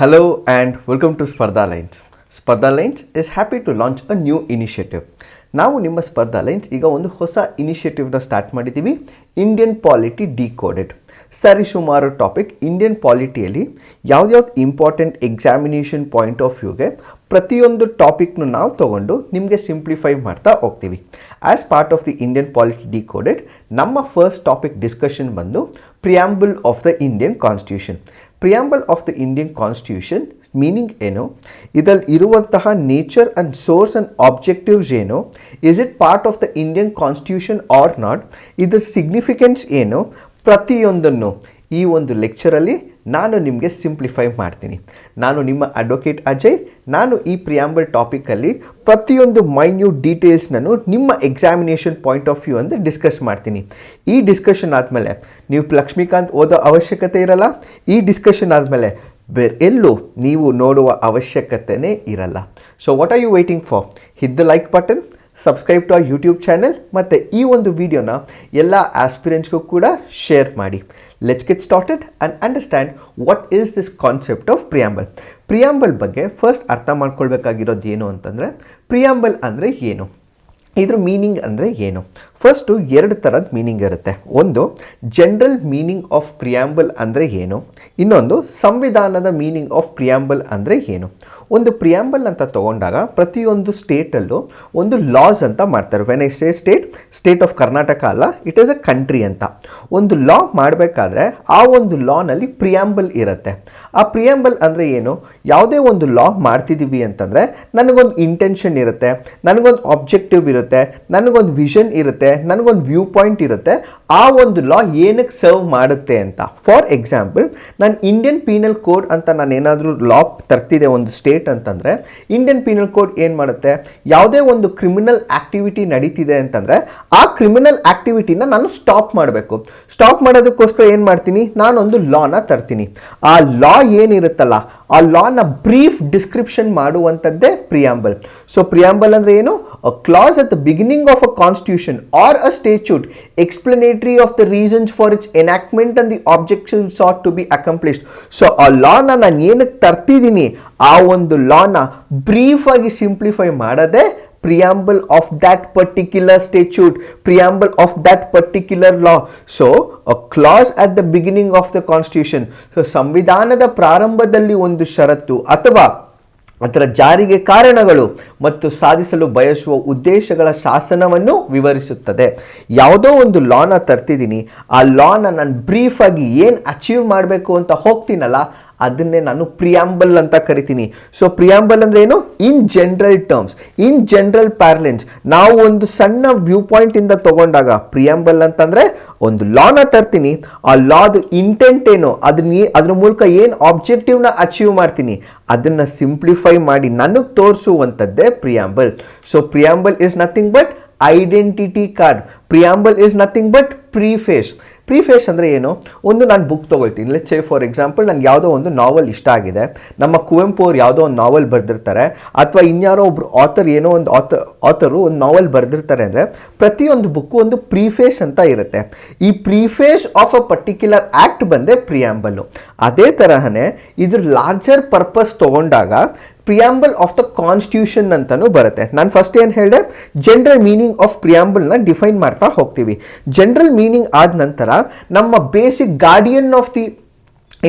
Hello and welcome to Spardha Lines. Spardha Lines is happy to launch a new initiative. ನಾವು ನಿಮ್ಮ ಸ್ಪರ್ಧಾ lines ಈಗ ಒಂದು ಹೊಸ ಇನಿಷಿಯೇಟಿವ್ನ ಸ್ಟಾರ್ಟ್ ಮಾಡಿದ್ದೀವಿ, ಇಂಡಿಯನ್ ಪಾಲಿಟಿ ಡಿಕೋಡೆಡ್. ಸರಿಸುಮಾರು ಟಾಪಿಕ್ ಇಂಡಿಯನ್ ಪಾಲಿಟಿಯಲ್ಲಿ ಯಾವ್ದ್ಯಾವ್ದು ಇಂಪಾರ್ಟೆಂಟ್ ಎಕ್ಸಾಮಿನೇಷನ್ ಪಾಯಿಂಟ್ ಆಫ್ ವ್ಯೂಗೆ ಪ್ರತಿಯೊಂದು ಟಾಪಿಕ್ನು ನಾವು ತೊಗೊಂಡು ನಿಮಗೆ ಸಿಂಪ್ಲಿಫೈ ಮಾಡ್ತಾ ಹೋಗ್ತೀವಿ. As part of the Indian polity decoded ನಮ್ಮ ಫಸ್ಟ್ ಟಾಪಿಕ್ ಡಿಸ್ಕಷನ್ ಬಂದು preamble of the Indian constitution. Preamble of the Indian constitution meaning ಏನು, ಇದರಲ್ಲಿ ಇರುವಂತಹ nature and source and objectives ಏನು, is it part of the Indian constitution or not, ಇದರ significance ಏನು, ಪ್ರತಿಯೊಂದನ್ನು ಈ ಒಂದು ಲೆಕ್ಚರಲ್ಲಿ ನಾನು ನಿಮಗೆ ಸಿಂಪ್ಲಿಫೈ ಮಾಡ್ತೀನಿ. ನಾನು ನಿಮ್ಮ ಅಡ್ವೊಕೇಟ್ ಅಜಯ್. ನಾನು ಈ ಪ್ರಿಯಾಂಬಲ್ ಟಾಪಿಕಲ್ಲಿ ಪ್ರತಿಯೊಂದು ಮೈನ್ಯೂಟ್ ಡೀಟೇಲ್ಸ್ನೂ ನಿಮ್ಮ ಎಕ್ಸಾಮಿನೇಷನ್ ಪಾಯಿಂಟ್ ಆಫ್ ವ್ಯೂ ಅಂತ ಡಿಸ್ಕಸ್ ಮಾಡ್ತೀನಿ. ಈ ಡಿಸ್ಕಷನ್ ಆದಮೇಲೆ ನೀವು ಲಕ್ಷ್ಮೀಕಾಂತ್ ಓದೋ ಅವಶ್ಯಕತೆ ಇರಲ್ಲ. ಈ ಡಿಸ್ಕಷನ್ ಆದಮೇಲೆ ಎಲ್ಲೂ ನೀವು ನೋಡುವ ಅವಶ್ಯಕತೆಯೇ ಇರಲ್ಲ. So what are you waiting for? Hit the like button, subscribe to our YouTube channel, ಮತ್ತು ಈ ಒಂದು ವಿಡಿಯೋನ ಎಲ್ಲ ಆಸ್ಪಿರೆಂಟ್ಸ್ಗೂ ಕೂಡ ಶೇರ್ ಮಾಡಿ. Let's get started and understand what is this concept of preamble. Preamble ಬಗ್ಗೆ ಫಸ್ಟ್ ಅರ್ಥ ಮಾಡ್ಕೊಳ್ಬೇಕಾಗಿರೋದು ಏನು ಅಂತಂದರೆ, ಪ್ರಿಯಾಂಬಲ್ ಅಂದರೆ ಏನು, ಇದ್ರ ಮೀನಿಂಗ್ ಅಂದರೆ ಏನು. ಫಸ್ಟು ಎರಡು ಥರದ ಮೀನಿಂಗ್ ಇರುತ್ತೆ. ಒಂದು ಜನರಲ್ ಮೀನಿಂಗ್ ಆಫ್ ಪ್ರಿಯಾಂಬಲ್ ಅಂದರೆ ಏನು, ಇನ್ನೊಂದು ಸಂವಿಧಾನದ ಮೀನಿಂಗ್ ಆಫ್ ಪ್ರಿಯಾಂಬಲ್ ಅಂದರೆ ಏನು. ಒಂದು ಪ್ರಿಯಾಂಬಲ್ ಅಂತ ತೊಗೊಂಡಾಗ ಪ್ರತಿಯೊಂದು ಸ್ಟೇಟಲ್ಲೂ ಒಂದು ಲಾಸ್ ಅಂತ ಮಾಡ್ತಾರೆ. When I say state of Karnataka ಅಲ್ಲ, ಇಟ್ ಈಸ್ ಅ ಕಂಟ್ರಿ ಅಂತ. ಒಂದು ಲಾ ಮಾಡಬೇಕಾದ್ರೆ ಆ ಒಂದು ಲಾನಲ್ಲಿ ಪ್ರಿಯಾಂಬಲ್ ಇರುತ್ತೆ. ಆ ಪ್ರಿಯಾಂಬಲ್ ಅಂದರೆ ಏನು, ಯಾವುದೇ ಒಂದು ಲಾ ಮಾಡ್ತಿದ್ದೀವಿ ಅಂತಂದರೆ ನನಗೊಂದು ಇಂಟೆನ್ಷನ್ ಇರುತ್ತೆ, ನನಗೊಂದು ಆಬ್ಜೆಕ್ಟಿವ್ ಇರುತ್ತೆ, ನನಗೊಂದು ವಿಷನ್ ಇರುತ್ತೆ, ನನಗೊಂದು ವ್ಯೂ ಪಾಯಿಂಟ್ ಇರುತ್ತೆ, ಆ ಒಂದು ಲಾ ಏನಕ್ಕೆ ಸರ್ವ್ ಮಾಡುತ್ತೆ ಅಂತ. ಫಾರ್ ಎಕ್ಸಾಂಪಲ್, ನಾನು ಇಂಡಿಯನ್ ಪೀನಲ್ ಕೋಡ್ ಅಂತ ನಾನು ಏನಾದರೂ ಲಾ ತರ್ತಿದೆ ಒಂದು ಸ್ಟೇಟ್ ಅಂತಂದರೆ, ಇಂಡಿಯನ್ ಪೀನಲ್ ಕೋಡ್ ಏನು ಮಾಡುತ್ತೆ, ಯಾವುದೇ ಒಂದು ಕ್ರಿಮಿನಲ್ ಆಕ್ಟಿವಿಟಿ ನಡೀತಿದೆ ಅಂತಂದರೆ ಆ ಕ್ರಿಮಿನಲ್ ಆಕ್ಟಿವಿಟಿನ ನಾನು ಸ್ಟಾಪ್ ಮಾಡಬೇಕು. ಸ್ಟಾಪ್ ಮಾಡೋದಕ್ಕೋಸ್ಕರ ಏನು ಮಾಡ್ತೀನಿ, ನಾನೊಂದು ಲಾನ ತರ್ತೀನಿ. ಆ ಲಾ ಏನಿರುತ್ತಲ್ಲ ಆ ಲಾನ ಬ್ರೀಫ್ ಡಿಸ್ಕ್ರಿಪ್ಷನ್ ಮಾಡುವಂಥದ್ದೇ ಪ್ರಿಯಾಂಬಲ್. ಸೊ ಪ್ರಿಯಾಂಬಲ್ ಅಂದರೆ ಏನು, a clause at the beginning of a constitution or a statute explanatory of the reasons for its enactment and the objectives sought to be accomplished. So ಆ ಲಾನ ನಾನು ಏನಕ್ಕೆ ತರ್ತಿದ್ದೀನಿ, ಆ ಒಂದು ಲಾನ brief ಆಗಿ simplify ಮಾಡೋದೇ preamble of that particular statute, preamble of that particular law. So a clause at the beginning of the constitution, so ಸಂವಿಧಾನದ ಪ್ರಾರಂಭದಲ್ಲಿ ಒಂದು ಷರತ್ತು ಅಥವಾ ಅದರ ಜಾರಿಗೆ ಕಾರಣಗಳು ಮತ್ತು ಸಾಧಿಸಲು ಬಯಸುವ ಉದ್ದೇಶಗಳ ಶಾಸನವನ್ನು ವಿವರಿಸುತ್ತದೆ. ಯಾವುದೋ ಒಂದು ಲಾನ ತರ್ತಿದ್ದೀನಿ, ಆ ಲಾನ ನಾನು ಬ್ರೀಫಾಗಿ ಏನು ಅಚೀವ್ ಮಾಡಬೇಕು ಅಂತ ಹೋಗ್ತೀನಲ್ಲ ಅದನ್ನೇ ನಾನು ಪ್ರಿಯಾಂಬಲ್ ಅಂತ ಕರಿತೀನಿ. ಸೊ ಪ್ರಿಯಾಂಬಲ್ ಅಂದರೆ ಏನು, in general terms, in general parlance, ನಾವು ಒಂದು ಸಣ್ಣ ವ್ಯೂ ಪಾಯಿಂಟಿಂದ ತಗೊಂಡಾಗ ಪ್ರಿಯಾಂಬಲ್ ಅಂತಂದರೆ ಒಂದು ಲಾನ ತರ್ತೀನಿ, ಆ ಲಾದು ಇಂಟೆಂಟ್ ಏನು, ಅದ್ರ ಮೂಲಕ ಏನು ಆಬ್ಜೆಕ್ಟಿವ್ನ ಅಚೀವ್ ಮಾಡ್ತೀನಿ ಅದನ್ನು ಸಿಂಪ್ಲಿಫೈ ಮಾಡಿ ನನಗೆ ತೋರಿಸುವಂಥದ್ದೇ preamble. So preamble is nothing but identity card. Preamble is nothing but preface. Preface ಅಂದರೆ ಏನು, ಒಂದು ನಾನು ಬುಕ್ ತೊಗೊಳ್ತೀನಿ, ಲೆಟ್ಸ್ ಸೇ ಫಾರ್ ಎಕ್ಸಾಂಪಲ್ ನನಗೆ ಯಾವುದೋ ಒಂದು ನಾವೆಲ್ ಇಷ್ಟ ಆಗಿದೆ, ನಮ್ಮ ಕುವೆಂಪು ಅವ್ರು ಯಾವುದೋ ಒಂದು ನಾವೆಲ್ ಬರೆದಿರ್ತಾರೆ, ಅಥವಾ ಇನ್ಯಾರೋ ಒಬ್ರು ಆಥರ್ ಏನೋ ಒಂದು ಆಥರು ಒಂದು ನಾವೆಲ್ ಬರೆದಿರ್ತಾರೆ ಅಂದರೆ ಪ್ರತಿಯೊಂದು ಬುಕ್ಕು ಒಂದು ಪ್ರಿಫೇಸ್ ಅಂತ ಇರುತ್ತೆ. ಈ preface of a particular act ಬಂದೇ ಪ್ರಿಯಾಂಬಲ್ಲು. ಅದೇ ತರಹನೇ ಇದ್ರ ಲಾರ್ಜರ್ ಪರ್ಪಸ್ ತೊಗೊಂಡಾಗ ಪ್ರಿಯಾಂಬಲ್ ಆಫ್ ದ ಕಾನ್ಸ್ಟಿಟ್ಯೂಷನ್ ಅಂತಲೂ ಬರುತ್ತೆ. ನಾನು ಫಸ್ಟ್ ಏನು ಹೇಳಿದೆ, ಜನರಲ್ ಮೀನಿಂಗ್ ಆಫ್ ಪ್ರಿಯಾಂಬಲ್ನ ಡಿಫೈನ್ ಮಾಡ್ತಾ ಹೋಗ್ತೀವಿ. ಜನರಲ್ ಮೀನಿಂಗ್ ಆದ ನಂತರ ನಮ್ಮ basic guardian of the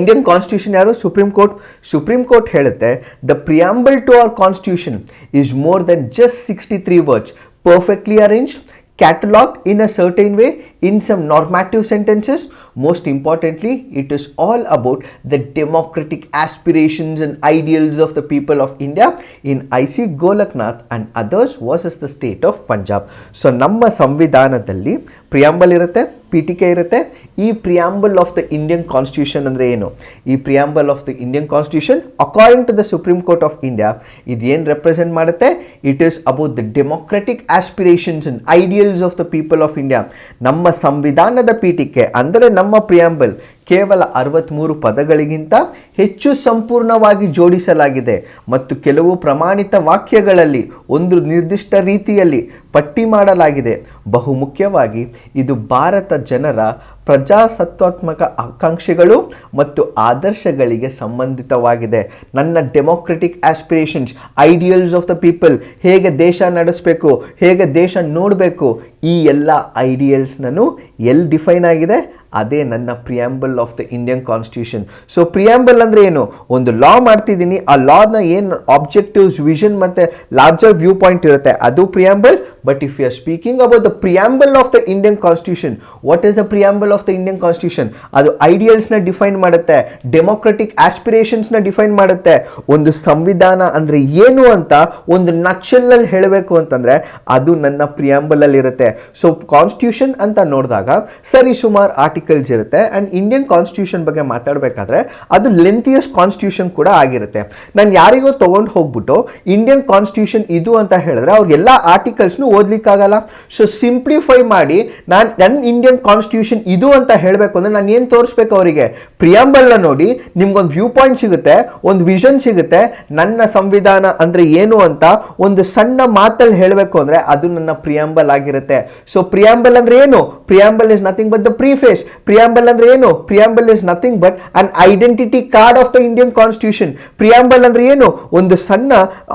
Indian constitution ಯಾರು, ಸುಪ್ರೀಂ ಕೋರ್ಟ್. ಸುಪ್ರೀಂ ಕೋರ್ಟ್ ಹೇಳುತ್ತೆ, the preamble to our constitution is more than just 63 words, perfectly arranged, cataloged in a certain way in some normative sentences. Most importantly, it is all about the democratic aspirations and ideals of the people of India in I.C. Golaknath and others versus the state of Punjab. So ನಮ್ಮ ಸಂವಿಧಾನದಲ್ಲಿ preamble ಇರುತ್ತೆ, ಪೀಠಿಕೆ ಇರುತ್ತೆ. ಈ preamble of the Indian constitution ಅಂದರೆ ಏನು, ಈ preamble of the Indian constitution according to the supreme court of India ಇದೇನು ರೆಪ್ರೆಸೆಂಟ್ ಮಾಡುತ್ತೆ, it is about the democratic aspirations and ideals of the people of India. ನಮ್ಮ ಸಂವಿಧಾನದ ಪೀಠಿಕೆ ಅಂದರೆ ನಮ್ಮ ಪ್ರಿಯಾಂಬಲ್ ಕೇವಲ 63 ಪದಗಳಿಗಿಂತ ಹೆಚ್ಚು ಸಂಪೂರ್ಣವಾಗಿ ಜೋಡಿಸಲಾಗಿದೆ ಮತ್ತು ಕೆಲವು ಪ್ರಮಾಣಿತ ವಾಕ್ಯಗಳಲ್ಲಿ ಒಂದು ನಿರ್ದಿಷ್ಟ ರೀತಿಯಲ್ಲಿ ಪಟ್ಟಿ ಮಾಡಲಾಗಿದೆ. ಬಹುಮುಖ್ಯವಾಗಿ ಇದು ಭಾರತ ಜನರ ಪ್ರಜಾಸತ್ತಾತ್ಮಕ ಆಕಾಂಕ್ಷೆಗಳು ಮತ್ತು ಆದರ್ಶಗಳಿಗೆ ಸಂಬಂಧಿತವಾಗಿದೆ. ನನ್ನ democratic aspirations, ideals of the people, ಹೇಗೆ ದೇಶ ನಡೆಸಬೇಕು, ಹೇಗೆ ದೇಶ ನೋಡಬೇಕು, ಈ ಎಲ್ಲ ಐಡಿಯಲ್ಸ್ನೂ ಎಲ್ಲಿ ಡಿಫೈನ್ ಆಗಿದೆ? ಅದೇ ನನ್ನ preamble of the Indian constitution. So preamble ಅಂದರೆ ಏನು? ಒಂದು ಲಾ ಮಾಡ್ತಿದ್ದೀನಿ, ಆ ಲಾನ ಏನು ಆಬ್ಜೆಕ್ಟಿವ್ಸ್, ವಿಷನ್ ಮತ್ತು ಲಾರ್ಜರ್ ವ್ಯೂ ಪಾಯಿಂಟ್ ಇರುತ್ತೆ, ಅದು preamble. But if you are speaking about the preamble of the Indian constitution, what is the preamble of the Indian constitution? ಅದು ಐಡಿಯಲ್ಸ್ನ ಡಿಫೈನ್ ಮಾಡುತ್ತೆ, ಡೆಮೋಕ್ರೆಟಿಕ್ ಆಸ್ಪಿರೇಷನ್ಸ್ನ ಡಿಫೈನ್ ಮಾಡುತ್ತೆ. ಒಂದು ಸಂವಿಧಾನ ಅಂದರೆ ಏನು ಅಂತ ಒಂದು ನಕ್ಷಲ್ನಲ್ಲಿ ಹೇಳಬೇಕು ಅಂತಂದರೆ ಅದು ನನ್ನ ಪ್ರಿಯಾಂಬಲಲ್ಲಿ ಇರುತ್ತೆ. ಸೊ ಕಾನ್ಸ್ಟಿಟ್ಯೂಷನ್ ಅಂತ ನೋಡಿದಾಗ ಸರಿ ಸುಮಾರು ಆರ್ಟಿಕಲ್ಸ್ ಇರುತ್ತೆ. ಆ್ಯಂಡ್ ಇಂಡಿಯನ್ ಕಾನ್ಸ್ಟಿಟ್ಯೂಷನ್ ಬಗ್ಗೆ ಮಾತಾಡಬೇಕಾದ್ರೆ ಅದು ಲೆಂತಿಯಸ್ಟ್ ಕಾನ್ಸ್ಟಿಟ್ಯೂಷನ್ ಕೂಡ ಆಗಿರುತ್ತೆ. ನಾನು ಯಾರಿಗೋ ತೊಗೊಂಡು ಹೋಗ್ಬಿಟ್ಟು ಇಂಡಿಯನ್ ಕಾನ್ಸ್ಟಿಟ್ಯೂಷನ್ ಇದು ಅಂತ ಹೇಳಿದ್ರೆ ಅವ್ರಿಗೆಲ್ಲ ಆರ್ಟಿಕಲ್ಸ್ನು ಓದ್ಲಿಕ್ಕಾಗಲ್ಲ. ಸೊ ಸಿಂಪ್ಲಿಫೈ ಮಾಡಿ ನನ್ನ ಇಂಡಿಯನ್ ಕಾನ್ಸ್ಟಿಟ್ಯೂಷನ್ ಇದು ಅಂತ ಹೇಳಬೇಕು ಅಂದರೆ ನಾನು ಏನು ತೋರಿಸ್ಬೇಕು ಅವರಿಗೆ? ಪ್ರಿಯಾಂಬಲ್ನ ನೋಡಿ ನಿಮ್ಗೊಂದು ವ್ಯೂ ಪಾಯಿಂಟ್ ಸಿಗುತ್ತೆ, ಒಂದು ವಿಷನ್ ಸಿಗುತ್ತೆ. ನನ್ನ ಸಂವಿಧಾನ ಅಂದರೆ ಏನು ಅಂತ ಒಂದು ಸಣ್ಣ ಮಾತಲ್ಲಿ ಹೇಳಬೇಕು ಅಂದರೆ ಅದು ನನ್ನ ಪ್ರಿಯಾಂಬಲ್ ಆಗಿರುತ್ತೆ. ಸೊ ಪ್ರಿಯಾಂಬಲ್ ಅಂದರೆ ಏನು? Preamble is nothing but the preface. Preamble ಅಂದ್ರೆ ಏನು? Preamble is nothing but an identity card of the Indian constitution. Preamble ಅಂದ್ರೆ ಏನು? ಒಂದು ಸಣ್ಣ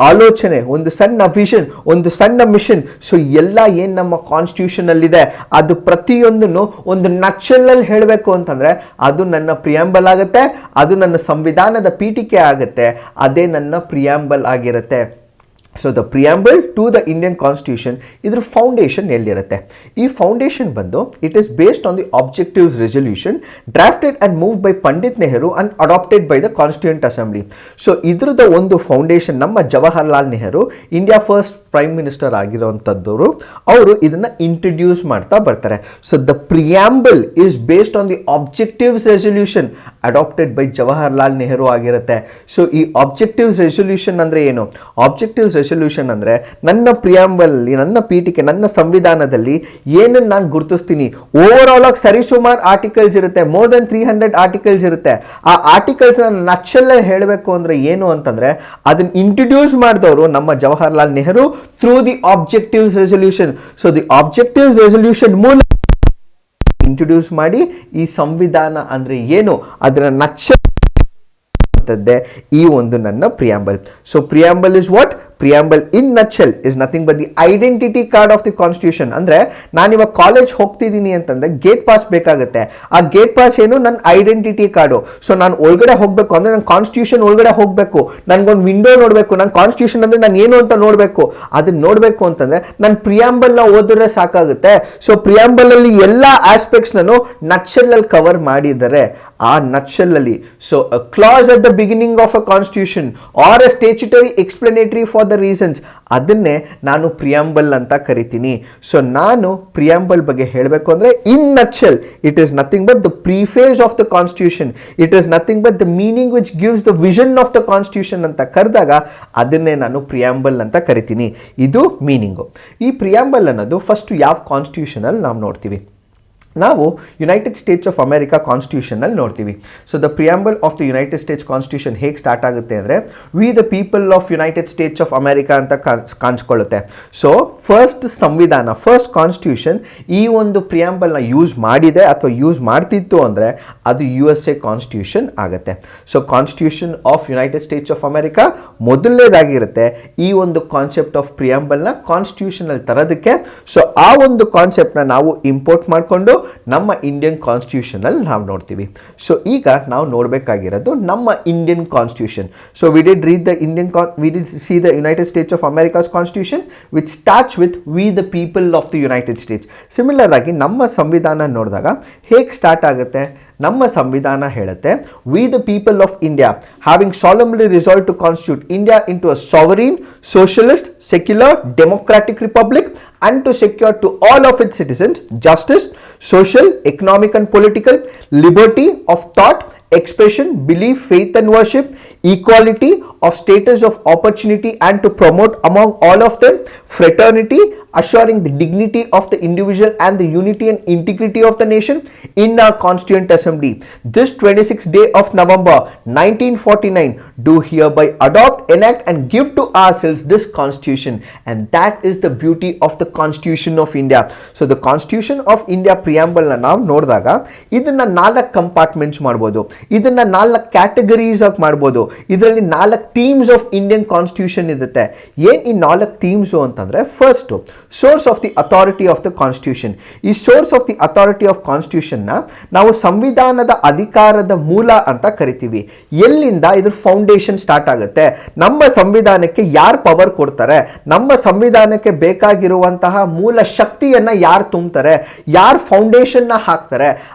ಆಲೋಚನೆ, ಒಂದು ಸಣ್ಣ ವಿಷನ್, ಒಂದು ಸಣ್ಣ ಮಿಷನ್. ಸೊ ಎಲ್ಲ ಏನ್ ನಮ್ಮ ಕಾನ್ಸ್ಟಿಟ್ಯೂಷನ್ ಅಲ್ಲಿ ಇದೆ ಅದು ಪ್ರತಿಯೊಂದನ್ನು ಒಂದು ನಕ್ಷಲ್ನಲ್ಲಿ ಹೇಳಬೇಕು ಅಂತಂದ್ರೆ ಅದು ನನ್ನ ಪ್ರಿಯಾಂಬಲ್ ಆಗುತ್ತೆ, ಅದು ನನ್ನ ಸಂವಿಧಾನದ ಪೀಠಿಕೆ ಆಗುತ್ತೆ, ಅದೇ ನನ್ನ ಪ್ರಿಯಾಂಬಲ್ ಆಗಿರುತ್ತೆ. So the preamble to the Indian constitution, ಇದ್ರ ಫೌಂಡೇಶನ್ ಎಲ್ಲಿರುತ್ತೆ? ಈ ಫೌಂಡೇಶನ್ ಬಂದು it is based on the objectives resolution drafted and move by Pandit Nehru and adopted by the constituent assembly. So ಇದ್ರದ ಒಂದು ಫೌಂಡೇಶನ್ ನಮ್ಮ Jawaharlal Nehru, India first prime minister ಆಗಿರುವಂಥದ್ದವರು, ಅವರು ಇದನ್ನ ಇಂಟ್ರಡ್ಯೂಸ್ ಮಾಡ್ತಾ ಬರ್ತಾರೆ. So the preamble is based on the objectives resolution adopted by Jawaharlal Nehru ಆಗಿರುತ್ತೆ. So ಈ ಆಬ್ಜೆಕ್ಟಿವ್ಸ್ ರೆಸೊಲ್ಯೂಷನ್ ಅಂದ್ರೆ ಏನು? ಆಬ್ಜೆಕ್ಟಿವ್ಸ್ ರೆಸೊಲ್ಯೂಷನ್ ಅಂದ್ರೆ ನನ್ನ ಪ್ರಿಯಾಂಬಲ್, ನನ್ನ ಪೀಠಿಕೆ, ನನ್ನ ಸಂವಿಧಾನದಲ್ಲಿ ಏನನ್ನು ನಾನು ಗುರುತಿಸ್ತೀನಿ. ಓವರ್ ಆಲ್ ಆಗಿ ಸರಿಸುಮಾರು ಆರ್ಟಿಕಲ್ಸ್ ಇರುತ್ತೆ, ಮೋರ್ ದೆನ್ 300 ಆರ್ಟಿಕಲ್ಸ್ ಇರುತ್ತೆ. ಆ ಆರ್ಟಿಕಲ್ಸ್ ನಕ್ಷಲ್ಲ ಹೇಳಬೇಕು ಅಂದ್ರೆ ಏನು ಅಂತಂದ್ರೆ ಅದನ್ನ ಇಂಟ್ರಡ್ಯೂಸ್ ಮಾಡಿದವರು ನಮ್ಮ Jawaharlal Nehru through the objectives resolution. So the objectives resolution ಮೂಲ ಇಂಟ್ರಡ್ಯೂಸ್ ಮಾಡಿ ಈ ಸಂವಿಧಾನ ಅಂದ್ರೆ ಏನು ಅದರ ನಕ್ಷ ಈ ಒಂದು ನನ್ನ preamble. So preamble is what? Preamble in nutshell is nothing but the identity card of the constitution. ಅಂದ್ರೆ ನಾನು ಇವಾಗ ಕಾಲೇಜ್ ಹೋಗ್ತಿದ್ದೀನಿ ಅಂತಂದ್ರೆ ಗೇಟ್ ಪಾಸ್ ಬೇಕಾಗುತ್ತೆ. ಆ ಗೇಟ್ ಪಾಸ್ ಏನು? ನನ್ನ ಐಡೆಂಟಿಟಿ ಕಾರ್ಡು. ಸೊ ನಾನು ಒಳಗಡೆ ಹೋಗ್ಬೇಕು ಅಂದ್ರೆ ನಾನು ಕಾನ್ಸ್ಟಿಟ್ಯೂಷನ್ ಒಳಗಡೆ ಹೋಗ್ಬೇಕು, ನನ್ಗೊಂದು ವಿಂಡೋ ನೋಡಬೇಕು, ನನ್ನ ಕಾನ್ಸ್ಟಿಟ್ಯೂಷನ್ ಅಂದ್ರೆ ನಾನು ಏನು ಅಂತ ನೋಡಬೇಕು. ಅದನ್ನ ನೋಡಬೇಕು ಅಂತಂದ್ರೆ ನಾನು ಪ್ರಿಯಾಂಬಲ್ ನ ಓದಿದ್ರೆ ಸಾಕಾಗುತ್ತೆ. ಸೊ ಪ್ರಿಯಾಂಬಲ್ ಅಲ್ಲಿ ಎಲ್ಲ ಆಸ್ಪೆಕ್ಟ್ಸ್ ನಾನು ನಟ್ಶೆಲ್ ಅಲ್ಲಿ ಕವರ್ ಮಾಡಿದ್ದಾರೆ. ಆ ನಟ್ಶೆಲ್ ಅಲ್ಲಿ so clause at the beginning of a constitution or a statutory explanatory for the reasons, ಅದನ್ನೇ ನಾನು ಪ್ರಿಯಾಂಬಲ್ ಅಂತ ಕರಿತೀನಿ. ಸೊ ನಾನು ಪ್ರಿಯಾಂಬಲ್ ಬಗ್ಗೆ ಹೇಳಬೇಕು ಅಂದ್ರೆ in nutshell it is nothing but the preface of the constitution, it is nothing but the meaning which gives the vision of the constitution ಅಂತ ಕರೆದಾಗ ಅದನ್ನೇ ನಾನು ಪ್ರಿಯಾಂಬಲ್ ಅಂತ ಕರಿತೀನಿ. ಇದು ಮೀನಿಂಗು. ಈ ಪ್ರಿಯಾಂಬಲ್ ಅನ್ನೋದು ಫಸ್ಟ್ ಯಾವ ಕಾನ್ಸ್ಟಿಟ್ಯೂಷನ್ ಅಲ್ಲಿ ನಾವು ನೋಡ್ತೀವಿ? ನಾವು ಯುನೈಟೆಡ್ ಸ್ಟೇಟ್ಸ್ ಆಫ್ ಅಮೆರಿಕಾ ಕಾನ್ಸ್ಟಿಟ್ಯೂಷನಲ್ಲಿ ನೋಡ್ತೀವಿ. So the preamble of the United States constitution ಹೇಗೆ ಸ್ಟಾರ್ಟ್ ಆಗುತ್ತೆ ಅಂದರೆ V the people of United States of America ಅಂತ ಕಾಣಿಸ್ಕೊಳ್ಳುತ್ತೆ. ಸೊ ಫಸ್ಟ್ ಸಂವಿಧಾನ, ಫಸ್ಟ್ ಕಾನ್ಸ್ಟಿಟ್ಯೂಷನ್ ಈ ಒಂದು ಪ್ರಿಯಾಂಬಲ್ನ ಯೂಸ್ ಮಾಡಿದೆ ಅಥವಾ ಯೂಸ್ ಮಾಡ್ತಿತ್ತು ಅಂದರೆ ಅದು USA ಕಾನ್ಸ್ಟಿಟ್ಯೂಷನ್ ಆಗುತ್ತೆ. So constitution of United States of America ಮೊದಲನೇದಾಗಿರುತ್ತೆ ಈ ಒಂದು ಕಾನ್ಸೆಪ್ಟ್ ಆಫ್ ಪ್ರಿಯಾಂಬಲ್ನ ಕಾನ್ಸ್ಟಿಟ್ಯೂಷನಲ್ಲಿ ತರೋದಕ್ಕೆ. ಸೊ ಆ ಒಂದು ಕಾನ್ಸೆಪ್ಟ್ನ ನಾವು ಇಂಪೋರ್ಟ್ ಮಾಡಿಕೊಂಡು ನಮ್ಮ ಇಂಡಿಯನ್ ಕಾನ್ಸ್ಟಿಟ್ಯೂಷನ್ ಅಲ್ಲಿ ನಾವು ನೋಡ್ತೀವಿ. ಸೊ ಈಗ ನಾವು ನೋಡಬೇಕಾಗಿರೋದು ನಮ್ಮ Indian constitution. So we did read the Indian we did C the United States of America's constitution which starts with V the people of the United States. Similar ಆಗಿ ನಮ್ಮ ಸಂವಿಧಾನ ನೋಡಿದಾಗ ಹೇಗೆ ಸ್ಟಾರ್ಟ್ ಆಗುತ್ತೆ? ನಮ್ಮ ಸಂವಿಧಾನ ಹೇಳುತ್ತೆ we the people of India having solemnly resolve to constitute India into a sovereign socialist, secular, democratic republic and to secure to all of its citizens justice, social, economic and political, liberty of thought, expression, belief, faith and worship, equality of status of opportunity and to promote among all of them fraternity, assuring the dignity of the individual and the unity and integrity of the nation in our constituent assembly. This 26th day of November 1949 do hereby adopt, enact and give to ourselves this constitution, and that is the beauty of the constitution of India. So the constitution of India preamble na ನಾವು ನೋಡಿದಾಗ ಇದನ್ನ 4 compartments ಮಾಡಬಹುದು, ಇದನ್ನ 4 categories ಆಗಿ ಮಾಡಬಹುದು. ಇದರಲ್ಲಿ 4 themes of Indian constitution ಇರುತ್ತೆ. ಏನ್ ಈ 4 ಥೀಮ್ಸ್ ಅಂತಂದ್ರೆ, first source of the authority of the constitution. ಈ source of the authority of constitution ನ ನಾವು ಸಂವಿಧಾನದ ಅಧಿಕಾರದ ಮೂಲ ಅಂತ ಕರಿತೀವಿ. ಎಲ್ಲಿಂದ ಇದ್ರ ಫೌಂಡೇಶನ್ ಸ್ಟಾರ್ಟ್ ಆಗುತ್ತೆ, ನಮ್ಮ ಸಂವಿಧಾನಕ್ಕೆ ಯಾರು ಪವರ್ ಕೊಡ್ತಾರೆ, ನಮ್ಮ ಸಂವಿಧಾನಕ್ಕೆ ಬೇಕಾಗಿರುವಂತಹ ಮೂಲ ಶಕ್ತಿಯನ್ನ ಯಾರು ತುಂಬ್ತಾರೆ, ಯಾರು ಫೌಂಡೇಶನ್ ನ ಹಾಕ್ತಾರೆ,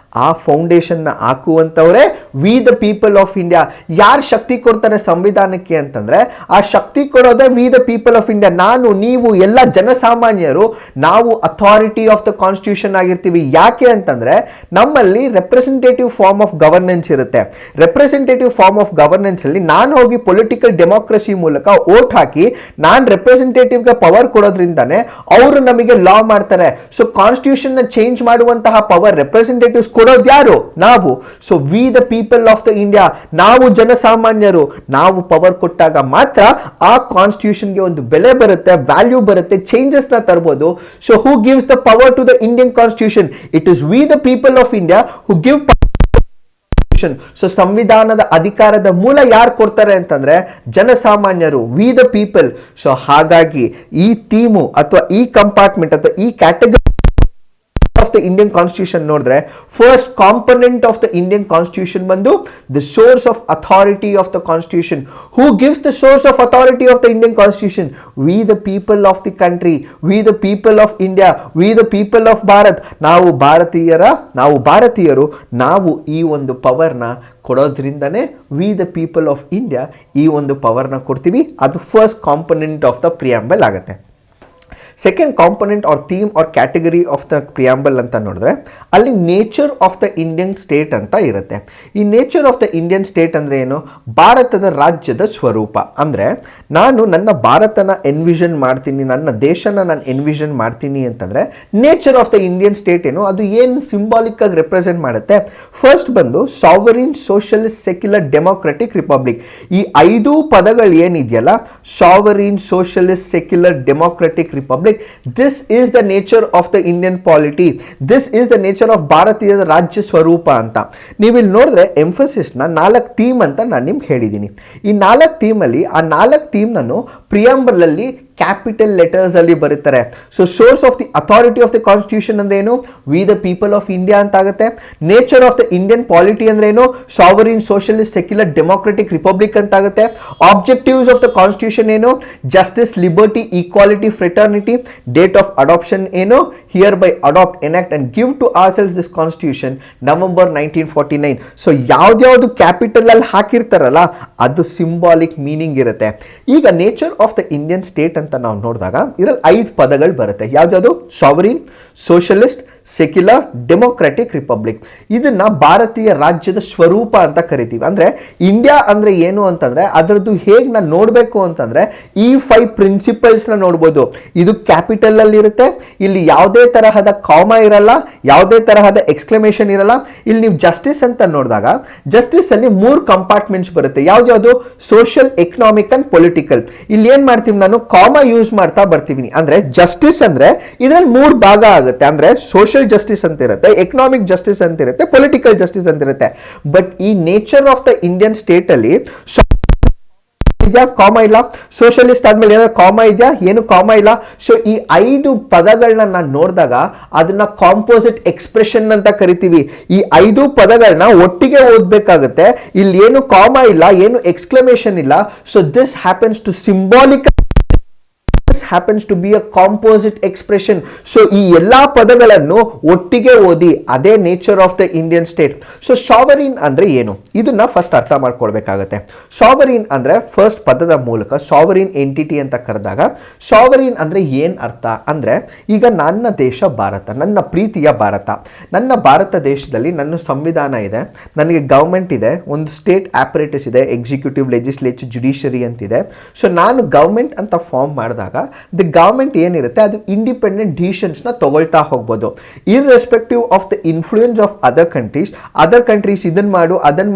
ಆ ಫೌಂಡೇಶನ್ ನ ಹಾಕುವಂತವರೇ we the people of India. ಯಾರು ಶಕ್ತಿ ಕೊಡ್ತಾರೆ ಸಂವಿಧಾನಕ್ಕೆ ಅಂತಂದ್ರೆ, ಆ ಶಕ್ತಿ ಕೊಡೋದೇ we the people of India. ನಾನು, ನೀವು, ಎಲ್ಲ ಜನಸಾಮಾನ್ಯರು ನಾವು ಅಥಾರಿಟಿ ಆಫ್ ದ ಕಾನ್ಸ್ಟಿಟ್ಯೂಷನ್ ಆಗಿರ್ತೀವಿ. ಯಾಕೆ ಅಂತಂದ್ರೆ ನಮ್ಮಲ್ಲಿ ರೆಪ್ರೆಸೆಂಟೇಟಿವ್ ಫಾರ್ಮ್ ಆಫ್ ಗವರ್ನೆನ್ಸ್ ಇರುತ್ತೆ. ರೆಪ್ರೆಸೆಂಟೇಟಿವ್ ಫಾರ್ಮ್ ಆಫ್ ಗವರ್ನೆನ್ಸ್ ಅಲ್ಲಿ ನಾನು ಹೋಗಿ ಪೊಲಿಟಿಕಲ್ ಡೆಮೋಕ್ರಸಿ ಮೂಲಕ ವೋಟ್ ಹಾಕಿ ನಾನು ರೆಪ್ರೆಸೆಂಟೇಟಿವ್ ಗೆ ಪವರ್ ಕೊಡೋದ್ರಿಂದಾನೆ ಅವರು ನಮಗೆ ಲಾ ಮಾಡ್ತಾರೆ. ಸೊ ಕಾನ್ಸ್ಟಿಟ್ಯೂಷನ್ ನ ಚೇಂಜ್ ಮಾಡುವಂತಹ ಪವರ್ ರೆಪ್ರೆಸೆಂಟೇಟಿವ್ಸ್ ಕೊಡೋದು ಯಾರು? ನಾವು. So we the people of the India, ನಾವು ಜನಸಾಮಾನ್ಯರು, ನಾವು ಪವರ್ ಕೊಟ್ಟಾಗ ಮಾತ್ರ ಆ ಕಾನ್ಸ್ಟಿಟ್ಯೂಷನ್ ಗೆ ಒಂದು ಬೆಲೆ ಬರುತ್ತೆ, ವ್ಯಾಲ್ಯೂ ಬರುತ್ತೆ, ಚೇಂಜಸ್ ನ ತರಬಹುದು. So who gives the power to the Indian constitution? It is we the people of India who give. So ಸಂವಿಧಾನದ ಅಧಿಕಾರದ ಮೂಲ ಯಾರು ಕೊಡ್ತಾರೆ ಅಂತಂದ್ರೆ ಜನಸಾಮಾನ್ಯರು, ವಿ ದ ಪೀಪಲ್. ಸೊ ಹಾಗಾಗಿ ಈ ಥೀಮು ಅಥವಾ ಈ ಕಂಪಾರ್ಟ್ಮೆಂಟ್ ಅಥವಾ ಈ category of the Indian constitution ನೋಡಿದ್ರೆ, first component of the Indian constitution ಬಂದು the source of authority of the constitution. Who gives the source of authority of the Indian constitution? We the people of the country, we the people of India, we the people of Bharat. ನಾವು ಭಾರತೀಯರು ನಾವು ಈ ಒಂದು ಪವರ್ನ ಕೊಡೋದ್ರಿಂದನೇ we the people of India ಈ ಒಂದು ಪವರ್ನ ಕೊಡ್ತೀವಿ. ಅದು first component of the preamble ಆಗುತ್ತೆ. Second component or theme or category of the preamble ಅಂತ ನೋಡಿದ್ರೆ, ಅಲ್ಲಿ nature of the Indian state ಅಂತ ಇರುತ್ತೆ. ಈ nature of the Indian state ಅಂದ್ರೆ ಏನು? ಭಾರತದ ರಾಜ್ಯದ ಸ್ವರೂಪ. ಅಂದ್ರೆ ನಾನು ನನ್ನ ಭಾರತನ ಎನ್ವಿಷನ್ ಮಾಡ್ತೀನಿ, ನನ್ನ ದೇಶನ ನಾನು ಎನ್ವಿಷನ್ ಮಾಡ್ತೀನಿ ಅಂತಂದ್ರೆ nature of the Indian state ಏನು, ಅದು ಏನು ಸಿಂಬಾಲಿಕ್ ಆಗಿ ರೆಪ್ರೆಸೆಂಟ್ ಮಾಡುತ್ತೆ? ಫಸ್ಟ್ ಬಂದು sovereign, socialist, secular, democratic, republic. ಈ 5 ಪದಗಳು ಏನಿದೆಯಲ್ಲ, sovereign, socialist, secular, democratic, republic, this is the nature of the Indian polity, this is the nature of ಭಾರತೀಯ ರಾಜ್ಯ ಸ್ವರೂಪ ಅಂತ. ನೀವು ಇಲ್ಲಿ ನೋಡಿದ್ರೆ ಎಂಫಸಿಸ್ ನ 4 ಥೀಮ್ ಅಂತ ನಾನು ನಿಮ್ಗೆ ಹೇಳಿದ್ದೀನಿ. ಈ 4 ಥೀಮ್ ಅಲ್ಲಿ ಆ 4 ಥೀಮ್ ನಾನು ಪ್ರಿಯಾಂಬಲ್ ಅಲ್ಲಿ ಕ್ಯಾಪಿಟಲ್ ಲೆಟರ್ಸ್ ಅಲ್ಲಿ ಬರೀತಾರೆ. So source of the authority of the constitution ಅಂದ್ರೆ ಏನು? We the people of India ಅಂತ ಆಗುತ್ತೆ. Nature of the Indian polity ಅಂದ್ರೆ ಏನು? Sovereign, socialist, secular, democratic, republic ಅಂತ ಆಗುತ್ತೆ. ಆಬ್ಜೆಕ್ಟಿವ್ಸ್ ಆಫ್ ದ ಕಾನ್ಸ್ಟಿಟ್ಯೂಷನ್ ಏನು? Justice, liberty, equality, fraternity. Date of adoption ಏನು? Hereby adopt, enact and give to ourselves this constitution, November 1949. So ಯಾವ್ದ್ಯಾವ್ದು capital ಅಲ್ಲಿ ಹಾಕಿರ್ತಾರಲ್ಲ ಅದು ಸಿಂಬಾಲಿಕ್ ಮೀನಿಂಗ್ ಇರುತ್ತೆ. ಈಗ nature of the Indian state ಅಂತ ನಾವು ನೋಡಿದಾಗ ಇದರಲ್ಲಿ 5 ಪದಗಳು ಬರುತ್ತೆ. ಯಾವ್ದು? Sovereign, socialist, secular, democratic, republic. ಇದನ್ನ ಭಾರತೀಯ ರಾಜ್ಯದ ಸ್ವರೂಪ ಅಂತ ಕರಿತೀವಿ. ಅಂದ್ರೆ ಇಂಡಿಯಾ ಅಂದ್ರೆ ಏನು ಅಂತಂದ್ರೆ ಅದರದ್ದು ಹೇಗೆ ನಾನು ನೋಡಬೇಕು ಅಂತಂದ್ರೆ ಈ 5 ಪ್ರಿನ್ಸಿಪಲ್ಸ್ ನ ನೋಡ್ಬೋದು. ಇದು ಕ್ಯಾಪಿಟಲ್ ಅಲ್ಲಿ ಇರುತ್ತೆ, ಇಲ್ಲಿ ಯಾವುದೇ ತರಹದ ಕಾಮಾ ಇರಲ್ಲ, ಯಾವುದೇ ತರಹದ ಎಕ್ಸ್ಕ್ಲಮೇಷನ್ ಇರಲ್ಲ. ಇಲ್ಲಿ ನೀವು ಜಸ್ಟಿಸ್ ಅಂತ ನೋಡಿದಾಗ ಜಸ್ಟಿಸ್ ಅಲ್ಲಿ 3 ಕಂಪಾರ್ಟ್ಮೆಂಟ್ಸ್ ಬರುತ್ತೆ. ಯಾವ್ದು? Social, economic and political. ಇಲ್ಲಿ ಏನ್ ಮಾಡ್ತೀವಿ, ನಾನು ಕಾಮಾ ಯೂಸ್ ಮಾಡ್ತಾ ಬರ್ತೀವಿ. ಅಂದ್ರೆ ಜಸ್ಟಿಸ್ ಅಂದ್ರೆ ಇದರಲ್ಲಿ 3 ಭಾಗ ಆಗುತ್ತೆ. ಅಂದ್ರೆ ಸೋಷಿಯಲ್ ಜಸ್ಟಿಸ್ ಅಂತ ಇರುತ್ತೆ, ಎಕನಾಮಿಕ್ ಜಸ್ಟಿಸ್ ಅಂತ ಇರುತ್ತೆ, ಪೊಲಿಟಿಕಲ್ ಜಸ್ಟಿಸ್ ಅಂತ ಇರುತ್ತೆ. ಬಟ್ ಈ nature of the Indian state ಅಲ್ಲಿ ಇದೆಯಾ? ಕಾಮಾ ಇಲ್ಲ. ಸೋಷಲಿಸ್ಟ್ ಆದ್ಮೇಲೆ ಏನಾದ್ರು ಕಾಮಾ ಇದೆಯಾ? ಏನು ಕಾಮಾ ಇಲ್ಲ. ಸೊ ಈ 5 ಪದಗಳನ್ನ ನಾನು ನೋಡಿದಾಗ ಅದನ್ನ ಕಾಂಪೋಸಿಟ್ ಎಕ್ಸ್ಪ್ರೆಷನ್ ಅಂತ ಕರಿತೀವಿ. ಈ 5 ಪದಗಳನ್ನ ಒಟ್ಟಿಗೆ ಓದ್ಬೇಕಾಗುತ್ತೆ. ಇಲ್ಲಿ ಏನು ಕಾಮಾ ಇಲ್ಲ, ಏನು ಎಕ್ಸ್ಕ್ಲಮೇಷನ್ ಇಲ್ಲ. So this happens to symbolic happens to be a composite expression. So ಈ ಎಲ್ಲಾ ಪದಗಳನ್ನು ಒಟ್ಟಿಗೆ ಓದಿ ಅದೇ nature of the Indian state. So sovereign ಅಂದ್ರೆ ಏನು? ಇದನ್ನ ಫಸ್ಟ್ ಅರ್ಥ ಮಾಡ್ಕೊಳ್ಬೇಕಾಗತ್ತೆ. ಸಾವರಿನ್ ಅಂದ್ರೆ ಫಸ್ಟ್ ಪದದ ಮೂಲಕ ಸಾವರಿನ್ ಎಂಟಿಟಿ ಅಂತ ಕರೆದಾಗ ಸಾವರಿನ್ ಅಂದ್ರೆ ಏನ್ ಅರ್ಥ ಅಂದ್ರೆ, ಈಗ ನನ್ನ ದೇಶ ಭಾರತ, ನನ್ನ ಪ್ರೀತಿಯ ಭಾರತ, ನನ್ನ ಭಾರತ ದೇಶದಲ್ಲಿ ನನ್ನ ಸಂವಿಧಾನ ಇದೆ, ನನಗೆ ಗವರ್ಮೆಂಟ್ ಇದೆ, ಒಂದು ಸ್ಟೇಟ್ ಆಪರೇಟಸ್ ಇದೆ, ಎಕ್ಸಿಕ್ಯೂಟಿವ್, ಲೆಜಿಸ್ಲೇಚರ್, ಜುಡಿಷಿಯರಿ ಅಂತಿದೆ. ಸೊ ನಾನು ಗವರ್ಮೆಂಟ್ ಅಂತ ಫಾರ್ಮ್ ಮಾಡಿದಾಗ ದಿ ಗವರ್ಮೆಂಟ್ ಏನಿರುತ್ತೆ ಅದು ಇಂಡಿಪೆಂಡೆಂಟ್ ಡಿಸಿಷನ್ಸ್ನ ತಗೊಳ್ತಾ ಹೋಗ್ಬೋದು, irrespective of the influence of other countries ಇದನ್ನು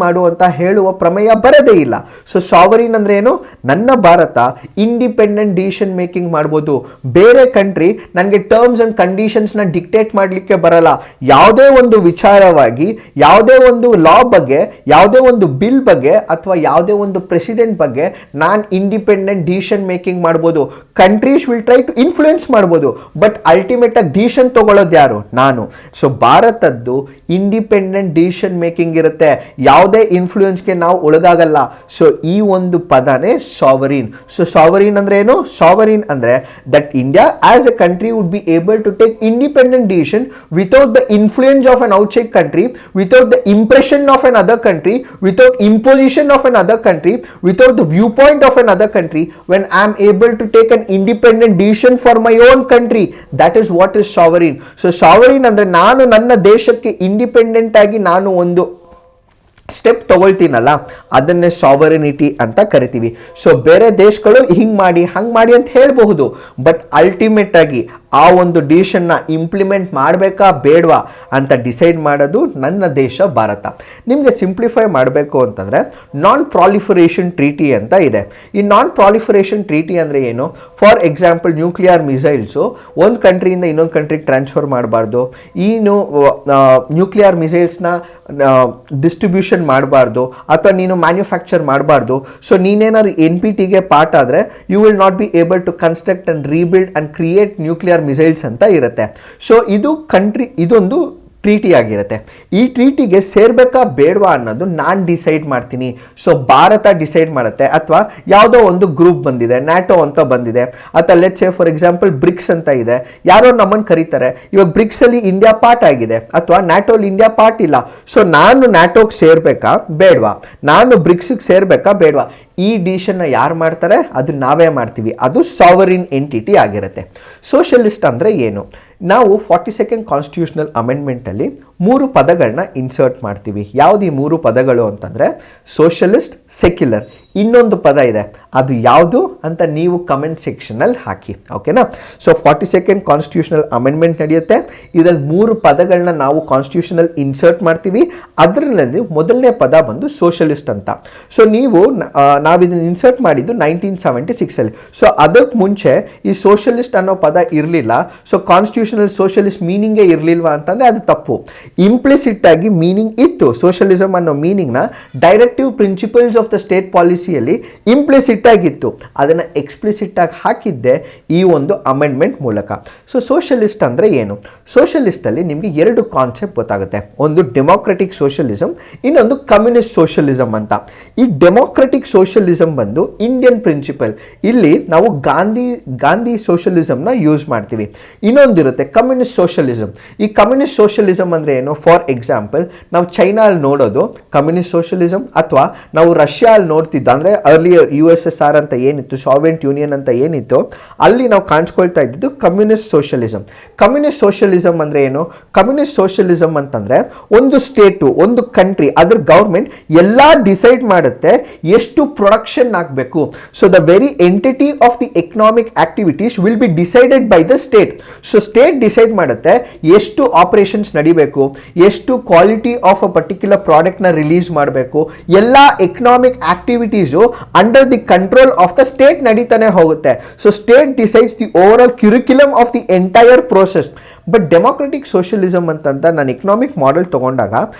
ಮಾಡು ಅಂತ ಹೇಳುವ ಪ್ರಮೇಯ ಬರದೇ ಇಲ್ಲ. ಸೊ ಸಾವರಿನ್ ಅಂದ್ರೆ ಏನು, ನನ್ನ ಭಾರತ ಇಂಡಿಪೆಂಡೆಂಟ್ ಡಿಸಿಷನ್ ಮೇಕಿಂಗ್ ಮಾಡ್ಬೋದು, ಬೇರೆ ಕಂಟ್ರಿ ನನಗೆ ಟರ್ಮ್ಸ್ ಅಂಡ್ ಕಂಡೀಷನ್ಸ್ನ ಡಿಕ್ಟೇಟ್ ಮಾಡಲಿಕ್ಕೆ ಬರಲ್ಲ. ಯಾವುದೇ ಒಂದು ವಿಚಾರವಾಗಿ, ಯಾವುದೇ ಒಂದು ಲಾ ಬಗ್ಗೆ, ಯಾವುದೇ ಒಂದು ಬಿಲ್ ಬಗ್ಗೆ ಅಥವಾ ಯಾವುದೇ ಒಂದು ಪ್ರೆಸಿಡೆಂಟ್ ಬಗ್ಗೆ ನಾನು ಇಂಡಿಪೆಂಡೆಂಟ್ ಡಿಸಿಷನ್ ಮೇಕಿಂಗ್ ಮಾಡ್ಬೋದು. Countries will try to influence ಮಾಡ್ಬೋದು, ಬಟ್ ಅಲ್ಟಿಮೇಟ್ ಆಗಿ ಡಿಸಿಷನ್ ತಗೊಳ್ಳೋದು ಯಾರು? ನಾನು. ಸೊ ಭಾರತದ್ದು ಇಂಡಿಪೆಂಡೆಂಟ್ ಡಿಸಿಷನ್ ಮೇಕಿಂಗ್ ಇರುತ್ತೆ, ಯಾವುದೇ ಇನ್ಫ್ಲೂಯೆನ್ಸ್ಗೆ ನಾವು ಒಳಗಾಗಲ್ಲ. ಸೊ ಈ ಒಂದು ಪದನೇ ಸಾವರಿನ್. ಸೊ ಸಾವರಿನ್ ಅಂದ್ರೆ ಏನು? ಸಾವರಿನ್ ಅಂದ್ರೆ that India as a country would be able to take independent decision without the influence of an outside country, without the impression of an other country, without imposition of another country, without the viewpoint of another country, when I am able to take an independent decision for my own country, that is what is sovereign. So sovereign ಅಂದ್ರೆ ನಾನು ನನ್ನ ದೇಶಕ್ಕೆ independent ಆಗಿ ನಾನು ಒಂದು step ತಗೊಳ್ತೀನಲ್ಲ, ಅದನ್ನೇ ಸಾವರಿನಿಟಿ ಅಂತ ಕರಿತೀವಿ. ಸೊ ಬೇರೆ ದೇಶಗಳು ಹಿಂಗೆ ಮಾಡಿ ಹಂಗೆ ಮಾಡಿ ಅಂತ ಹೇಳಬಹುದು, ಬಟ್ ಅಲ್ಟಿಮೇಟ್ ಆಗಿ ಆ ಒಂದು ಡಿಸಿಷನ್ನ ಇಂಪ್ಲಿಮೆಂಟ್ ಮಾಡಬೇಕಾ ಬೇಡವಾ ಅಂತ ಡಿಸೈಡ್ ಮಾಡೋದು ನನ್ನ ದೇಶ ಭಾರತ. ನಿಮಗೆ ಸಿಂಪ್ಲಿಫೈ ಮಾಡಬೇಕು ಅಂತಂದರೆ ನಾನ್ ಪ್ರಾಲಿಫರೇಷನ್ ಟ್ರೀಟಿ ಅಂತ ಇದೆ. ಈ ನಾನ್ ಪ್ರಾಲಿಫರೇಷನ್ ಟ್ರೀಟಿ ಅಂದರೆ ಏನು? ಫಾರ್ ಎಕ್ಸಾಂಪಲ್ ನ್ಯೂಕ್ಲಿಯರ್ ಮಿಸೈಲ್ಸು ಒಂದು ಕಂಟ್ರಿಯಿಂದ ಇನ್ನೊಂದು ಕಂಟ್ರಿಗೆ ಟ್ರಾನ್ಸ್ಫರ್ ಮಾಡಬಾರ್ದು, ನ್ಯೂಕ್ಲಿಯರ್ ಮಿಸೈಲ್ಸ್ನ ಡಿಸ್ಟ್ರಿಬ್ಯೂಷನ್ ಮಾಡಬಾರ್ದು ಅಥವಾ ನೀನು ಮ್ಯಾನ್ಯುಫ್ಯಾಕ್ಚರ್ ಮಾಡಬಾರ್ದು. ಸೊ ನೀನೇನಾದ್ರು NPTಗೆ ಪಾರ್ಟ್ ಆದರೆ you will not be able to construct and rebuild and create nuclear missiles ಅಂತ ಇರುತ್ತೆ. ಸೊ ಇದೊಂದು ಟ್ರೀಟಿ ಆಗಿರುತ್ತೆ. ಈ ಟ್ರೀಟಿಗೆ ಸೇರ್ಬೇಕಾ ಬೇಡವಾ ಅನ್ನೋದು ನಾನು ಡಿಸೈಡ್ ಮಾಡ್ತೀನಿ. ಸೊ ಭಾರತ ಡಿಸೈಡ್ ಮಾಡುತ್ತೆ, ಅಥವಾ ಯಾವುದೋ ಒಂದು ಗ್ರೂಪ್ ಬಂದಿದೆ, ನ್ಯಾಟೋ ಅಂತ ಬಂದಿದೆ, ಅಥವಾ let's say for example BRICS ಅಂತ ಇದೆ, ಯಾರೋ ನಮ್ಮನ್ನು ಕರೀತಾರೆ, ಇವಾಗ ಬ್ರಿಕ್ಸ್ ಅಲ್ಲಿ ಇಂಡಿಯಾ ಪಾರ್ಟ್ ಆಗಿದೆ ಅಥವಾ ನ್ಯಾಟೋಲಿ ಇಂಡಿಯಾ ಪಾರ್ಟ್ ಇಲ್ಲ. ಸೊ ನಾನು ನ್ಯಾಟೋಗೆ ಸೇರ್ಬೇಕಾ ಬೇಡವಾ, ನಾನು ಬ್ರಿಕ್ಸ್ಗೆ ಸೇರ್ಬೇಕಾ ಬೇಡವಾ, ಈ ಡಿಸಿಷನ್ನ ಯಾರು ಮಾಡ್ತಾರೆ? ಅದು ನಾವೇ ಮಾಡ್ತೀವಿ. ಅದು ಸಾವರಿನ್ ಎಂಟಿಟಿ ಆಗಿರುತ್ತೆ. ಸೋಷಲಿಸ್ಟ್ ಅಂದರೆ ಏನು? ನಾವು 42nd ಕಾನ್ಸ್ಟಿಟ್ಯೂಷನಲ್ ಅಮೆಂಡ್ಮೆಂಟಲ್ಲಿ 3 ಪದಗಳನ್ನ ಇನ್ಸರ್ಟ್ ಮಾಡ್ತೀವಿ. ಯಾವುದು ಈ 3 ಪದಗಳು ಅಂತಂದರೆ ಸೋಷಲಿಸ್ಟ್, ಸೆಕ್ಯುಲರ್, ಇನ್ನೊಂದು ಪದ ಇದೆ, ಅದು ಯಾವುದು ಅಂತ ನೀವು ಕಮೆಂಟ್ ಸೆಕ್ಷನಲ್ಲಿ ಹಾಕಿ, ಓಕೆನಾ? ಸೊ 42nd ಕಾನ್ಸ್ಟಿಟ್ಯೂಷನಲ್ ಅಮೆಂಡ್ಮೆಂಟ್ ನಡೆಯುತ್ತೆ. ಇದರಲ್ಲಿ 3 ಪದಗಳನ್ನ ನಾವು ಕಾನ್ಸ್ಟಿಟ್ಯೂಷನಲ್ಲಿ ಇನ್ಸರ್ಟ್ ಮಾಡ್ತೀವಿ. ಅದರಲ್ಲಿ ಮೊದಲನೇ ಪದ ಬಂದು ಸೋಷಲಿಸ್ಟ್ ಅಂತ. ಸೊ ನಾವು ಇದನ್ನು ಇನ್ಸರ್ಟ್ ಮಾಡಿದ್ದು 1976ಅಲ್ಲಿ. ಸೊ ಅದಕ್ಕೆ ಮುಂಚೆ ಈ ಸೋಷಲಿಸ್ಟ್ ಅನ್ನೋ ಪದ ಇರಲಿಲ್ಲ. ಸೊ ಕಾನ್ಸ್ಟಿಟ್ಯೂಷನಲ್ ಸೋಷಲಿಸ್ಟ್ ಮೀನಿಂಗೇ ಇರಲಿಲ್ವಾ ಅಂತಂದರೆ ಅದು ತಪ್ಪು. ಇಂಪ್ಲಿಸಿಟ್ ಆಗಿ ಮೀನಿಂಗ್ ಇತ್ತು. ಸೋಷಲಿಸಮ್ ಅನ್ನೋ ಮೀನಿಂಗ್ನ directive principles of the state ಪಾಲಿಸಿಯಲ್ಲಿ ಇಂಪ್ಲಿಸಿಟ್ ಆಗಿತ್ತು. ಅದನ್ನು ಎಕ್ಸ್ಪ್ಲಿಸಿಟ್ ಆಗಿ ಹಾಕಿದ್ದೆ ಈ ಒಂದು ಅಮೆಂಡ್ಮೆಂಟ್ ಮೂಲಕ. ಸೊ ಸೋಷಲಿಸ್ಟ್ ಅಂದರೆ ಏನು? ಸೋಷಲಿಸ್ಟಲ್ಲಿ ನಿಮಗೆ 2 ಕಾನ್ಸೆಪ್ಟ್ ಗೊತ್ತಾಗುತ್ತೆ. ಒಂದು ಡೆಮೋಕ್ರೆಟಿಕ್ ಸೋಷಲಿಸಮ್, ಇನ್ನೊಂದು ಕಮ್ಯುನಿಸ್ಟ್ ಸೋಷಲಿಸಮ್ ಅಂತ. ಈ ಡೆಮೋಕ್ರೆಟಿಕ್ ಸೋಷಲಿಸಮ್ ಬಂದು ಇಂಡಿಯನ್ ಪ್ರಿನ್ಸಿಪಲ್. ಇಲ್ಲಿ ನಾವು ಗಾಂಧಿ ಸೋಷಲಿಸಮ್ನ ಯೂಸ್ ಮಾಡ್ತೀವಿ. ಇನ್ನೊಂದಿರುತ್ತೆ ಕಮ್ಯುನಿಸ್ಟ್ ಸೋಷಲಿಸಮ್. ಈ ಕಮ್ಯುನಿಸ್ಟ್ ಸೋಷಲಿಸಮ್ ಅಂದರೆ ಏನು? ಫಾರ್ ಎಕ್ಸಾಂಪಲ್ ನಾವು ಚೈನಾ ಅಲ್ಲಿ ನೋಡೋದು ಕಮ್ಯುನಿಸ್ಟ್ ಸೋಷಲಿಸಮ್, ಅಥವಾ ನಾವು ರಷ್ಯಾ ಅಲ್ಲಿ ನೋಡ್ತಿದ್ದು ಅಂದರೆ ಅರ್ಲಿಯರ್ USSR ಅಂತ ಏನಿತ್ತು, ಸಾವಿಯೆಟ್ ಯೂನಿಯನ್ ಅಂತ ಏನಿತ್ತು, ಅಲ್ಲಿ ನಾವು ಕಾಣಿಸ್ಕೊಳ್ತಾ ಇದ್ದಿದ್ದು ಕಮ್ಯುನಿಸ್ಟ್ ಸೋಷಲಿಸಮ್. ಕಮ್ಯುನಿಸ್ಟ್ ಸೋಷಲಿಸಮ್ ಅಂದರೆ ಏನು? ಕಮ್ಯುನಿಸ್ಟ್ ಸೋಷಲಿಸಮ್ ಅಂತಂದರೆ ಒಂದು ಸ್ಟೇಟು, ಒಂದು ಕಂಟ್ರಿ, ಅದ್ರ ಗೌರ್ಮೆಂಟ್ ಎಲ್ಲ ಡಿಸೈಡ್ ಮಾಡುತ್ತೆ ಎಷ್ಟು ಪ್ರೊಡಕ್ಷನ್ ಆಗಬೇಕು. So the very entity of the economic activities will be decided by the state. So state decide ಮಾಡುತ್ತೆ ಎಷ್ಟು ಆಪರೇಷನ್ಸ್ ನಡಿಬೇಕು, ಎಷ್ಟು ಕ್ವಾಲಿಟಿ ಆಫ್ ಅ ಪರ್ಟಿಕ್ಯುಲರ್ ಪ್ರಾಡಕ್ಟ್ನ ರಿಲೀಸ್ ಮಾಡಬೇಕು. ಎಲ್ಲ economic activities under the control of the state ನಡೀತಾನೆ ಹೋಗುತ್ತೆ. So state decides the overall curriculum of the entire process. But democratic socialism ಅಂತಂತ ನಾನು ಎಕನಾಮಿಕ್ ಮಾಡೆಲ್ ತಗೊಂಡಾಗ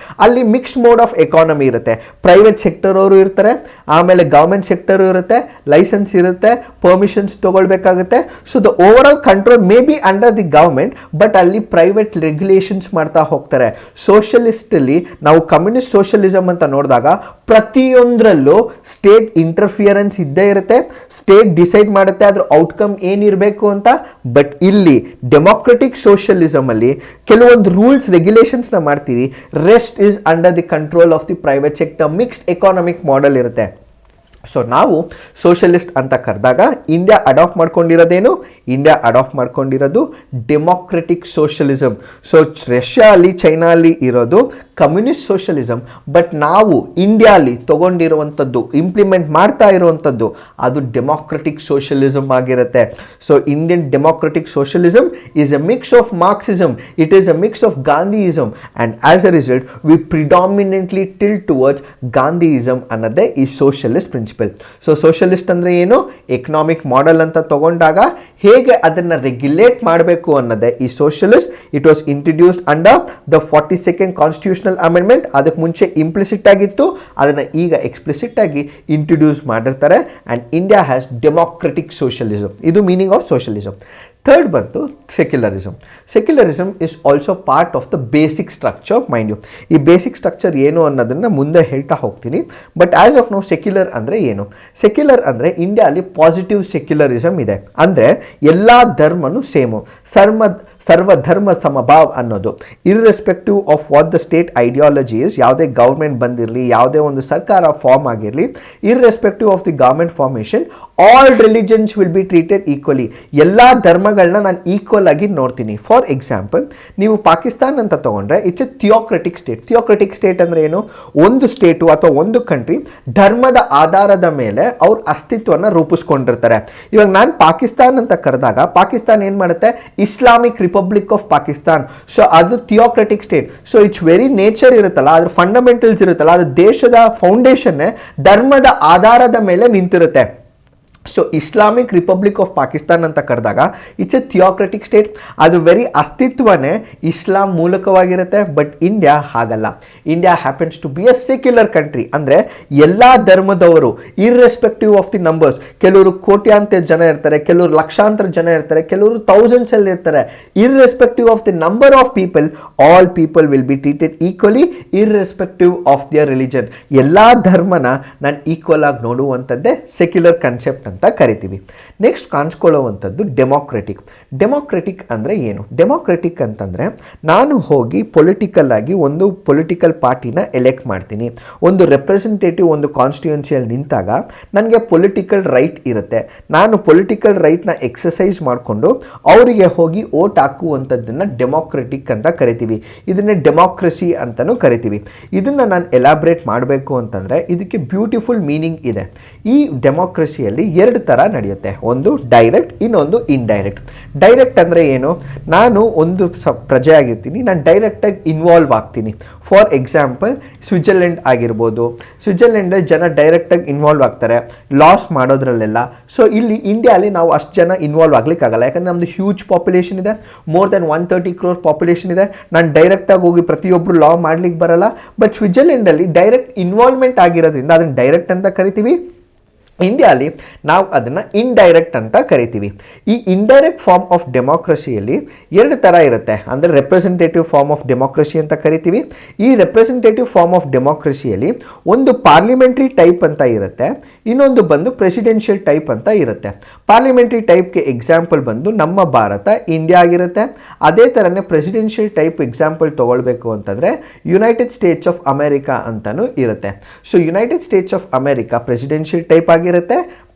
ಅಲ್ಲಿ ಮಿಕ್ಸ್ ಮೋಡ್ ಆಫ್ ಎಕಾನಮಿ ಇರುತ್ತೆ. ಪ್ರೈವೇಟ್ ಸೆಕ್ಟರ್ ಅವರು ಇರ್ತಾರೆ, ಆಮೇಲೆ ಗವರ್ಮೆಂಟ್ ಸೆಕ್ಟರ್ ಇರುತ್ತೆ, ಲೈಸೆನ್ಸ್ ಇರುತ್ತೆ, ಪರ್ಮಿಷನ್ಸ್ ತಗೊಳ್ಬೇಕಾಗುತ್ತೆ. So the overall control may be under the government, but ಅಲ್ಲಿ ಪ್ರೈವೇಟ್ ರೆಗ್ಯುಲೇಷನ್ಸ್ ಮಾಡ್ತಾ ಹೋಗ್ತಾರೆ. ಸೋಷಲಿಸ್ಟಲ್ಲಿ ನಾವು ಕಮ್ಯುನಿಸ್ಟ್ ಸೋಷಲಿಸಮ್ ಅಂತ ನೋಡಿದಾಗ ಪ್ರತಿಯೊಂದರಲ್ಲೂ ಸ್ಟೇಟ್ ಇಂಟರ್ಫಿಯರೆನ್ಸ್ ಇದ್ದೇ ಇರುತ್ತೆ. ಸ್ಟೇಟ್ ಡಿಸೈಡ್ ಮಾಡುತ್ತೆ ಅದ್ರ ಔಟ್ಕಮ್ ಏನಿರಬೇಕು ಅಂತ. ಬಟ್ ಇಲ್ಲಿ ಡೆಮೋಕ್ರೆಟಿಕ್ ಸೋಷಲಿಸಮ್ ಅಲ್ಲಿ ಕೆಲವೊಂದು ರೂಲ್ಸ್ ರೆಗ್ಯುಲೇಷನ್ಸ್ ನ ಮಾಡ್ತೀವಿ. Rest is under the control of the private sector. Mixed economic model ಇರುತ್ತೆ. ಸೊ ನಾವು ಸೋಷಲಿಸ್ಟ್ ಅಂತ ಕರೆದಾಗ ಇಂಡಿಯಾ ಅಡಾಪ್ಟ್ ಮಾಡ್ಕೊಂಡಿರೋದು ಡೆಮೋಕ್ರೆಟಿಕ್ ಸೋಷಲಿಸಮ್. ಸೊ ರಷ್ಯಾ ಅಲ್ಲಿ, ಚೈನಾ ಅಲ್ಲಿ ಇರೋದು ಕಮ್ಯುನಿಸ್ಟ್ ಸೋಷಲಿಸಮ್. ಬಟ್ ನಾವು ಇಂಡಿಯಾಲಿ ತಗೊಂಡಿರುವಂಥದ್ದು, ಇಂಪ್ಲಿಮೆಂಟ್ ಮಾಡ್ತಾ ಇರುವಂಥದ್ದು ಅದು ಡೆಮೋಕ್ರೆಟಿಕ್ ಸೋಷಲಿಸಮ್ ಆಗಿರುತ್ತೆ. So Indian democratic socialism is a mix of Marxism, it is a mix of Gandhism, and as a result we predominantly tilt towards Gandhism ಅನ್ನೋದೇ ಈ ಸೋಷಲಿಸ್ಟ್ ಪ್ರಿನ್ಸಿಪಲ್. ಸೊ ಸೋಷಲಿಸ್ಟ್ ಅಂದರೆ ಏನು? Economic model ಅಂತ ತಗೊಂಡಾಗ ಹೇಗೆ ಅದನ್ನು ರೆಗ್ಯುಲೇಟ್ ಮಾಡಬೇಕು ಅನ್ನೋದೇ ಈ socialist. It was introduced under the 42nd constitutional amendment. ಅದಕ್ಕೆ ಮುಂಚೆ ಇಂಪ್ಲಿಸಿಟ್ ಆಗಿತ್ತು, ಅದನ್ನು ಈಗ ಎಕ್ಸ್ಪ್ಲಿಸಿಟ್ ಆಗಿ ಇಂಟ್ರಡ್ಯೂಸ್ ಮಾಡಿರ್ತಾರೆ. And India has democratic socialism. ಇದು ಮೀನಿಂಗ್ ಆಫ್ ಸೋಷಲಿಸಮ್. ಥರ್ಡ್ ಬಂತು secularism. Secularism is also part of the basic structure, mind you. ಈ ಬೇಸಿಕ್ ಸ್ಟ್ರಕ್ಚರ್ ಏನು ಅನ್ನೋದನ್ನು ಮುಂದೆ ಹೇಳ್ತಾ ಹೋಗ್ತೀನಿ. But as of now secular ಅಂದರೆ ಏನು? ಸೆಕ್ಯುಲರ್ ಅಂದರೆ ಇಂಡಿಯಾಲಿ ಪಾಸಿಟಿವ್ ಸೆಕ್ಯುಲರಿಸಮ್ ಇದೆ. ಅಂದರೆ ಎಲ್ಲ ಧರ್ಮನೂ ಸೇಮು, ಸರ್ವಧರ್ಮ ಸಮಭಾವ್ ಅನ್ನೋದು. Irrespective of what the state ideology is, ಯಾವುದೇ ಗೌರ್ಮೆಂಟ್ ಬಂದಿರಲಿ, ಯಾವುದೇ ಒಂದು ಸರ್ಕಾರ ಫಾರ್ಮ್ ಆಗಿರಲಿ, irrespective of the government formation, all religions will be treated equally. ಎಲ್ಲ ಧರ್ಮಗಳನ್ನ ನಾನು ಈಕ್ವಲ್ ಆಗಿ ನೋಡ್ತೀನಿ. ಫಾರ್ ಎಕ್ಸಾಂಪಲ್, ನೀವು ಪಾಕಿಸ್ತಾನ್ ಅಂತ ತಗೊಂಡ್ರೆ it's a theocratic state. ಥಿಯೋಕ್ರೆಟಿಕ್ state ಅಂದರೆ ಏನು? ಒಂದು ಸ್ಟೇಟು ಅಥವಾ ಒಂದು ಕಂಟ್ರಿ ಧರ್ಮದ ಆಧಾರದ ಮೇಲೆ ಅವ್ರ ಅಸ್ತಿತ್ವನ ರೂಪಿಸ್ಕೊಂಡಿರ್ತಾರೆ. ಇವಾಗ ನಾನು ಪಾಕಿಸ್ತಾನ್ ಅಂತ ಕರೆದಾಗ ಪಾಕಿಸ್ತಾನ್ ಏನು ಮಾಡುತ್ತೆ? Islamic republic of Pakistan. So ಅದು theocratic state. So it's very nature ಇರುತ್ತಲ್ಲ, ಅದ್ರ ಫಂಡಮೆಂಟಲ್ಸ್ ಇರುತ್ತಲ್ಲ, ಅದು ದೇಶದ ಫೌಂಡೇಶನ್ನೇ ಧರ್ಮದ ಆಧಾರದ ಮೇಲೆ ನಿಂತಿರುತ್ತೆ. So Islamic republic of Pakistan ಅಂತ ಕರೆದಾಗ ಇಟ್ಸ್ ಎ ಥಿಯೋಕ್ರೆಟಿಕ್ ಸ್ಟೇಟ್. ಅದು ವೆರಿ ಅಸ್ತಿತ್ವನೇ ಇಸ್ಲಾಂ ಮೂಲಕವಾಗಿರುತ್ತೆ. ಬಟ್ ಇಂಡಿಯಾ ಹಾಗಲ್ಲ. India happens to be a secular country. ಅಂದರೆ ಎಲ್ಲ ಧರ್ಮದವರು ಇರ್ರೆಸ್ಪೆಕ್ಟಿವ್ ಆಫ್ ದಿ ನಂಬರ್ಸ್, ಕೆಲವರು ಕೋಟ್ಯಾಂತರ ಜನ ಇರ್ತಾರೆ, ಕೆಲವರು ಲಕ್ಷಾಂತರ ಜನ ಇರ್ತಾರೆ, ಕೆಲವರು ಥೌಸಂಡ್ಸ್ ಅಲ್ಲಿ ಇರ್ತಾರೆ. Irrespective of the number of people, all people will be treated equally irrespective of their religion. ಎಲ್ಲ ಧರ್ಮನ ನಾನು ಈಕ್ವಲ್ ಆಗಿ ನೋಡುವಂಥದ್ದೇ ಸೆಕ್ಯುಲರ್ ಕನ್ಸೆಪ್ಟ್ ಅಂತ ಕರಿತೀವಿ. Next ಕಾಣಿಸ್ಕೊಳ್ಳುವಂಥದ್ದು democratic. ಡೆಮೋಕ್ರೆಟಿಕ್ ಅಂದರೆ ಏನು? ಡೆಮೋಕ್ರೆಟಿಕ್ ಅಂತಂದರೆ ನಾನು ಹೋಗಿ ಪೊಲಿಟಿಕಲ್ ಆಗಿ ಒಂದು ಪೊಲಿಟಿಕಲ್ ಪಾರ್ಟಿನ ಎಲೆಕ್ಟ್ ಮಾಡ್ತೀನಿ. ಒಂದು ರೆಪ್ರೆಸೆಂಟೇಟಿವ್ ಒಂದು ಕಾನ್ಸ್ಟಿಟ್ಯೂನ್ಸಿಯಲ್ಲಿ ನಿಂತಾಗ ನನಗೆ ಪೊಲಿಟಿಕಲ್ ರೈಟ್ ಇರುತ್ತೆ. ನಾನು ಪೊಲಿಟಿಕಲ್ ರೈಟ್ನ ಎಕ್ಸಸೈಸ್ ಮಾಡಿಕೊಂಡು ಅವರಿಗೆ ಹೋಗಿ ಓಟ್ ಹಾಕುವಂಥದ್ದನ್ನು ಡೆಮೋಕ್ರೆಟಿಕ್ ಅಂತ ಕರಿತೀವಿ. ಇದನ್ನೇ ಡೆಮೋಕ್ರಸಿ ಅಂತಲೂ ಕರಿತೀವಿ. ಇದನ್ನು ನಾನು ಎಲಾಬ್ರೇಟ್ ಮಾಡಬೇಕು ಅಂತಂದರೆ ಇದಕ್ಕೆ ಬ್ಯೂಟಿಫುಲ್ ಮೀನಿಂಗ್ ಇದೆ. ಈ ಡೆಮೋಕ್ರಸಿಯಲ್ಲಿ ಎರಡು ಥರ ನಡೆಯುತ್ತೆ. ಒಂದು ಡೈರೆಕ್ಟ್, ಇನ್ನೊಂದು ಇಂಡೈರೆಕ್ಟ್. ಡೈರೆಕ್ಟ್ ಅಂದರೆ ಏನು? ನಾನು ಒಂದು ಪ್ರಜೆ ಆಗಿರ್ತೀನಿ, ನಾನು ಡೈರೆಕ್ಟಾಗಿ ಇನ್ವಾಲ್ವ್ ಆಗ್ತೀನಿ. ಫಾರ್ ಎಕ್ಸಾಂಪಲ್ ಸ್ವಿಟ್ಜರ್ಲೆಂಡ್ ಆಗಿರ್ಬೋದು. ಸ್ವಿಟ್ಜರ್ಲೆಂಡಲ್ಲಿ ಜನ ಡೈರೆಕ್ಟಾಗಿ ಇನ್ವಾಲ್ವ್ ಆಗ್ತಾರೆ ಲಾಸ್ ಮಾಡೋದ್ರಲ್ಲೆಲ್ಲ. ಸೊ ಇಲ್ಲಿ ಇಂಡಿಯಾಲಿ ನಾವು ಅಷ್ಟು ಜನ ಇನ್ವಾಲ್ವ್ ಆಗ್ಲಿಕ್ಕಾಗಲ್ಲ, ಯಾಕಂದರೆ ನಮ್ಮದು ಹ್ಯೂಜ್ ಪಾಪ್ಯುಲೇಷನ್ ಇದೆ, ಮೋರ್ ದೆನ್ 130 crore ಪಾಪ್ಯುಲೇಷನ್ ಇದೆ. ನಾನು ಡೈರೆಕ್ಟಾಗಿ ಹೋಗಿ ಪ್ರತಿಯೊಬ್ಬರು ಲಾ ಮಾಡ್ಲಿಕ್ಕೆ ಬರಲ್ಲ. ಬಟ್ ಸ್ವಿಟ್ಜರ್ಲೆಂಡಲ್ಲಿ ಡೈರೆಕ್ಟ್ ಇನ್ವಾಲ್ವ್ಮೆಂಟ್ ಆಗಿರೋದ್ರಿಂದ ಅದನ್ನು ಡೈರೆಕ್ಟ್ ಅಂತ ಕರಿತೀವಿ. ಇಂಡಿಯಾಲಿ ನಾವು ಅದನ್ನು ಇಂಡೈರೆಕ್ಟ್ ಅಂತ ಕರಿತೀವಿ. ಈ ಇಂಡೈರೆಕ್ಟ್ ಫಾರ್ಮ್ ಆಫ್ ಡೆಮೋಕ್ರಸಿಯಲ್ಲಿ ಎರಡು ಥರ ಇರುತ್ತೆ. ಅಂದರೆ ರೆಪ್ರೆಸೆಂಟೇಟಿವ್ ಫಾರ್ಮ್ ಆಫ್ ಡೆಮೋಕ್ರಸಿ ಅಂತ ಕರಿತೀವಿ. ಈ ರೆಪ್ರೆಸೆಂಟೇಟಿವ್ ಫಾರ್ಮ್ ಆಫ್ ಡೆಮೋಕ್ರಸಿಯಲ್ಲಿ ಒಂದು ಪಾರ್ಲಿಮೆಂಟ್ರಿ ಟೈಪ್ ಅಂತ ಇರುತ್ತೆ, ಇನ್ನೊಂದು ಬಂದು ಪ್ರೆಸಿಡೆನ್ಷಿಯಲ್ ಟೈಪ್ ಅಂತ ಇರುತ್ತೆ. ಪಾರ್ಲಿಮೆಂಟ್ರಿ ಟೈಪ್ಗೆ ಎಕ್ಸಾಂಪಲ್ ಬಂದು ನಮ್ಮ ಭಾರತ, ಇಂಡಿಯಾ ಆಗಿರುತ್ತೆ. ಅದೇ ಥರನೇ ಪ್ರೆಸಿಡೆನ್ಷಿಯಲ್ ಟೈಪ್ ಎಕ್ಸಾಂಪಲ್ ತೊಗೊಳ್ಬೇಕು ಅಂತಂದರೆ ಯುನೈಟೆಡ್ ಸ್ಟೇಟ್ಸ್ ಆಫ್ ಅಮೆರಿಕಾ ಅಂತಲೂ ಇರುತ್ತೆ. So United States of America presidential type ಆಗಿರುತ್ತೆ,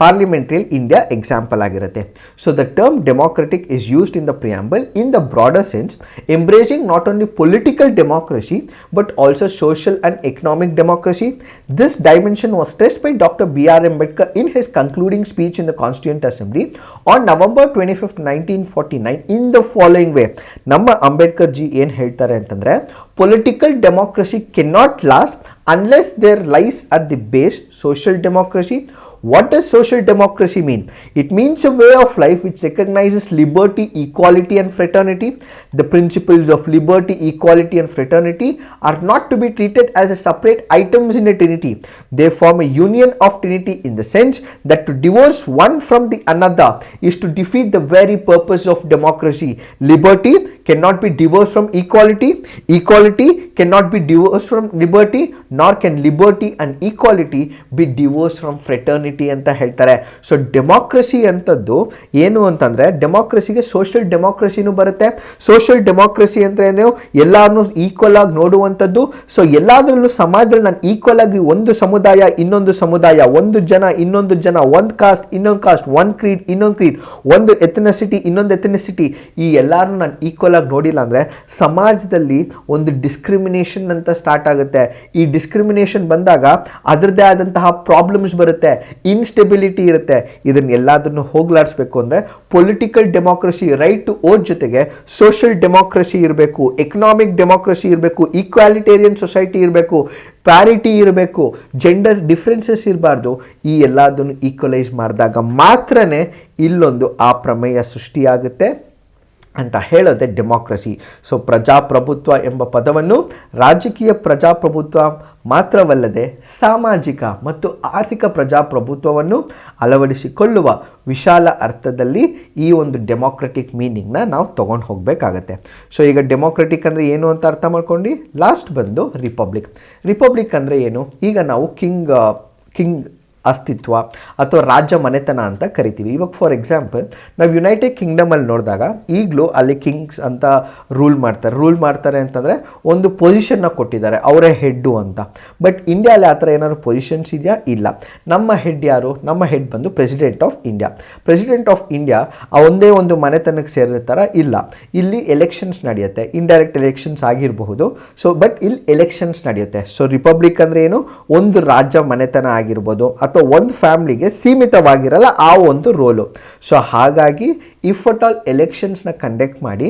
ಪಾರ್ಲಿಮೆಂಟ್ರಿಯಲ್ಲಿ ಇಂಡಿಯಾ ಎಕ್ಸಾಂಪಲ್ ಆಗಿರುತ್ತೆ. So the term democratic is used in the preamble in the broader sense, embracing not only political democracy but also social and economic democracy. This dimension was stressed by Dr. B.R. Ambedkar in his concluding speech in the Constituent Assembly on November 25th, 1949 in the following way. ನಮ್ಮ Ambedkar G ಏನು ಹೇಳ್ತಾರೆ ಅಂತಂದರೆ, political democracy cannot last unless there lies at the base social democracy. What does social democracy mean? It means a way of life which recognizes liberty, equality and fraternity. The principles of liberty, equality and fraternity are not to be treated as a separate items in a trinity. They form a union of trinity in the sense that to divorce one from the another is to defeat the very purpose of democracy. Liberty cannot be divorced from equality. Equality can not be divorce from liberty, nor can liberty and equality be divorce from fraternity ಅಂತ ಹೇಳ್ತಾರೆ. So democracy ಅಂತದ್ದು ಏನು ಅಂತಂದರೆ, ಡೆಮಾಕ್ರಸಿಗೆ social ಡೆಮಾಕ್ರಸಿನೂ ಬರುತ್ತೆ. Social democracy ಅಂದರೆ ಏನು, ಎಲ್ಲರನ್ನೂ equal ಆಗಿ ನೋಡುವಂಥದ್ದು. ಸೊ ಎಲ್ಲದರಲ್ಲೂ ಸಮಾಜದಲ್ಲಿ ನಾನು ಈಕ್ವಲ್ ಆಗಿ ಒಂದು ಸಮುದಾಯ ಇನ್ನೊಂದು ಸಮುದಾಯ, ಒಂದು ಜನ ಇನ್ನೊಂದು ಜನ, ಒಂದು ಕಾಸ್ಟ್ ಇನ್ನೊಂದು ಕಾಸ್ಟ್, ಒಂದು ಕ್ರೀಡ್ ಇನ್ನೊಂದು ಕ್ರೀಡ್, ಒಂದು ಎಥನಿಸಿಟಿ ಇನ್ನೊಂದು ಎಥನಿಸಿಟಿ, ಈ ಎಲ್ಲರೂ ನಾನು ಈಕ್ವಲ್ ಆಗಿ ನೋಡಿಲ್ಲ ಅಂದರೆ ಸಮಾಜದಲ್ಲಿ ಒಂದು ಡಿಸ್ಕ್ರಿಮಿನೇಷನ್ ಅಂತ ಸ್ಟಾರ್ಟ್ ಆಗುತ್ತೆ. ಈ ಡಿಸ್ಕ್ರಿಮಿನೇಷನ್ ಬಂದಾಗ ಅದರದ್ದೇ ಆದಂತಹ ಪ್ರಾಬ್ಲಮ್ಸ್ ಬರುತ್ತೆ, ಇನ್ಸ್ಟೆಬಿಲಿಟಿ ಇರುತ್ತೆ. ಇದನ್ನೆಲ್ಲದನ್ನು ಹೋಗ್ಲಾಡಿಸ್ಬೇಕು ಅಂದರೆ political democracy, right to vote ಜೊತೆಗೆ ಸೋಷಿಯಲ್ ಡೆಮಾಕ್ರಸಿ ಇರಬೇಕು, ಎಕನಾಮಿಕ್ ಡೆಮಾಕ್ರಸಿ ಇರಬೇಕು, ಈಕ್ವಾಲಿಟೇರಿಯನ್ ಸೊಸೈಟಿ ಇರಬೇಕು, ಪ್ಯಾರಿಟಿ ಇರಬೇಕು, ಜೆಂಡರ್ ಡಿಫ್ರೆನ್ಸಸ್ ಇರಬಾರ್ದು. ಈ ಎಲ್ಲದನ್ನು ಈಕ್ವಲೈಸ್ ಮಾಡಿದಾಗ ಮಾತ್ರನೇ ಇಲ್ಲೊಂದು ಆ ಪ್ರಮೇಯ ಸೃಷ್ಟಿಯಾಗುತ್ತೆ ಅಂತ ಹೇಳೋದೆ ಡೆಮಾಕ್ರಸಿ. ಸೊ ಪ್ರಜಾಪ್ರಭುತ್ವ ಎಂಬ ಪದವನ್ನು ರಾಜಕೀಯ ಪ್ರಜಾಪ್ರಭುತ್ವ ಮಾತ್ರವಲ್ಲದೆ ಸಾಮಾಜಿಕ ಮತ್ತು ಆರ್ಥಿಕ ಪ್ರಜಾಪ್ರಭುತ್ವವನ್ನು ಅಳವಡಿಸಿಕೊಳ್ಳುವ ವಿಶಾಲ ಅರ್ಥದಲ್ಲಿ ಈ ಒಂದು ಡೆಮಾಕ್ರೆಟಿಕ್ ಮೀನಿಂಗ್ನ ನಾವು ತೊಗೊಂಡು ಹೋಗಬೇಕಾಗತ್ತೆ. ಸೊ ಈಗ ಡೆಮಾಕ್ರೆಟಿಕ್ ಅಂದರೆ ಏನು ಅಂತ ಅರ್ಥ ಮಾಡ್ಕೊಂಡು ಲಾಸ್ಟ್ ಬಂದು ರಿಪಬ್ಲಿಕ್. ರಿಪಬ್ಲಿಕ್ ಅಂದರೆ ಏನು, ಈಗ ನಾವು ಕಿಂಗ್ ಅಸ್ತಿತ್ವ ಅಥವಾ ರಾಜ್ಯ ಮನೆತನ ಅಂತ ಕರಿತೀವಿ. ಇವಾಗ ಫಾರ್ ಎಕ್ಸಾಂಪಲ್ ನಾವು ಯುನೈಟೆಡ್ ಕಿಂಗ್ಡಮಲ್ಲಿ ನೋಡಿದಾಗ ಈಗಲೂ ಅಲ್ಲಿ ಕಿಂಗ್ಸ್ ಅಂತ ರೂಲ್ ಮಾಡ್ತಾರೆ ಅಂತಂದರೆ ಒಂದು ಪೊಸಿಷನ್ನ ಕೊಟ್ಟಿದ್ದಾರೆ, ಅವರೇ ಹೆಡ್ಡು ಅಂತ. ಬಟ್ ಇಂಡಿಯಾದಲ್ಲಿ ಆ ಥರ ಏನಾದ್ರು ಪೊಸಿಷನ್ಸ್ ಇದೆಯಾ? ಇಲ್ಲ. ನಮ್ಮ ಹೆಡ್ ಯಾರು? ನಮ್ಮ ಹೆಡ್ ಬಂದು president of India. President of India ಒಂದೇ ಒಂದು ಮನೆತನಕ್ಕೆ ಸೇರಿರ್ತಾರ? ಇಲ್ಲ. ಇಲ್ಲಿ ಎಲೆಕ್ಷನ್ಸ್ ನಡೆಯುತ್ತೆ, ಇಂಡೈರೆಕ್ಟ್ ಎಲೆಕ್ಷನ್ಸ್ ಆಗಿರಬಹುದು. ಸೊ ಬಟ್ ಇಲ್ಲಿ ಎಲೆಕ್ಷನ್ಸ್ ನಡೆಯುತ್ತೆ. ಸೊ ರಿಪಬ್ಲಿಕ್ ಅಂದರೆ ಏನು, ಒಂದು ರಾಜ್ಯ ಮನೆತನ ಆಗಿರ್ಬೋದು ಅಥವಾ ಒಂದು ಫ್ಯಾಮಿಲಿಗೆ ಸೀಮಿತವಾಗಿರಲ್ಲ ಆ ಒಂದು ರೋಲು. ಸೊ ಹಾಗಾಗಿ ಇಫ್ ಅಟ್ ಆಲ್ ಎಲೆಕ್ಷನ್ಸ್ನ ಕಂಡಕ್ಟ್ ಮಾಡಿ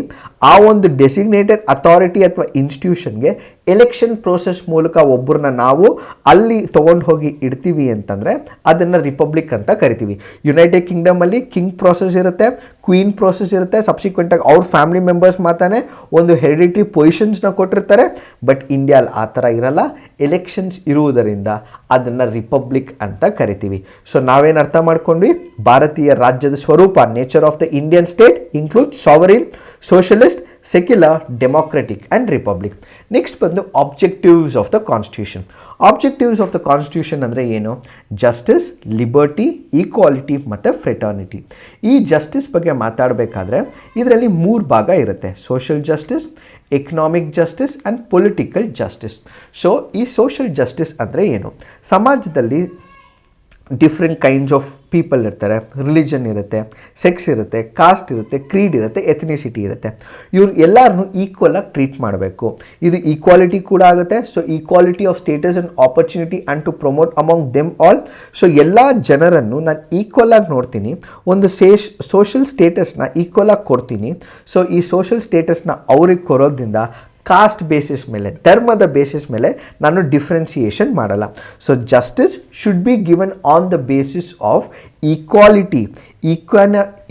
ಆ ಒಂದು ಡೆಸಿಗ್ನೇಟೆಡ್ ಅಥಾರಿಟಿ ಅಥವಾ ಇನ್ಸ್ಟಿಟ್ಯೂಷನ್ಗೆ ಎಲೆಕ್ಷನ್ ಪ್ರೋಸೆಸ್ ಮೂಲಕ ಒಬ್ಬರನ್ನ ನಾವು ಅಲ್ಲಿ ತೊಗೊಂಡು ಹೋಗಿ ಇಡ್ತೀವಿ ಅಂತಂದರೆ ಅದನ್ನು ರಿಪಬ್ಲಿಕ್ ಅಂತ ಕರಿತೀವಿ. ಯುನೈಟೆಡ್ ಕಿಂಗ್ಡಮಲ್ಲಿ ಕಿಂಗ್ ಪ್ರೋಸೆಸ್ ಇರುತ್ತೆ, ಕ್ವೀನ್ ಪ್ರೋಸೆಸ್ ಇರುತ್ತೆ, ಸಬ್ಸಿಕ್ವೆಂಟಾಗಿ ಅವ್ರ ಫ್ಯಾಮಿಲಿ ಮೆಂಬರ್ಸ್ ಮಾತಾನೆ ಒಂದು ಹೆರಿಡಿಟರಿ ಪೊಸಿಷನ್ಸ್ನ ಕೊಟ್ಟಿರ್ತಾರೆ. ಬಟ್ ಇಂಡಿಯಾದಲ್ಲಿ ಆ ಥರ ಇರಲ್ಲ, ಎಲೆಕ್ಷನ್ಸ್ ಇರುವುದರಿಂದ ಅದನ್ನು ರಿಪಬ್ಲಿಕ್ ಅಂತ ಕರಿತೀವಿ. ಸೊ ನಾವೇನು ಅರ್ಥ ಮಾಡ್ಕೊಂಡ್ವಿ, ಭಾರತೀಯ ರಾಜ್ಯದ ಸ್ವರೂಪ, nature of the Indian state include sovereign, socialist, secular, democratic and republic. Next ಬಂದು objectives of the constitution. Objectives of the constitution ಅಂದರೆ ಏನು? ಜಸ್ಟಿಸ್, ಲಿಬರ್ಟಿ, ಈಕ್ವಾಲಿಟಿ ಮತ್ತು ಫ್ರೆಟರ್ನಿಟಿ. ಈ ಜಸ್ಟಿಸ್ ಬಗ್ಗೆ ಮಾತಾಡಬೇಕಾದ್ರೆ ಇದರಲ್ಲಿ 3 ಭಾಗ ಇರುತ್ತೆ: social justice, economic justice and political justice. So ಈ ಸೋಷಿಯಲ್ ಜಸ್ಟಿಸ್ ಅಂದರೆ ಏನು? ಸಮಾಜದಲ್ಲಿ ಡಿಫ್ರೆಂಟ್ ಕೈಂಡ್ಸ್ ಆಫ್ ಪೀಪಲ್ ಇರ್ತಾರೆ, ರಿಲಿಜನ್ ಇರುತ್ತೆ, ಸೆಕ್ಸ್ ಇರುತ್ತೆ, ಕಾಸ್ಟ್ ಇರುತ್ತೆ, ಕ್ರೀಡ್ ಇರುತ್ತೆ, ಎಥನಿಸಿಟಿ ಇರುತ್ತೆ. ಇವ್ರು ಎಲ್ಲರನ್ನೂ ಈಕ್ವಲ್ ಆಗಿ ಟ್ರೀಟ್ ಮಾಡಬೇಕು. ಇದು ಈಕ್ವಾಲಿಟಿ ಕೂಡ ಆಗುತ್ತೆ. So equality of status and opportunity and to promote among them all. So ಎಲ್ಲ ಜನರನ್ನು ನಾನು ಈಕ್ವಲ್ ಆಗಿ ನೋಡ್ತೀನಿ, ಒಂದು ಸೋಷಲ್ ಸ್ಟೇಟಸ್ನ ಈಕ್ವಲ್ ಆಗಿ ಕೊಡ್ತೀನಿ. ಸೊ ಈ ಸೋಷಲ್ ಸ್ಟೇಟಸ್ನ ಅವ್ರಿಗೆ ಕೊಡೋದ್ರಿಂದ ಕಾಸ್ಟ್ ಬೇಸಿಸ್ ಮೇಲೆ, ಧರ್ಮದ ಬೇಸಿಸ್ ಮೇಲೆ ನಾನು ಡಿಫ್ರೆನ್ಸಿಯೇಷನ್ ಮಾಡಲ್ಲ. So justice should be given on the basis of equality,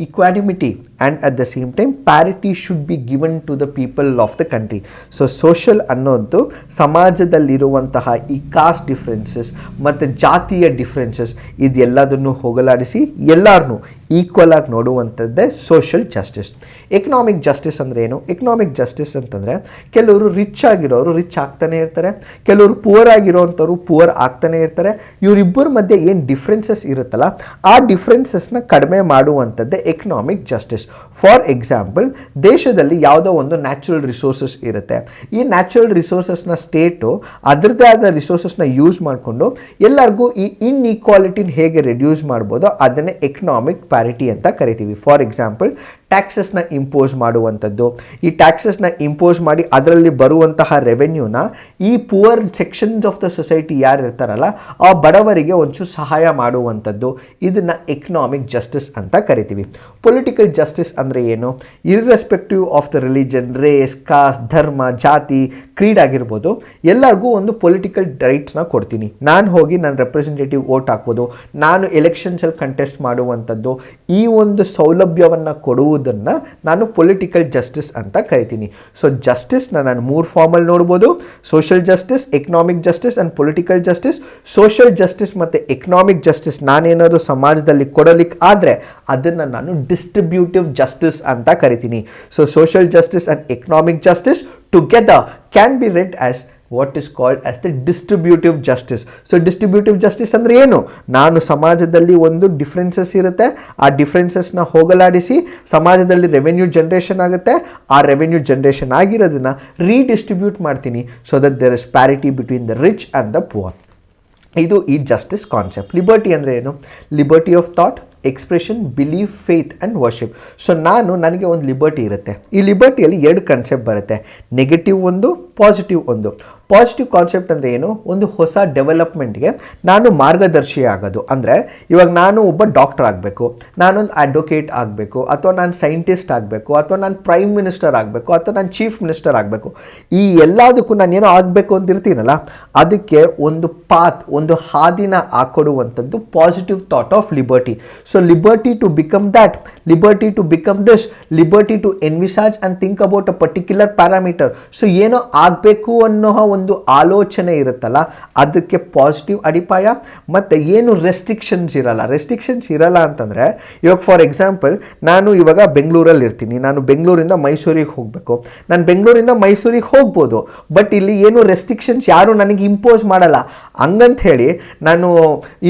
equanimity, and at the same time parity should be given to the people of the country. So social ಅನ್ನೋದು ಸಮಾಜದಲ್ಲಿರುವಂತಹ ಈ cost differences ಮತ್ತು ಜಾತಿಯ differences ಇದೆಲ್ಲದನ್ನು ಹೋಗಲಾಡಿಸಿ ಎಲ್ಲರನ್ನೂ equal ಆಗಿ ನೋಡುವಂಥದ್ದೇ social justice. Economic justice ಅಂದರೆ ಏನು? Economic justice ಅಂತಂದರೆ ಕೆಲವರು ರಿಚ್ ಆಗಿರೋರು ರಿಚ್ ಆಗ್ತಾನೆ ಇರ್ತಾರೆ, ಕೆಲವರು ಪುವರ್ ಆಗಿರೋವಂಥವ್ರು ಪುವರ್ ಆಗ್ತಾನೆ ಇರ್ತಾರೆ. ಇವರಿಬ್ಬರ ಮಧ್ಯೆ ಏನು ಡಿಫ್ರೆನ್ಸಸ್ ಇರುತ್ತಲ್ಲ ಆ ಡಿಫ್ರೆನ್ಸಸ್ನ ಕಡಿಮೆ ಮಾಡುವಂಥದ್ದೇ ಎಕನಾಮಿಕ್ ಜಸ್ಟಿಸ್. ಫಾರ್ ಎಕ್ಸಾಂಪಲ್, ದೇಶದಲ್ಲಿ ಯಾವುದೋ ಒಂದು ನ್ಯಾಚುರಲ್ ರಿಸೋರ್ಸಸ್ ಇರುತ್ತೆ. ಈ ನ್ಯಾಚುರಲ್ ರಿಸೋರ್ಸಸ್ನ ಸ್ಟೇಟು ಅದರದ್ದೇ ಆದ ರಿಸೋರ್ಸಸ್ನ ಯೂಸ್ ಮಾಡಿಕೊಂಡು ಎಲ್ಲರಿಗೂ ಈ ಇನ್ಇಕ್ವಾಲಿಟಿನ ಹೇಗೆ ರೆಡ್ಯೂಸ್ ಮಾಡ್ಬೋದೋ ಅದನ್ನೇ ಎಕನಾಮಿಕ್ ಪ್ಯಾರಿಟಿ ಅಂತ ಕರಿತೀವಿ. ಫಾರ್ ಎಕ್ಸಾಂಪಲ್, ಟ್ಯಾಕ್ಸಸ್ನ ಇಂಪೋಸ್ ಮಾಡುವಂಥದ್ದು. ಈ ಟ್ಯಾಕ್ಸಸ್ನ ಇಂಪೋಸ್ ಮಾಡಿ ಅದರಲ್ಲಿ ಬರುವಂತಹ ರೆವೆನ್ಯೂನ ಈ poor sections of the society ಯಾರು ಇರ್ತಾರಲ್ಲ ಆ ಬಡವರಿಗೆ ಒಂಚೂರು ಸಹಾಯ ಮಾಡುವಂಥದ್ದು, ಇದನ್ನು ಎಕನಾಮಿಕ್ ಜಸ್ಟಿಸ್ ಅಂತ ಕರಿತೀವಿ. ಪೊಲಿಟಿಕಲ್ ಜಸ್ಟಿಸ್ ಅಂದರೆ ಏನು? Irrespective of the religion, race, caste, ಧರ್ಮ, ಜಾತಿ, ಕ್ರೀಡ್ ಆಗಿರ್ಬೋದು, ಎಲ್ಲರಿಗೂ ಒಂದು ಪೊಲಿಟಿಕಲ್ ರೈಟ್ಸ್ನ ಕೊಡ್ತೀನಿ. ನಾನು ಹೋಗಿ ನನ್ನ ರೆಪ್ರೆಸೆಂಟೇಟಿವ್ ವೋಟ್ ಹಾಕ್ಬೋದು, ನಾನು ಎಲೆಕ್ಷನ್ಸಲ್ಲಿ ಕಂಟೆಸ್ಟ್ ಮಾಡುವಂಥದ್ದು. ಈ ಒಂದು ಸೌಲಭ್ಯವನ್ನು ಕೊಡುವುದು ತರೋದನ್ನು ನಾನು ಪೊಲಿಟಿಕಲ್ ಜಸ್ಟಿಸ್ ಅಂತ ಕರಿತೀನಿ. ಸೊ ಜಸ್ಟಿಸ್ನ ನಾನು 3 ಫಾರ್ಮಲ್ಲಿ ನೋಡ್ಬೋದು: social justice, economic justice and political justice. Social justice ಮತ್ತು ಎಕನಾಮಿಕ್ ಜಸ್ಟಿಸ್ ನಾನೇನಾದ್ರು ಸಮಾಜದಲ್ಲಿ ಕೊಡಲಿಕ್ಕೆ ಆದರೆ ಅದನ್ನು ನಾನು ಡಿಸ್ಟ್ರಿಬ್ಯೂಟಿವ್ ಜಸ್ಟಿಸ್ ಅಂತ ಕರಿತೀನಿ. So social justice and economic justice together can be red as what is called as the distributive justice. So distributive justice ಅಂದರೆ ಏನು? ನಾನು ಸಮಾಜದಲ್ಲಿ ಒಂದು ಡಿಫ್ರೆನ್ಸಸ್ ಇರುತ್ತೆ, ಆ ಡಿಫ್ರೆನ್ಸಸ್ನ ಹೋಗಲಾಡಿಸಿ ಸಮಾಜದಲ್ಲಿ ರೆವೆನ್ಯೂ ಜನ್ರೇಷನ್ ಆಗುತ್ತೆ, ಆ ರೆವೆನ್ಯೂ ಜನ್ರೇಷನ್ ಆಗಿರೋದನ್ನು ರೀಡಿಸ್ಟ್ರಿಬ್ಯೂಟ್ ಮಾಡ್ತೀನಿ so that there is parity between the rich and the poor. ಇದು ಈ ಜಸ್ಟಿಸ್ ಕಾನ್ಸೆಪ್ಟ್. ಲಿಬರ್ಟಿ ಅಂದರೆ ಏನು? Liberty of thought, expression, belief, faith and worship. So ನನಗೆ ಒಂದು ಲಿಬರ್ಟಿ ಇರುತ್ತೆ. ಈ ಲಿಬರ್ಟಿಯಲ್ಲಿ 2 ಕಾನ್ಸೆಪ್ಟ್ ಬರುತ್ತೆ: ನೆಗೆಟಿವ್ ಒಂದು, ಪಾಸಿಟಿವ್ ಒಂದು. ಪಾಸಿಟಿವ್ ಕಾನ್ಸೆಪ್ಟ್ ಅಂದರೆ ಏನು? ಒಂದು ಹೊಸ ಡೆವಲಪ್ಮೆಂಟ್ಗೆ ನಾನು ಮಾರ್ಗದರ್ಶಿ ಆಗೋದು. ಅಂದರೆ ಇವಾಗ ನಾನು ಒಬ್ಬ ಡಾಕ್ಟರ್ ಆಗಬೇಕು, ನಾನೊಂದು ಅಡ್ವೊಕೇಟ್ ಆಗಬೇಕು, ಅಥವಾ ನಾನು ಸೈಂಟಿಸ್ಟ್ ಆಗಬೇಕು, ಅಥವಾ ನಾನು ಪ್ರೈಮ್ ಮಿನಿಸ್ಟರ್ ಆಗಬೇಕು, ಅಥವಾ ನಾನು ಚೀಫ್ ಮಿನಿಸ್ಟರ್ ಆಗಬೇಕು. ಈ ಎಲ್ಲದಕ್ಕೂ ನಾನು ಏನೋ ಆಗಬೇಕು ಅಂತಿರ್ತೀನಲ್ಲ, ಅದಕ್ಕೆ ಒಂದು ಪಾತ್, ಒಂದು ಹಾದಿನ ಹಾಕೊಡುವಂಥದ್ದು positive thought of liberty. So liberty to become that, liberty to become this, liberty to envisage and think about a particular parameter. So ಏನೋ ಆಗಬೇಕು ಅನ್ನೋ ಒಂದು ಆಲೋಚನೆ ಇರುತ್ತಲ್ಲ, ಅದಕ್ಕೆ ಪಾಸಿಟಿವ್ ಅಡಿಪಾಯ. ಮತ್ತು ಏನು ರೆಸ್ಟ್ರಿಕ್ಷನ್ಸ್ ಇರಲ್ಲ ಅಂತಂದರೆ, ಇವಾಗ ಫಾರ್ ಎಕ್ಸಾಂಪಲ್ ನಾನು ಇವಾಗ ಬೆಂಗಳೂರಲ್ಲಿ ಇರ್ತೀನಿ, ನಾನು ಬೆಂಗಳೂರಿಂದ ಮೈಸೂರಿಗೆ ಹೋಗಬೇಕು, ನಾನು ಬೆಂಗಳೂರಿಂದ ಮೈಸೂರಿಗೆ ಹೋಗ್ಬೋದು, ಬಟ್ ಇಲ್ಲಿ ಏನು ರೆಸ್ಟ್ರಿಕ್ಷನ್ಸ್ ಯಾರು ನನಗೆ ಇಂಪೋಸ್ ಮಾಡಲ್ಲ. ಹಂಗಂತ ಹೇಳಿ ನಾನು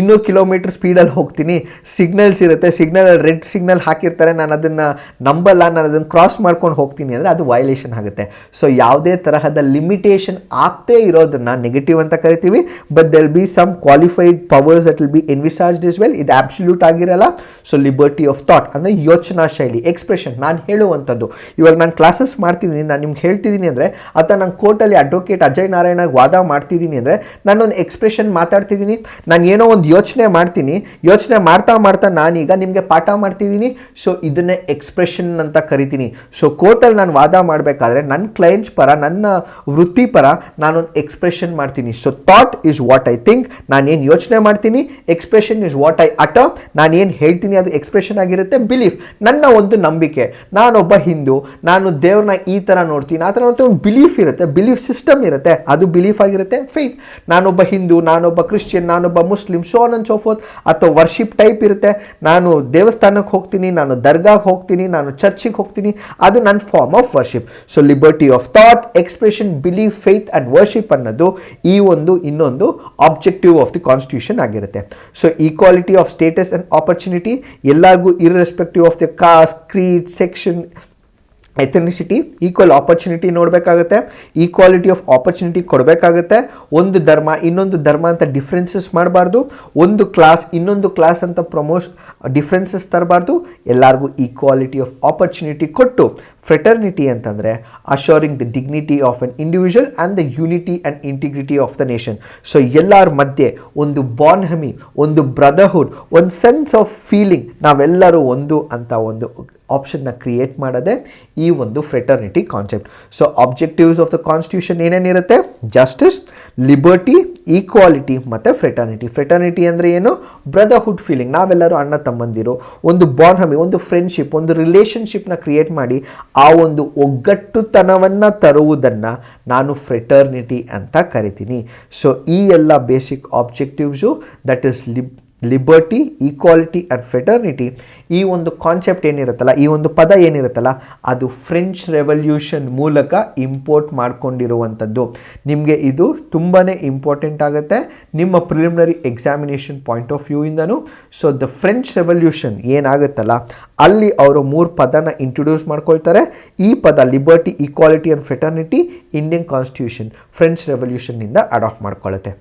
200 ಕಿಲೋಮೀಟರ್ ಸ್ಪೀಡಲ್ಲಿ ಹೋಗ್ತೀನಿ, ಸಿಗ್ನಲ್ಸ್ ಇರುತ್ತೆ, ರೆಡ್ ಸಿಗ್ನಲ್ ಹಾಕಿರ್ತಾರೆ, ನಾನು ಅದನ್ನು ನಂಬಲ್ಲ, ನಾನು ಅದನ್ನು ಕ್ರಾಸ್ ಮಾಡ್ಕೊಂಡು ಹೋಗ್ತೀನಿ ಅಂದರೆ ಅದು ವೈಲೇಷನ್ ಆಗುತ್ತೆ. ಸೊ ಯಾವುದೇ ತರಹದ ಲಿಮಿಟೇಷನ್ ಆಗ್ತೇ ಇರೋದನ್ನು ನೆಗೆಟಿವ್ ಅಂತ ಕರಿತೀವಿ. But there will be some qualified powers that will be envisaged as well. ಇದು ಆಬ್ಸಲ್ಯೂಟ್ ಆಗಿರಲ್ಲ. ಸೊ ಲಿಬರ್ಟಿ ಆಫ್ ಥಾಟ್ ಅಂದರೆ ಯೋಚನಾ ಶೈಲಿ, ಎಕ್ಸ್ಪ್ರೆಷನ್, ನಾನು ಹೇಳುವಂಥದ್ದು. ಇವಾಗ ನಾನು ಕ್ಲಾಸಸ್ ಮಾಡ್ತಿದ್ದೀನಿ, ನಾನು ನಿಮ್ಗೆ ಹೇಳ್ತಿದ್ದೀನಿ ಅಂದರೆ, ಅಥವಾ ನಾನು ಕೋರ್ಟಲ್ಲಿ ಅಡ್ವೊಕೇಟ್ ಅಜಯ್ ನಾರಾಯಣಗೆ ವಾದ ಮಾಡ್ತಿದ್ದೀನಿ ಅಂದರೆ ನಾನೊಂದು ಎಕ್ಸ್ಪ್ರೆಷನ್ ಮಾತಾಡ್ತಿದ್ದೀನಿ, ನಾನು ಏನೋ ಒಂದು ಯೋಚನೆ ಮಾಡ್ತೀನಿ, ಯೋಚನೆ ಮಾಡ್ತಾ ನಾನೀಗ ನಿಮಗೆ ಪಾಠ ಮಾಡ್ತಿದ್ದೀನಿ. ಸೊ ಇದನ್ನೇ ಎಕ್ಸ್ಪ್ರೆಷನ್ ಅಂತ ಕರಿತೀನಿ. ಸೊ ಕೋರ್ಟಲ್ಲಿ ನಾನು ವಾದ ಮಾಡಬೇಕಾದ್ರೆ ನನ್ನ ಕ್ಲೈಂಟ್ಸ್ ಪರ, ನನ್ನ ವೃತ್ತಿಪರ ನಾನೊಂದು ಎಕ್ಸ್ಪ್ರೆಷನ್ ಮಾಡ್ತೀನಿ. So thought is what I think, ನಾನೇನು ಯೋಚನೆ ಮಾಡ್ತೀನಿ. Expression is what I utter, ನಾನೇನು ಹೇಳ್ತೀನಿ ಅದು ಎಕ್ಸ್ಪ್ರೆಷನ್ ಆಗಿರುತ್ತೆ. ಬಿಲೀಫ್, ನನ್ನ ಒಂದು ನಂಬಿಕೆ, ನಾನೊಬ್ಬ ಹಿಂದೂ, ನಾನು ದೇವ್ರನ್ನ ಈ ಥರ ನೋಡ್ತೀನಿ, ಆ ಥರ ಒಂದು ಬಿಲೀಫ್ ಇರುತ್ತೆ, ಬಿಲೀಫ್ ಸಿಸ್ಟಮ್ ಇರುತ್ತೆ, ಅದು ಬಿಲೀಫ್ ಆಗಿರುತ್ತೆ. ಫೇತ್, ನಾನೊಬ್ಬ ಹಿಂದೂ, ನಾನೊಬ್ಬ ಕ್ರಿಶ್ಚಿಯನ್, ನಾನೊಬ್ಬ Muslim, so on and so fourth. ಅಥವಾ ವರ್ಷಿಪ್ ಟೈಪ್ ಇರುತ್ತೆ, ನಾನು ದೇವಸ್ಥಾನಕ್ಕೆ ಹೋಗ್ತೀನಿ, ನಾನು ದರ್ಗಾಗೆ ಹೋಗ್ತೀನಿ, ನಾನು ಚರ್ಚಿಗೆ ಹೋಗ್ತೀನಿ, ಅದು ನನ್ನ form of worship. So liberty of thought, expression, belief, faith and worship ಅನ್ನೋದು ಈ ಒಂದು ಇನ್ನೊಂದು ಆಬ್ಜೆಕ್ಟಿವ್ ಆಫ್ ದಿ ಕಾನ್ಸ್ಟಿಟ್ಯೂಷನ್ ಆಗಿರುತ್ತೆ. So equality of status and opportunity, ಎಲ್ಲರಿಗೂ irrespective of the caste, creed, section, ethnicity, equal opportunity ನೋಡಬೇಕಾಗುತ್ತೆ, equality of opportunity ಕೊಡಬೇಕಾಗುತ್ತೆ. ಒಂದು ಧರ್ಮ ಇನ್ನೊಂದು ಧರ್ಮ ಅಂತ ಡಿಫ್ರೆನ್ಸಸ್ ಮಾಡಬಾರ್ದು, ಒಂದು ಕ್ಲಾಸ್ ಇನ್ನೊಂದು ಕ್ಲಾಸ್ ಅಂತ ಡಿಫ್ರೆನ್ಸಸ್ ತರಬಾರ್ದು, ಎಲ್ಲರಿಗೂ ಈಕ್ವಾಲಿಟಿ ಆಫ್ ಆಪರ್ಚುನಿಟಿ ಕೊಟ್ಟು. ಫ್ರೆಟರ್ನಿಟಿ ಅಂತಂದರೆ assuring the dignity of an individual and the unity and integrity of the nation. So ಎಲ್ಲರ ಮಧ್ಯೆ ಒಂದು ಬಾಂಡ್ಹಮಿ, ಒಂದು ಬ್ರದರ್ಹುಡ್, ಒಂದು ಸೆನ್ಸ್ ಆಫ್ ಫೀಲಿಂಗ್, ನಾವೆಲ್ಲರೂ ಒಂದು ಅಂತ ಒಂದು ಆಪ್ಷನ್ನ ಕ್ರಿಯೇಟ್ ಮಾಡೋದೇ ಈ ಒಂದು fraternity concept. So objectives of the constitution ಏನೇನಿರುತ್ತೆ? ಜಸ್ಟಿಸ್, ಲಿಬರ್ಟಿ, ಈಕ್ವಾಲಿಟಿ ಮತ್ತು ಫ್ರೆಟರ್ನಿಟಿ. ಫ್ರೆಟರ್ನಿಟಿ ಅಂದರೆ ಏನು? ಬ್ರದರ್ಹುಡ್ ಫೀಲಿಂಗ್, ನಾವೆಲ್ಲರೂ ಅಣ್ಣ ತಮ್ಮಂದಿರು, ಒಂದು ಬಾಂಡ್ಹಮಿ, ಒಂದು ಫ್ರೆಂಡ್ಶಿಪ್, ಒಂದು ರಿಲೇಷನ್ಶಿಪ್ನ ಕ್ರಿಯೇಟ್ ಮಾಡಿ ಆ ಒಂದು ಒಗ್ಗಟ್ಟುತನವನ್ನು ತರುವುದನ್ನು ನಾನು ಫ್ರೆಟರ್ನಿಟಿ ಅಂತ ಕರಿತೀನಿ. ಸೊ ಈ ಎಲ್ಲ basic objectives, that is liberty, equality and fraternity, ಈ ಒಂದು ಕಾನ್ಸೆಪ್ಟ್ ಏನಿರುತ್ತಲ್ಲ, ಈ ಒಂದು ಪದ ಏನಿರುತ್ತಲ್ಲ, ಅದು ಫ್ರೆಂಚ್ ರೆವಲ್ಯೂಷನ್ ಮೂಲಕ ಇಂಪೋರ್ಟ್ ಮಾಡ್ಕೊಂಡಿರುವಂಥದ್ದು. ನಿಮಗೆ ಇದು ತುಂಬಾ ಇಂಪಾರ್ಟೆಂಟ್ ಆಗುತ್ತೆ ನಿಮ್ಮ ಪ್ರಿಲಿಮಿನರಿ ಎಕ್ಸಾಮಿನೇಷನ್ ಪಾಯಿಂಟ್ ಆಫ್ ವ್ಯೂಯಿಂದನೂ. ಸೊ ದ ಫ್ರೆಂಚ್ ರೆವಲ್ಯೂಷನ್ ಏನಾಗುತ್ತಲ್ಲ, ಅಲ್ಲಿ ಅವರು 3 ಪದನ ಇಂಟ್ರೊಡ್ಯೂಸ್ ಮಾಡ್ಕೊಳ್ತಾರೆ. ಈ ಪದ liberty, equality and fraternity Indian constitution French ರೆವಲ್ಯೂಷನ್ನಿಂದ ಅಡಾಪ್ಟ್ ಮಾಡ್ಕೊಳ್ಳುತ್ತೆ.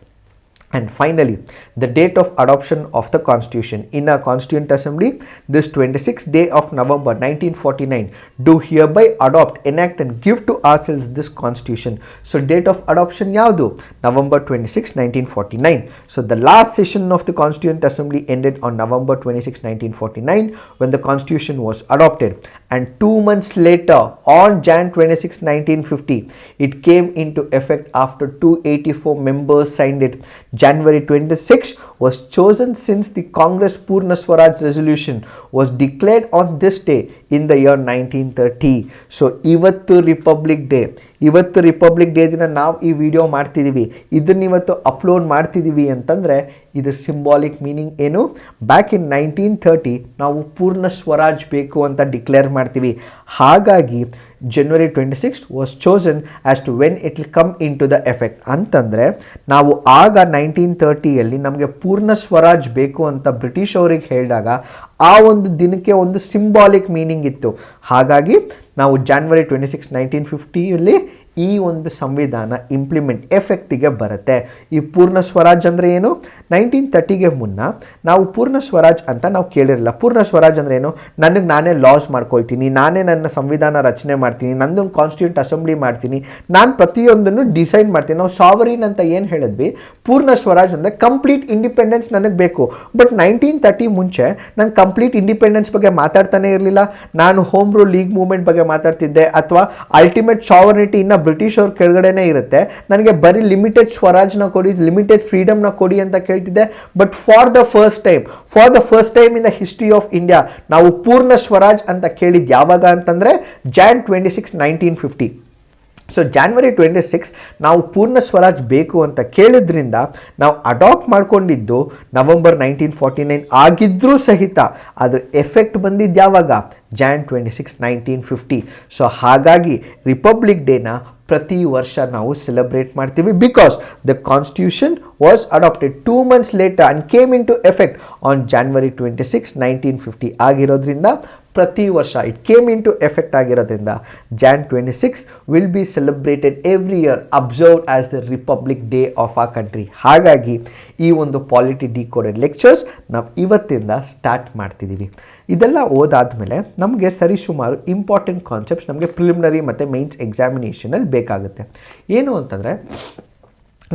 And finally, the date of adoption of the Constitution in a Constituent Assembly, this 26th day of November 1949, do hereby adopt, enact and give to ourselves this Constitution. So date of adoption yavdu? November 26, 1949. So the last session of the Constituent Assembly ended on November 26, 1949 when the Constitution was adopted. and 2 months later on Jan 26, 1950 it came into effect after 284 members signed it. January 26 was chosen since the Congress Purna Swaraj resolution was declared on this day in the year 1930. So ಇವತ್ತು republic day ದಿನ ನಾವು ಈ video ಮಾಡ್ತಿದ್ದೀವಿ, ಇದನ್ನ ಇವತ್ತು upload ಮಾಡ್ತಿದ್ದೀವಿ ಅಂತಂದರೆ ಇದ್ರ ಸಿಂಬಾಲಿಕ್ ಮೀನಿಂಗ್ ಏನು? ಬ್ಯಾಕ್ ಇನ್ 1930 ನಾವು ಪೂರ್ಣ ಸ್ವರಾಜ್ ಬೇಕು ಅಂತ ಡಿಕ್ಲೇರ್ ಮಾಡ್ತೀವಿ. ಹಾಗಾಗಿ January 26 was chosen as to when it will come into the effect. ಅಂತಂದರೆ ನಾವು ಆಗ 1930ಯಲ್ಲಿ ನಮಗೆ ಪೂರ್ಣ ಸ್ವರಾಜ್ ಬೇಕು ಅಂತ ಬ್ರಿಟಿಷ್ ಅವರಿಗೆ ಹೇಳಿದಾಗ ಆ ಒಂದು ದಿನಕ್ಕೆ ಒಂದು ಸಿಂಬಾಲಿಕ್ ಮೀನಿಂಗ್ ಇತ್ತು. ಹಾಗಾಗಿ ನಾವು January 26, 1950ಯಲ್ಲಿ ಈ ಒಂದು ಸಂವಿಧಾನ ಇಂಪ್ಲಿಮೆಂಟ್ ಎಫೆಕ್ಟಿಗೆ ಬರುತ್ತೆ. ಈ ಪೂರ್ಣ ಸ್ವರಾಜ್ ಅಂದರೆ ಏನು? 1930ಗೆ ಮುನ್ನ ನಾವು ಪೂರ್ಣ ಸ್ವರಾಜ್ ಅಂತ ನಾವು ಕೇಳಿರಲಿಲ್ಲ. ಪೂರ್ಣ ಸ್ವರಾಜ್ ಅಂದರೆ ಏನು? ನನಗೆ ನಾನೇ ಲಾಸ್ ಮಾಡ್ಕೊಳ್ತೀನಿ, ನಾನೇ ನನ್ನ ಸಂವಿಧಾನ ರಚನೆ ಮಾಡ್ತೀನಿ, ನಂದೊಂದು ಕಾನ್ಸ್ಟಿಟ್ಯೂಂಟ್ ಅಸೆಂಬ್ಲಿ ಮಾಡ್ತೀನಿ, ನಾನು ಪ್ರತಿಯೊಂದನ್ನು ಡಿಸೈಡ್ ಮಾಡ್ತೀನಿ. ನಾವು ಸಾವರಿನ್ ಅಂತ ಏನು ಹೇಳಿದ್ವಿ, ಪೂರ್ಣ ಸ್ವರಾಜ್ ಅಂದರೆ ಕಂಪ್ಲೀಟ್ ಇಂಡಿಪೆಂಡೆನ್ಸ್ ನನಗೆ ಬೇಕು. ಬಟ್ 1930 ಮುಂಚೆ ನಾನು ಕಂಪ್ಲೀಟ್ ಇಂಡಿಪೆಂಡೆನ್ಸ್ ಬಗ್ಗೆ ಮಾತಾಡ್ತಾನೆ ಇರಲಿಲ್ಲ. ನಾನು ಹೋಮ್ ರೂಲ್ ಲೀಗ್ ಮೂವ್ಮೆಂಟ್ ಬಗ್ಗೆ ಮಾತಾಡ್ತಿದ್ದೆ, ಅಥವಾ ಅಲ್ಟಿಮೇಟ್ ಸಾವರ್ನಿಟಿ ಇನ್ನು ಬ್ರಿಟಿಷ್ ಅವ್ರ ಕೆಳಗಡೆನೇ ಇರುತ್ತೆ, ನನಗೆ ಬರೀ ಲಿಮಿಟೆಡ್ ಸ್ವರಾಜ್ನ ಕೊಡಿ, ಲಿಮಿಟೆಡ್ ಫ್ರೀಡಮ್ನ ಕೊಡಿ ಅಂತ ಕೇಳ್ತಿದ್ದೆ. But for the first time in the history of India ನಾವು ಪೂರ್ಣ ಸ್ವರಾಜ್ ಅಂತ ಕೇಳಿದ್ದು ಯಾವಾಗ ಅಂತಂದರೆ Jan 26, 1950. ಸೊ January 26 ನಾವು ಪೂರ್ಣ ಸ್ವರಾಜ್ ಬೇಕು ಅಂತ ಕೇಳಿದ್ರಿಂದ ನಾವು ಅಡಾಪ್ಟ್ ಮಾಡ್ಕೊಂಡಿದ್ದು November 1949 ಆಗಿದ್ರೂ ಸಹಿತ ಅದ್ರ ಎಫೆಕ್ಟ್ ಬಂದಿದ್ದು ಯಾವಾಗ? Jan 26, 1950. ಸೊ ಹಾಗಾಗಿ ರಿಪಬ್ಲಿಕ್ ಡೇನ ಪ್ರತಿ ವರ್ಷ ನಾವು ಸೆಲೆಬ್ರೇಟ್ ಮಾಡ್ತೀವಿ, because the constitution was adopted 2 months later and came into effect on January 26, 1950 ಆಗಿರೋದ್ರಿಂದ ಪ್ರತಿ ವರ್ಷ it came in to effect ಆಗಿರೋದ್ರಿಂದ Jan 26 will be celebrated every year, observed as the republic day of a country. ಹಾಗಾಗಿ ಈ ಒಂದು polity decoded lectures ನಾವು ಇವತ್ತಿಂದ start ಮಾಡ್ತಿದ್ದೀವಿ. ಇದೆಲ್ಲ ಓದಾದ್ಮೇಲೆ ನಮಗೆ ಸರಿಸುಮಾರು ಇಂಪಾರ್ಟೆಂಟ್ ಕಾನ್ಸೆಪ್ಟ್ಸ್ ನಮಗೆ ಪ್ರಿಲಿಮಿನರಿ ಮತ್ತು ಮೇನ್ಸ್ ಎಕ್ಸಾಮಿನೇಷನಲ್ಲಿ ಬೇಕಾಗುತ್ತೆ. ಏನು ಅಂತಂದರೆ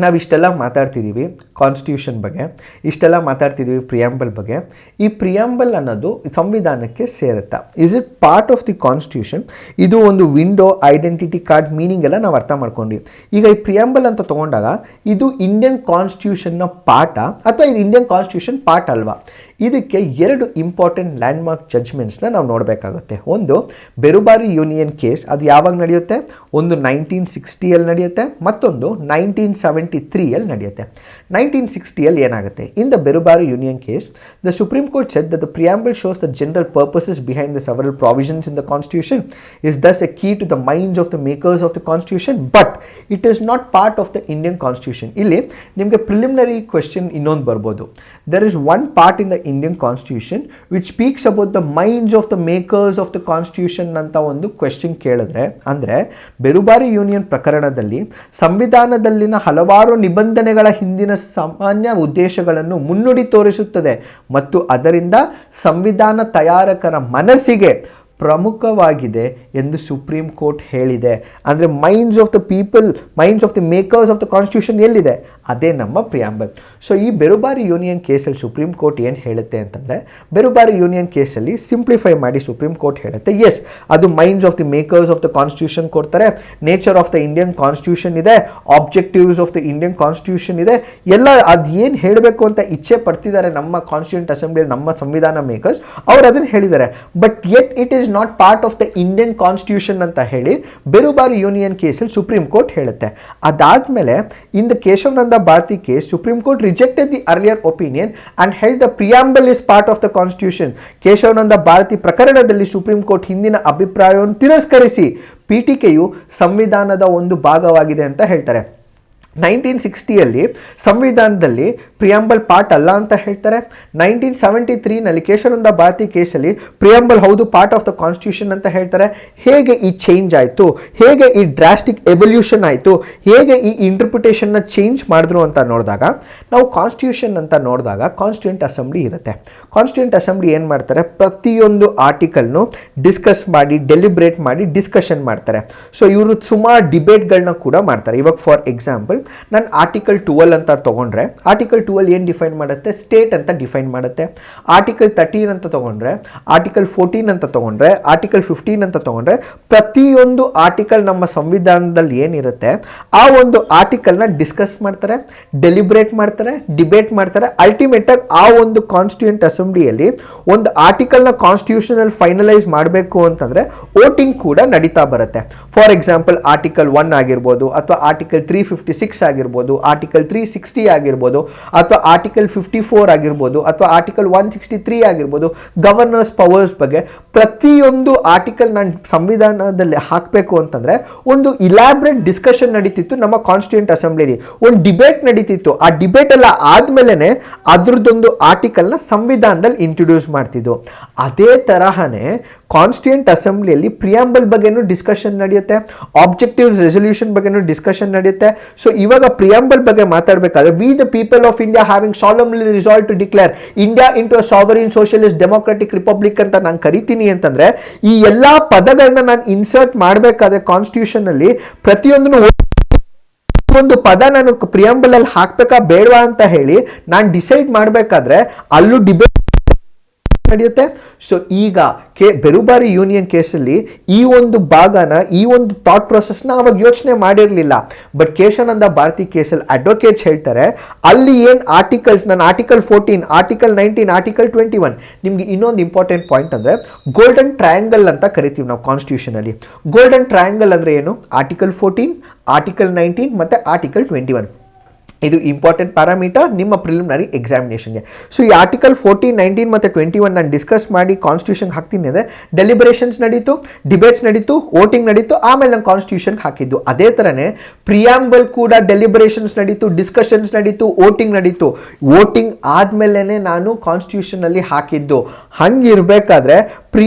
ನಾವಿಷ್ಟೆಲ್ಲ ಮಾತಾಡ್ತಿದ್ದೀವಿ ಕಾನ್ಸ್ಟಿಟ್ಯೂಷನ್ ಬಗ್ಗೆ, ಇಷ್ಟೆಲ್ಲ ಮಾತಾಡ್ತಿದ್ದೀವಿ ಪ್ರಿಯಾಂಬಲ್ ಬಗ್ಗೆ. ಈ ಪ್ರಿಯಾಂಬಲ್ ಅನ್ನೋದು ಸಂವಿಧಾನಕ್ಕೆ ಸೇರುತ್ತಾ? Is it part of the constitution? ಇದು ಒಂದು ವಿಂಡೋ, ಐಡೆಂಟಿಟಿ ಕಾರ್ಡ್, ಮೀನಿಂಗ್ ಎಲ್ಲ ನಾವು ಅರ್ಥ ಮಾಡ್ಕೊಂಡ್ವಿ. ಈಗ ಈ ಪ್ರಿಯಾಂಬಲ್ ಅಂತ ತೊಗೊಂಡಾಗ ಇದು ಇಂಡಿಯನ್ ಕಾನ್ಸ್ಟಿಟ್ಯೂಷನ್ನ ಪಾರ್ಟ ಅಥವಾ ಇದು ಇಂಡಿಯನ್ ಕಾನ್ಸ್ಟಿಟ್ಯೂಷನ್ ಪಾರ್ಟ್ ಅಲ್ವಾ? ಇದಕ್ಕೆ 2 ಇಂಪಾರ್ಟೆಂಟ್ ಲ್ಯಾಂಡ್ಮಾರ್ಕ್ ಜಡ್ಜ್ಮೆಂಟ್ಸ್ನ ನಾವು ನೋಡಬೇಕಾಗುತ್ತೆ. ಒಂದು ಬೆರುಬಾರಿ ಯೂನಿಯನ್ ಕೇಸ್, ಅದು ಯಾವಾಗ ನಡೆಯುತ್ತೆ? ಒಂದು 1960ಯಲ್ಲಿ ನಡೆಯುತ್ತೆ, ಮತ್ತೊಂದು 1973ಯಲ್ಲಿ ನಡೆಯುತ್ತೆ. 1960ಯಲ್ಲಿ ಏನಾಗುತ್ತೆ? In the Berubari union case the supreme court said that the preamble shows the general purposes behind the several provisions in the constitution is thus a key to the minds of the makers of the constitution, but it is not part of the Indian constitution. ಇಲ್ಲಿ ನಿಮಗೆ preliminary question ಇನ್ನೊಂದು ಬರ್ಬೋದು. There is one part in the Indian Constitution which speaks about the minds of the makers of the Constitution ಅಂತ ಒಂದು question ಕೇಳಿದ್ರೆ, ಅಂದರೆ Berubari union ಪ್ರಕರಣದಲ್ಲಿ ಸಂವಿಧಾನದಲ್ಲಿನ ಹಲವಾರು ನಿಬಂಧನೆಗಳ ಹಿಂದಿನ ಸಾಮಾನ್ಯ ಉದ್ದೇಶಗಳನ್ನು ಮುನ್ನುಡಿ ತೋರಿಸುತ್ತದೆ ಮತ್ತು ಅದರಿಂದ ಸಂವಿಧಾನ ತಯಾರಕರ ಮನಸ್ಸಿಗೆ ಪ್ರಮುಖವಾಗಿದೆ ಎಂದು ಸುಪ್ರೀಂ ಕೋರ್ಟ್ ಹೇಳಿದೆ. ಅಂದರೆ minds of the people, minds of the makers of the constitution ಎಲ್ಲಿದೆ? ಅದೇ ನಮ್ಮ ಪ್ರಿಯಾಂಬಲ್. ಸೊ ಈ ಬೆರುಬಾರಿ ಯೂನಿಯನ್ ಕೇಸಲ್ಲಿ ಸುಪ್ರೀಂ ಕೋರ್ಟ್ ಏನು ಹೇಳುತ್ತೆ ಅಂತಂದರೆ, ಬೆರುಬಾರಿ ಯೂನಿಯನ್ ಕೇಸಲ್ಲಿ ಸಿಂಪ್ಲಿಫೈ ಮಾಡಿ ಸುಪ್ರೀಂ ಕೋರ್ಟ್ ಹೇಳುತ್ತೆ, ಎಸ್ ಅದು minds of the makers of the constitution ಕೊಡ್ತಾರೆ, nature of the Indian constitution ಇದೆ, objectives of the Indian constitution ಇದೆ, ಎಲ್ಲ ಅದು ಏನು ಹೇಳಬೇಕು ಅಂತ ಇಚ್ಛೆ ಪಡ್ತಿದ್ದಾರೆ ನಮ್ಮ ಕಾನ್ಸ್ಟಿಟ್ಯೂಂಟ್ ಅಸೆಂಬ್ಲಿಯಲ್ಲಿ ನಮ್ಮ ಸಂವಿಧಾನ ಮೇಕರ್ಸ್, ಅವ್ರು ಅದನ್ನು ಹೇಳಿದ್ದಾರೆ. But yet it is not part of the Indian constitution ಅಂತ ಹೇಳಿ ಬೆರುಬಾರಿ ಯೂನಿಯನ್ ಕೇಸಲ್ಲಿ ಸುಪ್ರೀಂ ಕೋರ್ಟ್ ಹೇಳುತ್ತೆ. ಅದಾದಮೇಲೆ in the Keshavananda Bharati case, Supreme Court rejected the earlier opinion and held the preamble is part of the constitution. Keshavananda Bharati ಪ್ರಕರಣದಲ್ಲಿ supreme court ಹಿಂದಿನ ಅಭಿಪ್ರಾಯವನ್ನು ತಿರಸ್ಕರಿಸಿ ಪೀಠಿಕೆಯು ಸಂವಿಧಾನದ ಒಂದು ಭಾಗವಾಗಿದೆ ಅಂತ ಹೇಳ್ತಾರೆ. 1960ಯಲ್ಲಿ ಸಂವಿಧಾನದಲ್ಲಿ ಪ್ರಿಯಾಂಬಲ್ ಪಾರ್ಟ್ ಅಲ್ಲ ಅಂತ ಹೇಳ್ತಾರೆ. 1973ನಲ್ಲಿ ಕೇಶವಾನಂದ ಭಾರತಿ ಕೇಸಲ್ಲಿ ಪ್ರಿಯಾಂಬಲ್ ಹೌದು ಪಾರ್ಟ್ ಆಫ್ ದ ಕಾನ್ಸ್ಟಿಟ್ಯೂಷನ್ ಅಂತ ಹೇಳ್ತಾರೆ. ಹೇಗೆ ಈ ಚೇಂಜ್ ಆಯಿತು, ಹೇಗೆ ಈ ಡ್ರಾಸ್ಟಿಕ್ ಎವಲ್ಯೂಷನ್ ಆಯಿತು, ಹೇಗೆ ಈ ಇಂಟರ್ಪ್ರಿಟೇಷನ್ನ ಚೇಂಜ್ ಮಾಡಿದ್ರು ಅಂತ ನೋಡಿದಾಗ, ನಾವು ಕಾನ್ಸ್ಟಿಟ್ಯೂಷನ್ ಅಂತ ನೋಡಿದಾಗ ಕಾನ್ಸ್ಟಿಟ್ಯೂಂಟ್ ಅಸೆಂಬ್ಲಿ ಇರುತ್ತೆ. ಕಾನ್ಸ್ಟಿಟ್ಯೂಂಟ್ ಅಸೆಂಬ್ಲಿ ಏನು ಮಾಡ್ತಾರೆ, ಪ್ರತಿಯೊಂದು ಆರ್ಟಿಕಲ್ನು ಡಿಸ್ಕಸ್ ಮಾಡಿ, ಡೆಲಿಬ್ರೇಟ್ ಮಾಡಿ ಡಿಸ್ಕಷನ್ ಮಾಡ್ತಾರೆ. ಸೊ ಇವರು ಸುಮಾರು ಡಿಬೇಟ್ಗಳನ್ನ ಕೂಡ ಮಾಡ್ತಾರೆ. ಇವಾಗ ಫಾರ್ ಎಕ್ಸಾಂಪಲ್ ನಾನು ಆರ್ಟಿಕಲ್ 12 ಅಂತ ತೊಗೊಂಡ್ರೆ ಆರ್ಟಿಕಲ್ 12 ಏನು ಡಿಫೈನ್ ಮಾಡುತ್ತೆ, ಸ್ಟೇಟ್ ಅಂತ ಡಿಫೈನ್ ಮಾಡುತ್ತೆ. ಆರ್ಟಿಕಲ್ 13 ಅಂತ ತೊಗೊಂಡ್ರೆ, ಆರ್ಟಿಕಲ್ 14 ಅಂತ ತೊಗೊಂಡ್ರೆ, ಆರ್ಟಿಕಲ್ 15 ಅಂತ ತೊಗೊಂಡ್ರೆ, ಪ್ರತಿಯೊಂದು ಆರ್ಟಿಕಲ್ ನಮ್ಮ ಸಂವಿಧಾನದಲ್ಲಿ ಏನಿರುತ್ತೆ ಆ ಒಂದು ಆರ್ಟಿಕಲ್ನ ಡಿಸ್ಕಸ್ ಮಾಡ್ತಾರೆ, ಡೆಲಿಬ್ರೇಟ್ ಮಾಡ್ತಾರೆ, ಡಿಬೇಟ್ ಮಾಡ್ತಾರೆ. ಅಲ್ಟಿಮೇಟ್ ಆಗಿ ಆ ಒಂದು ಕಾನ್ಸ್ಟಿಟ್ಯೂಯೆಂಟ್ ಅಸೆಂಬ್ಲಿಯಲ್ಲಿ ಒಂದು ಆರ್ಟಿಕಲ್ನ ಕಾನ್ಸ್ಟಿಟ್ಯೂಷನಲ್ ಫೈನಲೈಸ್ ಮಾಡಬೇಕು ಅಂತಂದ್ರೆ ವೋಟಿಂಗ್ ಕೂಡ ನಡೀತಾ ಬರುತ್ತೆ. ಫಾರ್ ಎಕ್ಸಾಂಪಲ್ ಆರ್ಟಿಕಲ್ 1 ಆಗಿರ್ಬೋದು, ಅಥವಾ ಆರ್ಟಿಕಲ್ 356 ಆಗಿರ್ಬೋದು, ಆರ್ಟಿಕಲ್ 360 ಆಗಿರ್ಬೋದು, ಅಥವಾ ಆರ್ಟಿಕಲ್ 54 ಆಗಿರ್ಬೋದು, ಅಥವಾ ಆರ್ಟಿಕಲ್ 163 ಆಗಿರ್ಬೋದು. ಗವರ್ನರ್ಸ್ ಪವರ್ಸ್ ಬಗ್ಗೆ ಪ್ರತಿಯೊಂದು ಆರ್ಟಿಕಲ್ ನಾನು ಸಂವಿಧಾನದಲ್ಲಿ ಹಾಕಬೇಕು ಅಂತಂದ್ರೆ ಒಂದು ಇಲಾಬ್ರೇಟ್ ಡಿಸ್ಕಷನ್ ನಡೀತಿತ್ತು ನಮ್ಮ ಕಾನ್ಸ್ಟಿಟ್ಯೂಯೆಂಟ್ ಅಸೆಂಬ್ಲಿಲಿ, ಒಂದು ಡಿಬೇಟ್ ನಡೀತಿತ್ತು. ಆ ಡಿಬೇಟ್ ಎಲ್ಲ ಆದ್ಮೇಲೆ ಅದ್ರದ್ದೊಂದು ಆರ್ಟಿಕಲ್ನ ಸಂವಿಧಾನದಲ್ಲಿ ಇಂಟ್ರೊಡ್ಯೂಸ್ ಮಾಡ್ತಿದ್ರು. ಅದೇ ತರಹನೇ ಕಾನ್ಸ್ಟಿಟ್ಯೂಯೆಂಟ್ ಅಸೆಂಬ್ಲಿಯಲ್ಲಿ ಪ್ರಿಯಾಂಬಲ್ ಬಗ್ಗೆನೂ ಡಿಸ್ಕಷನ್ ನಡೆಯುತ್ತೆ, ಆಬ್ಜೆಕ್ಟಿವ್ಸ್ ರೆಸೊಲ್ಯೂಷನ್ ಬಗ್ಗೆನೂ ಡಿಸ್ಕಷನ್ ನಡೆಯುತ್ತೆ. ಸೊ ಇವಾಗ ಪ್ರಿಯಾಂಬಲ್ ಬಗ್ಗೆ ಮಾತಾಡಬೇಕಾದ್ರೆ we the people of India having solemnly resolve to declare India into a sovereign socialist democratic republic ಅಂತ ನಾನು ಕರಿತೀನಿ ಅಂತಂದ್ರೆ ಈ ಎಲ್ಲಾ ಪದಗಳನ್ನ ನಾನು ಇನ್ಸರ್ಟ್ ಮಾಡಬೇಕಾದ್ರೆ ಕಾನ್ಸ್ಟಿಟ್ಯೂಷನ್ ಅಲ್ಲಿ ಪ್ರತಿಯೊಂದನ್ನು ಒಂದು ಪದ ನಾನು ಪ್ರಿಯಾಂಬಲ್ ಅಲ್ಲಿ ಹಾಕ್ಬೇಕಾ ಬೇಡವಾ ಅಂತ ಹೇಳಿ ನಾನು ಡಿಸೈಡ್ ಮಾಡಬೇಕಾದ್ರೆ ಅಲ್ಲೂ ಡಿಬೇಟ್ ನಡೆಯುತ್ತೆ. ಸೊ ಈಗ ಬೆರುಬಾರಿ ಯೂನಿಯನ್ ಕೇಸಲ್ಲಿ ಈ ಒಂದು ಭಾಗನ, ಈ ಒಂದು ಥಾಟ್ ಪ್ರೊಸೆಸ್ನ ಅವಾಗ ಯೋಚನೆ ಮಾಡಿರಲಿಲ್ಲ. ಬಟ್ ಕೇಶವಾನಂದ ಭಾರತಿ ಕೇಸಲ್ಲಿ ಅಡ್ವೊಕೇಟ್ಸ್ ಹೇಳ್ತಾರೆ ಅಲ್ಲಿ ಏನು ಆರ್ಟಿಕಲ್ಸ್, ನಾನು ಆರ್ಟಿಕಲ್ 14, ಆರ್ಟಿಕಲ್ 19, ಆರ್ಟಿಕಲ್ 21. ನಿಮ್ಗೆ ಇನ್ನೊಂದು ಇಂಪಾರ್ಟೆಂಟ್ ಪಾಯಿಂಟ್ ಅಂದರೆ ಗೋಲ್ಡನ್ ಟ್ರಯಾಂಗಲ್ ಅಂತ ಕರಿತೀವಿ ನಾವು ಕಾನ್ಸ್ಟಿಟ್ಯೂಷನಲ್ಲಿ. ಗೋಲ್ಡನ್ ಟ್ರಯಾಂಗಲ್ ಅಂದರೆ ಏನು? ಆರ್ಟಿಕಲ್ 14, ಆರ್ಟಿಕಲ್ 19 ಮತ್ತು ಆರ್ಟಿಕಲ್ 21. ಇದು ಇಂಪಾರ್ಟೆಂಟ್ ಪ್ಯಾರಾಮೀಟರ್ ನಿಮ್ಮ ಪ್ರಿಲಿಮಿನರಿ ಎಕ್ಸಾಮಿನೇಷನ್ಗೆ. ಸೊ ಈ ಆರ್ಟಿಕಲ್ 14, 19 ಮತ್ತು 21 ನಾನು ಡಿಸ್ಕಸ್ ಮಾಡಿ ಕಾನ್ಸ್ಟಿಟ್ಯೂಷನ್ ಹಾಕ್ತೀನಿ ಅಂದರೆ ಡೆಲಿಬರೇಷನ್ಸ್ ನಡೀತು, ಡಿಬೇಟ್ಸ್ ನಡೀತು, ವೋಟಿಂಗ್ ನಡೀತು, ಆಮೇಲೆ ನಾನು ಕಾನ್ಸ್ಟಿಟ್ಯೂಷನ್ ಹಾಕಿದ್ದು. ಅದೇ ಥರನೇ ಪ್ರಿಯಾಂಬಲ್ ಕೂಡ ಡೆಲಿಬರೇಷನ್ಸ್ ನಡೀತು, ಡಿಸ್ಕಷನ್ಸ್ ನಡೀತು, ವೋಟಿಂಗ್ ನಡೀತು. ವೋಟಿಂಗ್ ಆದಮೇಲೆ ನಾನು ಕಾನ್ಸ್ಟಿಟ್ಯೂಷನಲ್ಲಿ ಹಾಕಿದ್ದು. ಹಂಗಿರಬೇಕಾದ್ರೆ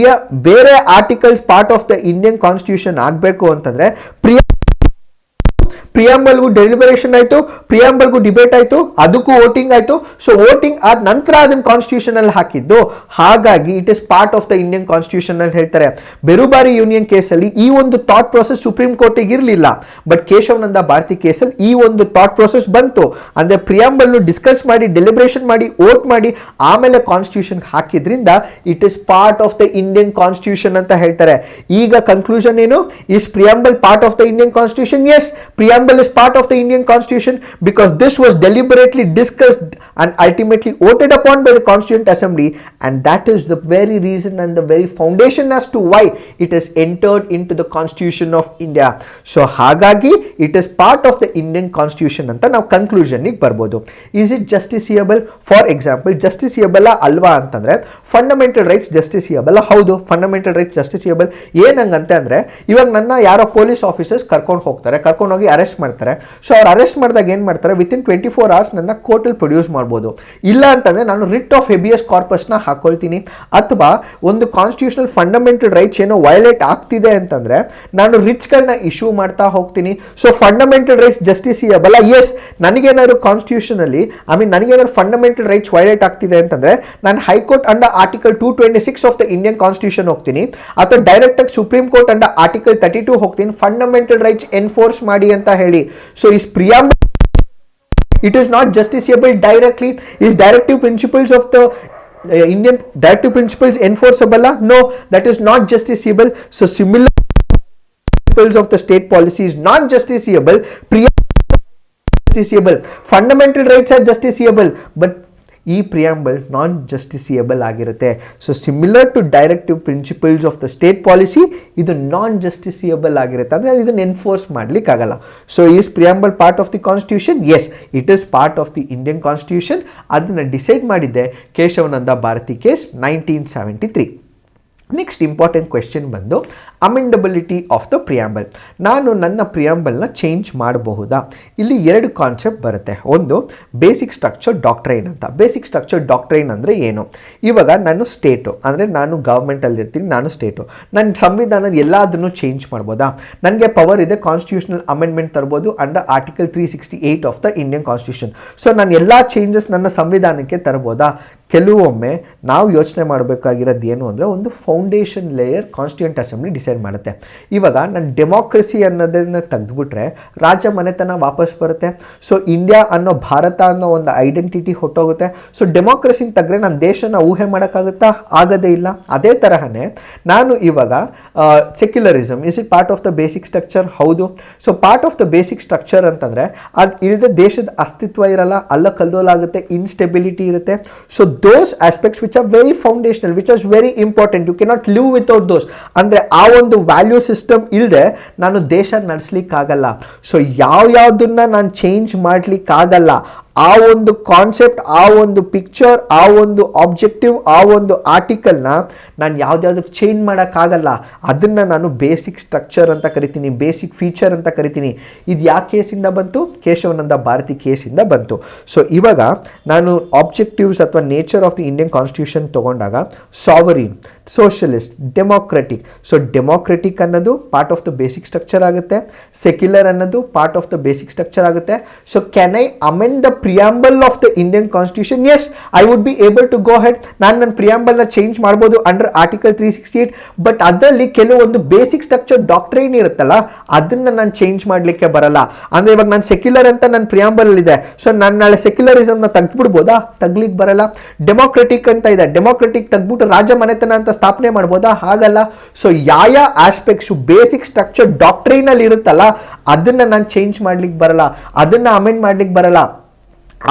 ಬೇರೆ articles part of the Indian constitution ಆಗಬೇಕು ಅಂತಂದರೆ ಪ್ರಿಯಾಂಬಲ್ಗೂ ಡೆಲಿಬರೇಷನ್ ಆಯಿತು, ಪ್ರಿಯಾಂಬಲ್ಗೂ ಡಿಬೇಟ್ ಆಯಿತು, ಅದಕ್ಕೂ ವೋಟಿಂಗ್ ಆಯಿತು. ಸೊ ವೋಟಿಂಗ್ ಆದ ನಂತರ ಅದನ್ನು ಕಾನ್ಸ್ಟಿಟ್ಯೂಷನ್ ಅಲ್ಲಿ ಹಾಕಿದ್ದು. ಹಾಗಾಗಿ it is part of the Indian constitution ಅಲ್ಲಿ ಹೇಳ್ತಾರೆ. ಬೆರುಬಾರಿ ಯೂನಿಯನ್ ಕೇಸಲ್ಲಿ ಈ ಒಂದು ಥಾಟ್ ಪ್ರೊಸೆಸ್ ಸುಪ್ರೀಂ ಕೋರ್ಟಿಗೆ ಇರಲಿಲ್ಲ. ಬಟ್ ಕೇಶವಾನಂದ ಭಾರತಿ ಕೇಸಲ್ಲಿ ಈ ಒಂದು ಥಾಟ್ ಪ್ರೊಸೆಸ್ ಬಂತು. ಅಂದರೆ ಪ್ರಿಯಾಂಬಲ್ನು ಡಿಸ್ಕಸ್ ಮಾಡಿ, ಡೆಲಿಬ್ರೇಷನ್ ಮಾಡಿ, ವೋಟ್ ಮಾಡಿ, ಆಮೇಲೆ ಕಾನ್ಸ್ಟಿಟ್ಯೂಷನ್ ಹಾಕಿದ್ರಿಂದ it is part of the Indian constitution ಅಂತ ಹೇಳ್ತಾರೆ. ಈಗ ಕನ್ಕ್ಲೂಷನ್ ಏನು? Is preamble part of the Indian constitution? Yes, preamble is part of the Indian Constitution because this was deliberately discussed and ultimately voted upon by the Constituent Assembly, and that is the very reason and the very foundation as to why it is entered into the Constitution of India. So ಹಾಗಾಗಿ it is part of the Indian Constitution ಅಂತ ನಾವು conclusion ಗೆ ಬರ್ಬೋದು. Is it justiciable? For example, justiciable ಅಲ್ವಾ ಅಂತಂದ್ರೆ fundamental rights ಜಸ್ಟಿಸಿಯಬಲ್. ಹೌದು, fundamental rights ಜಸ್ಟಿಸಿಯಬಲ್. ಏನಂಗಂತೆ ಅಂದ್ರೆ ಇವಾಗ ನನ್ನ ಯಾರೋ ಪೊಲೀಸ್ ಆಫೀಸರ್ಸ್ ಕರ್ಕೊಂಡು ಹೋಗ್ತಾರೆ, ಕರ್ಕೊಂಡು ಹೋಗಿ ಅರೆಸ್ಟ್ ಮಾಡ್ತಾರೆ. ಸೊ ಅವ್ರು ಅರೆಸ್ಟ್ ಮಾಡಿದಾಗ ಏನು ಮಾಡ್ತಾರೆ, ವಿತಿನ್ 24 hours ನನ್ನ ಕೋರ್ಟಲ್ಲಿ ಪ್ರೊಡ್ಯೂಸ್ ಮಾಡ್ಬೋದು. ಇಲ್ಲ ಅಂತಂದರೆ ನಾನು ರಿಟ್ ಆಫ್ ಹೆಬಿಯಸ್ ಕಾರ್ಪಸ್ನ ಹಾಕೊಳ್ತೀನಿ, ಅಥವಾ ಒಂದು ಕಾನ್ಸ್ಟಿಟ್ಯೂಷನಲ್ ಫಂಡಮೆಂಟಲ್ ರೈಟ್ಸ್ ಏನೋ ವೈಲೇಟ್ ಆಗ್ತಿದೆ ಅಂತಂದರೆ ನಾನು ರಿಟ್ಸ್ಗಳನ್ನ ಇಶ್ಯೂ ಮಾಡ್ತಾ ಹೋಗ್ತೀನಿ. So fundamental rights justiciable. Yes, ನನಗೇನಾದ್ರು ಕಾನ್ಸ್ಟಿಟ್ಯೂಷನಲ್ಲಿ ನನಗೇನಾದ್ರು ಫಂಡಮೆಂಟಲ್ ರೈಟ್ಸ್ ವೈಲೇಟ್ ಆಗ್ತಿದೆ ಅಂತಂದರೆ ನಾನು high court under article 226 of the Indian constitution ಹೋಗ್ತೀನಿ, ಅಥವಾ ಡೈರೆಕ್ಟ್ ಆಗಿ ಸುಪ್ರೀಂ ಕೋರ್ಟ್ ಅಂಡರ್ ಆರ್ಟಿಕಲ್ 32 ಹೋಗ್ತೀನಿ, ಫಂಡಮೆಂಟಲ್ ರೈಟ್ಸ್ ಎನ್ಫೋರ್ಸ್ ಮಾಡಿ ಅಂತ ಹೇಳಿ. So is preamble, it is not justiciable directly. Is directive principles of the Indian directive principles enforceable? No, that is not justiciable. So similar principles of the state policy is not justiciable. Justiciable. Fundamental rights are justiciable, but ಈ preamble non justiciable ಆಗಿರುತ್ತೆ. So similar to directive principles of the state policy, ಇದು non justiciable ಆಗಿರುತ್ತೆ. ಅಂದರೆ ಇದನ್ನು enforce ಮಾಡಲಿಕ್ಕಾಗಲ್ಲ. So is preamble part of the constitution? Yes, it is part of the Indian constitution. ಅದನ್ನು decide ಮಾಡಿದ್ದೆ Kesavananda Bharati case 1973. Next important question ಬಂದು amendability of the preamble. ನಾನು ನನ್ನ ಪ್ರಿಯಾಂಬಲ್ನ ಚೇಂಜ್ ಮಾಡಬಹುದಾ? ಇಲ್ಲಿ ಎರಡು ಕಾನ್ಸೆಪ್ಟ್ ಬರುತ್ತೆ. ಒಂದು ಬೇಸಿಕ್ ಸ್ಟ್ರಕ್ಚರ್ ಡಾಕ್ಟ್ರೈನ್ ಅಂತ. ಬೇಸಿಕ್ ಸ್ಟ್ರಕ್ಚರ್ ಡಾಕ್ಟ್ರೈನ್ ಅಂದರೆ ಏನು? ಇವಾಗ ನಾನು ಸ್ಟೇಟು, ಅಂದರೆ ನಾನು ಗೌರ್ಮೆಂಟಲ್ಲಿ ಇರ್ತೀನಿ, ನಾನು ಸ್ಟೇಟು, ನನ್ನ ಸಂವಿಧಾನ ಎಲ್ಲದನ್ನು ಚೇಂಜ್ ಮಾಡ್ಬೋದಾ? ನನಗೆ ಪವರ್ ಇದೆ, ಕಾನ್ಸ್ಟಿಟ್ಯೂಷನಲ್ ಅಮೆಂಡ್ಮೆಂಟ್ ತರ್ಬೋದು under article 368 of the Indian constitution. So ನಾನು ಎಲ್ಲ ಚೇಂಜಸ್ ನನ್ನ ಸಂವಿಧಾನಕ್ಕೆ ತರ್ಬೋದಾ? ಕೆಲವೊಮ್ಮೆ ನಾವು ಯೋಚನೆ ಮಾಡಬೇಕಾಗಿರೋದು ಏನು ಅಂದರೆ ಒಂದು foundation layer constituent assembly decide ಮಾಡುತ್ತೆ. ಇವಾಗ ನಾನು ಡೆಮೋಕ್ರಸಿ ಅನ್ನೋದನ್ನು ತೆಗೆದುಬಿಟ್ರೆ ರಾಜ ಮನೆತನ ವಾಪಸ್ ಬರುತ್ತೆ. ಸೊ ಇಂಡಿಯಾ ಅನ್ನೋ ಭಾರತ ಅನ್ನೋ ಒಂದು ಐಡೆಂಟಿಟಿ ಹೊಟ್ಟೋಗುತ್ತೆ. ಸೊ ಡೆಮೋಕ್ರಸಿನ ತೆಗೆದ್ರೆ ನನ್ನ ದೇಶನ ಊಹೆ ಮಾಡೋಕ್ಕಾಗುತ್ತಾ? ಆಗೋದೇ ಇಲ್ಲ. ಅದೇ ತರಹನೇ ನಾನು ಇವಾಗ secularism is it part of the basic structure? ಹೌದು. So part of the basic structure ಅಂತಂದರೆ ಅದು ಇಲ್ಲದೆ ದೇಶದ ಅಸ್ತಿತ್ವ ಇರಲ್ಲ, ಅಲ್ಲ ಕಲ್ಲೋಲಾಗುತ್ತೆ, ಇನ್ಸ್ಟೆಬಿಲಿಟಿ ಇರುತ್ತೆ. So those aspects which are very foundational, which is very important, you cannot live without those. ಅಂದರೆ ಆ ಒಂದು ವ್ಯಾಲ್ಯೂ ಸಿಸ್ಟಮ್ ಇಲ್ಲದೆ ನಾನು ದೇಶ ನಡೆಸಲಿಕ್ಕಾಗಲ್ಲ. ಸೊ ಯಾವ್ಯಾವುದನ್ನ ನಾನು ಚೇಂಜ್ ಮಾಡಲಿಕ್ಕಾಗಲ್ಲ, ಆ ಒಂದು ಕಾನ್ಸೆಪ್ಟ್, ಆ ಒಂದು ಪಿಕ್ಚರ್, ಆ ಒಂದು ಆಬ್ಜೆಕ್ಟಿವ್, ಆ ಒಂದು ಆರ್ಟಿಕಲ್ನ ನಾನು ಯಾವುದ್ಯಾವುದಕ್ಕೆ ಚೇಂಜ್ ಮಾಡೋಕ್ಕಾಗಲ್ಲ. ಅದನ್ನು ನಾನು ಬೇಸಿಕ್ ಸ್ಟ್ರಕ್ಚರ್ ಅಂತ ಕರಿತೀನಿ, ಬೇಸಿಕ್ ಫೀಚರ್ ಅಂತ ಕರಿತೀನಿ. ಇದು ಯಾವ ಕೇಸಿಂದ ಬಂತು? ಕೇಶವಾನಂದ ಭಾರತಿ ಕೇಸಿಂದ ಬಂತು. ಸೊ ಇವಾಗ ನಾನು ಆಬ್ಜೆಕ್ಟಿವ್ಸ್ ಅಥವಾ nature of the Indian constitution ತೊಗೊಂಡಾಗ sovereign, socialist, democratic. So democratic ಅನ್ನೋದು part of the basic structure ಆಗುತ್ತೆ, ಸೆಕ್ಯುಲರ್ ಅನ್ನೋದು part of the basic structure ಆಗುತ್ತೆ. So can I amend the preamble of the Indian constitution? Yes, I would be able to go ahead. ನಾನು ನನ್ನ ಪ್ರಿಯಾಂಬಲ್ನ change ಮಾಡ್ಬೋದು under article 368. But ಅದರಲ್ಲಿ ಕೆಲವೊಂದು basic structure doctrine ಇರುತ್ತಲ್ಲ, ಅದನ್ನು ನಾನು ಚೇಂಜ್ ಮಾಡಲಿಕ್ಕೆ ಬರಲ್ಲ. ಅಂದರೆ ಇವಾಗ ನಾನು ಸೆಕ್ಯುಲರ್ ಅಂತ ನನ್ನ ಪ್ರಿಯಾಂಬಲ್ ಇದೆ, ಸೊ ನಾನು ನಾಳೆ ಸೆಕ್ಯುಲರಿಸಮ್ನ ತೆಗೆದ್ಬಿಡ್ಬೋದಾ? ತೆಗ್ಲಿಕ್ಕೆ ಬರಲ್ಲ. ಡೆಮೋಕ್ರೆಟಿಕ್ ಅಂತ ಇದೆ, ಡೆಮೋಕ್ರೆಟಿಕ್ ತೆಗ್ಬಿಟ್ಟು ರಾಜ ಮನೆತನ ಅಂತ ಸ್ಥಾಪನೆ ಮಾಡ್ಬೋದಾ? ಹಾಗಲ್ಲ. ಸೊ ಯಾವ ಆಸ್ಪೆಕ್ಟ್ಸು ಬೇಸಿಕ್ ಸ್ಟ್ರಕ್ಚರ್ ಡಾಕ್ಟ್ರೈನಲ್ಲಿ ಇರುತ್ತಲ್ಲ, ಅದನ್ನು ನಾನು ಚೇಂಜ್ ಮಾಡ್ಲಿಕ್ಕೆ ಬರಲ್ಲ, ಅದನ್ನು ಅಮೆಂಡ್ ಮಾಡ್ಲಿಕ್ಕೆ ಬರಲ್ಲ.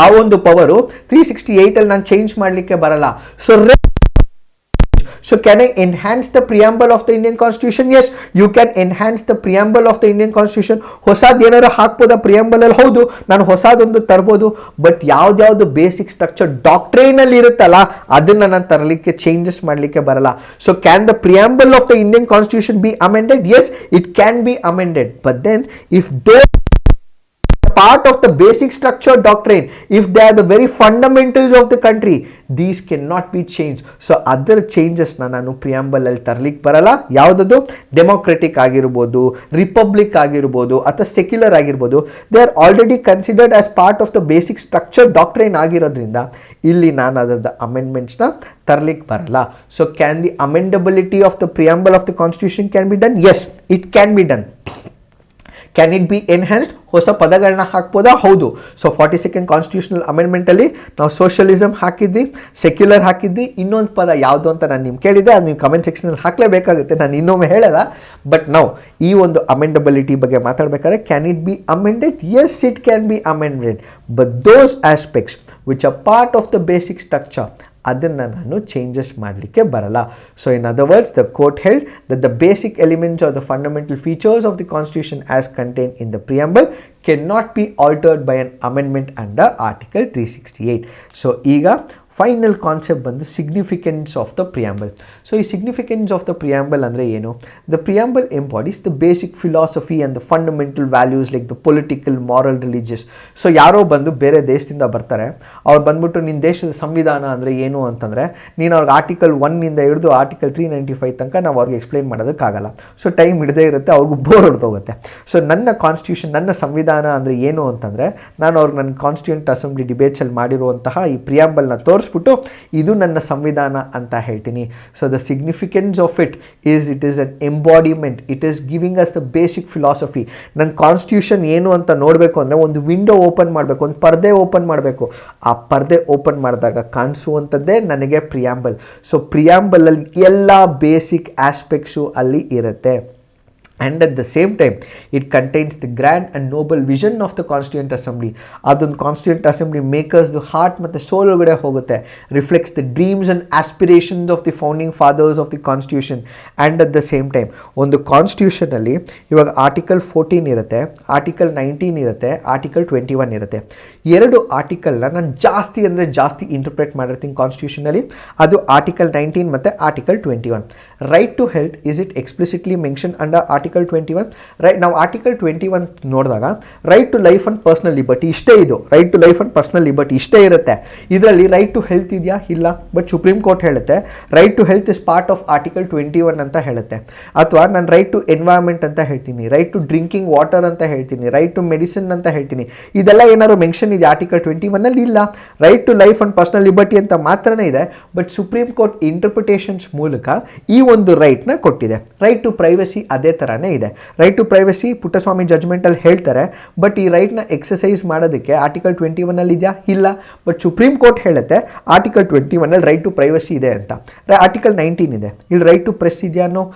ಆ ಒಂದು ಪವರು 368 ನಾನು ಚೇಂಜ್ ಮಾಡಲಿಕ್ಕೆ ಬರಲ್ಲ. So can I enhance the preamble of the Indian Constitution? Yes, you can enhance the preamble of the Indian Constitution. ಹೊಸದು ಏನಾರು ಹಾಕ್ಬೋದಾ ಪ್ರಿಯಾಂಬಲ್ ಅಲ್ಲಿ? ಹೌದು, ನಾನು ಹೊಸದೊಂದು ತರ್ಬೋದು. ಬಟ್ ಯಾವ್ದು ಬೇಸಿಕ್ ಸ್ಟ್ರಕ್ಚರ್ ಡಾಕ್ಟ್ರೈನಲ್ಲಿ ಇರುತ್ತಲ್ಲ, ಅದನ್ನ ನಾನು ತರಲಿಕ್ಕೆ, ಚೇಂಜಸ್ ಮಾಡಲಿಕ್ಕೆ ಬರಲ್ಲ. So can the preamble of the Indian constitution B amended? Yes, it can be amended. But then if those part of the basic structure doctrine, if they are the very fundamentals of the country, these cannot be changed. So other changes ನಾನು preamble ಅಲ್ಲಿ ತರಲಿಕ್ಕೆ ಬರಲ್ಲ. ಯಾವುದದು? Democratic ಆಗಿರ್ಬೋದು, republic ಆಗಿರ್ಬೋದು, ಅಥವಾ secular ಆಗಿರ್ಬೋದು, they are already considered as part of the basic structure doctrine ಆಗಿರೋದ್ರಿಂದ ಇಲ್ಲಿ ನಾನು ಅದರ ಅಮೆಂಡ್ಮೆಂಟ್ಸ್ನ ತರಲಿಕ್ಕೆ ಬರಲ್ಲ. So can the amendability of the preamble of the constitution can be done? Yes, it can be done. Can it be enhanced? ಹೊಸ ಪದಗಳನ್ನ ಹಾಕ್ಬೋದಾ? ಹೌದು. ಸೊ 42nd ಕಾನ್ಸ್ಟಿಟ್ಯೂಷನಲ್ ಅಮೆಂಡ್ಮೆಂಟಲ್ಲಿ ನಾವು ಸೋಷಲಿಸಮ್ ಹಾಕಿದ್ವಿ, ಸೆಕ್ಯುಲರ್ ಹಾಕಿದ್ವಿ, ಇನ್ನೊಂದು ಪದ ಯಾವುದು ಅಂತ ನಾನು ನಿಮ್ಗೆ ಕೇಳಿದೆ, ಅದು ನೀವು ಕಮೆಂಟ್ ಸೆಕ್ಷನಲ್ಲಿ ಹಾಕಲೇಬೇಕಾಗುತ್ತೆ, ನಾನು ಇನ್ನೊಮ್ಮೆ ಹೇಳಲ್ಲ. ಬಟ್ ನಾವು ಈ ಒಂದು ಅಮೆಂಡಬಿಲಿಟಿ ಬಗ್ಗೆ ಮಾತಾಡಬೇಕಾದ್ರೆ can it be amended? Yes, it can be amended. But those aspects which are part of the basic structure, ಅದನ್ನು ನಾನು ಚೇಂಜಸ್ ಮಾಡಲಿಕ್ಕೆ ಬರಲ್ಲ. So in other words, the court held that the basic elements are the fundamental features of the constitution as contained in the preamble cannot be altered by an amendment under Article 368. So ಈಗ final concept ಬಂದು significance of the preamble. So ಈ significance of the preamble ಅಂದರೆ ಏನು? The preamble embodies the basic philosophy and the fundamental values like the political, moral, religious. So ಯಾರೋ ಬಂದು ಬೇರೆ ದೇಶದಿಂದ ಬರ್ತಾರೆ, ಅವ್ರು ಬಂದ್ಬಿಟ್ಟು ನಿನ್ನ ದೇಶದ ಸಂವಿಧಾನ ಅಂದರೆ ಏನು ಅಂತಂದರೆ, ನೀನು ಅವ್ರಿಗೆ ಆರ್ಟಿಕಲ್ 1 ಹಿಡಿದು ಆರ್ಟಿಕಲ್ 395 ತನಕ ನಾವು ಅವ್ರಿಗೆ ಎಕ್ಸ್ಪ್ಲೈನ್ ಮಾಡೋದಕ್ಕಾಗಲ್ಲ. ಸೊ ಟೈಮ್ ಹಿಡದೇ ಇರುತ್ತೆ, ಅವ್ರಿಗೂ ಬೋರ್ ಹೊಡೆದೋಗುತ್ತೆ. ಸೊ ನನ್ನ ಕಾನ್ಸ್ಟಿಟ್ಯೂಷನ್, ನನ್ನ ಸಂವಿಧಾನ ಅಂದರೆ ಏನು ಅಂತಂದರೆ, ನಾನು ಅವ್ರಿಗೆ ನನ್ನ ಕಾನ್ಸ್ಟಿಟ್ಯೂಂಟ್ ಅಸೆಂಬ್ಲಿ ಡಿಬೇಟ್ಸಲ್ಲಿ ಮಾಡಿರುವಂತಹ ಈ ಪ್ರಿಯಾಂಬಲ್ನ ತೋರಿಸ್ಬಿಟ್ಟು ಇದು ನನ್ನ ಸಂವಿಧಾನ ಅಂತ ಹೇಳ್ತೀನಿ. So the significance of it is an embodiment, it is giving us the basic philosophy. ನನ್ನ ಕಾನ್ಸ್ಟಿಟ್ಯೂಷನ್ ಏನು ಅಂತ ನೋಡಬೇಕು ಅಂದರೆ ಒಂದು ವಿಂಡೋ ಓಪನ್ ಮಾಡಬೇಕು, ಒಂದು ಪರ್ದೆ ಓಪನ್ ಮಾಡಬೇಕು. ಆ ಪರ್ದೆ ಓಪನ್ ಮಾಡಿದಾಗ ಕಾಣಿಸುವಂಥದ್ದೇ ನನಗೆ ಪ್ರಿಯಾಂಬಲ್. ಸೊ ಪ್ರಿಯಾಂಬಲಲ್ಲಿ ಎಲ್ಲ ಬೇಸಿಕ್ ಆಸ್ಪೆಕ್ಟ್ಸು ಅಲ್ಲಿ ಇರುತ್ತೆ. And at the same time, it contains the grand and noble vision of the Constituent Assembly. ಅದೊಂದು Constituent Assembly makers the heart ಮತ್ತು soul ಒಳಗಡೆ ಹೋಗುತ್ತೆ, reflects the dreams and aspirations of the founding fathers of the Constitution. And at the same time, ಒಂದು ಕಾನ್ಸ್ಟಿಟ್ಯೂಷನಲ್ಲಿ ಇವಾಗ article 14 ಇರುತ್ತೆ, article 19 ಇರುತ್ತೆ, article 21 ಇರುತ್ತೆ. ಎರಡು ಆರ್ಟಿಕಲ್ನ ನಾನು ಜಾಸ್ತಿ ಅಂದರೆ ಜಾಸ್ತಿ ಇಂಟರ್ಪ್ರೆಟ್ ಮಾಡಿರ್ತೀನಿ ಕಾನ್ಸ್ಟಿಟ್ಯೂಷನಲ್ಲಿ. ಅದು ಆರ್ಟಿಕಲ್ 19 ಮತ್ತು article 21. Right to health, is it explicitly mention under article article 21 right. ನಾವು ಆರ್ಟಿಕಲ್ 21 ನೋಡಿದಾಗ right to life and personal liberty ಇಷ್ಟೇ, ಇದು right to life and personal liberty ಇಷ್ಟೇ ಇರುತ್ತೆ. ಇದರಲ್ಲಿ ರೈಟ್ ಟು ಹೆಲ್ತ್ ಇದೆಯಾ? ಇಲ್ಲ. ಬಟ್ ಸುಪ್ರೀಂ ಕೋರ್ಟ್ ಹೇಳುತ್ತೆ right to health is part of article 21 ಅಂತ ಹೇಳುತ್ತೆ. ಅಥವಾ ನಾನು ರೈಟ್ ಟು ಎನ್ವೈರನ್ಮೆಂಟ್ ಅಂತ ಹೇಳ್ತೀನಿ, ರೈಟ್ ಟು ಡ್ರಿಂಕಿಂಗ್ ವಾಟರ್ ಅಂತ ಹೇಳ್ತೀನಿ, ರೈಟ್ ಟು ಮೆಡಿಸಿನ್ ಅಂತ ಹೇಳ್ತೀನಿ. ಇದೆಲ್ಲ ಏನಾದ್ರು ಮೆನ್ಷನ್ ಇದೆ ಆರ್ಟಿಕಲ್ 21 ಇಲ್ಲ. Right to life and personal liberty ಅಂತ ಮಾತ್ರನೇ ಇದೆ. ಬಟ್ ಸುಪ್ರೀಂ ಕೋರ್ಟ್ ಇಂಟರ್ಪ್ರಿಟೇಷನ್ಸ್ ಮೂಲಕ ಈ ಒಂದು ರೈಟ್ನ ಕೊಟ್ಟಿದೆ. ರೈಟ್ ಟು ಪ್ರೈವಸಿ ಅದೇ ಥರನೇ ಇದೆ. ರೈಟ್ ಟು ಪ್ರೈವಸಿ ಪುಟ್ಟಸ್ವಾಮಿ ಜಜ್ಮೆಂಟಲ್ಲಿ ಹೇಳ್ತಾರೆ. ಬಟ್ ಈ ರೈಟ್ನ ಎಕ್ಸಸೈಸ್ ಮಾಡೋದಕ್ಕೆ ಆರ್ಟಿಕಲ್ 21 ಇದೆಯಾ? ಇಲ್ಲ. ಬಟ್ ಸುಪ್ರೀಂ ಕೋರ್ಟ್ ಹೇಳುತ್ತೆ ಆರ್ಟಿಕಲ್ 21 ರೈಟ್ ಟು ಪ್ರೈವಸಿ ಇದೆ ಅಂತ. ಆರ್ಟಿಕಲ್ 19 ಇದೆ, ಇಲ್ಲಿ ರೈಟ್ ಟು ಪ್ರೆಸ್ ಇದೆಯಾ?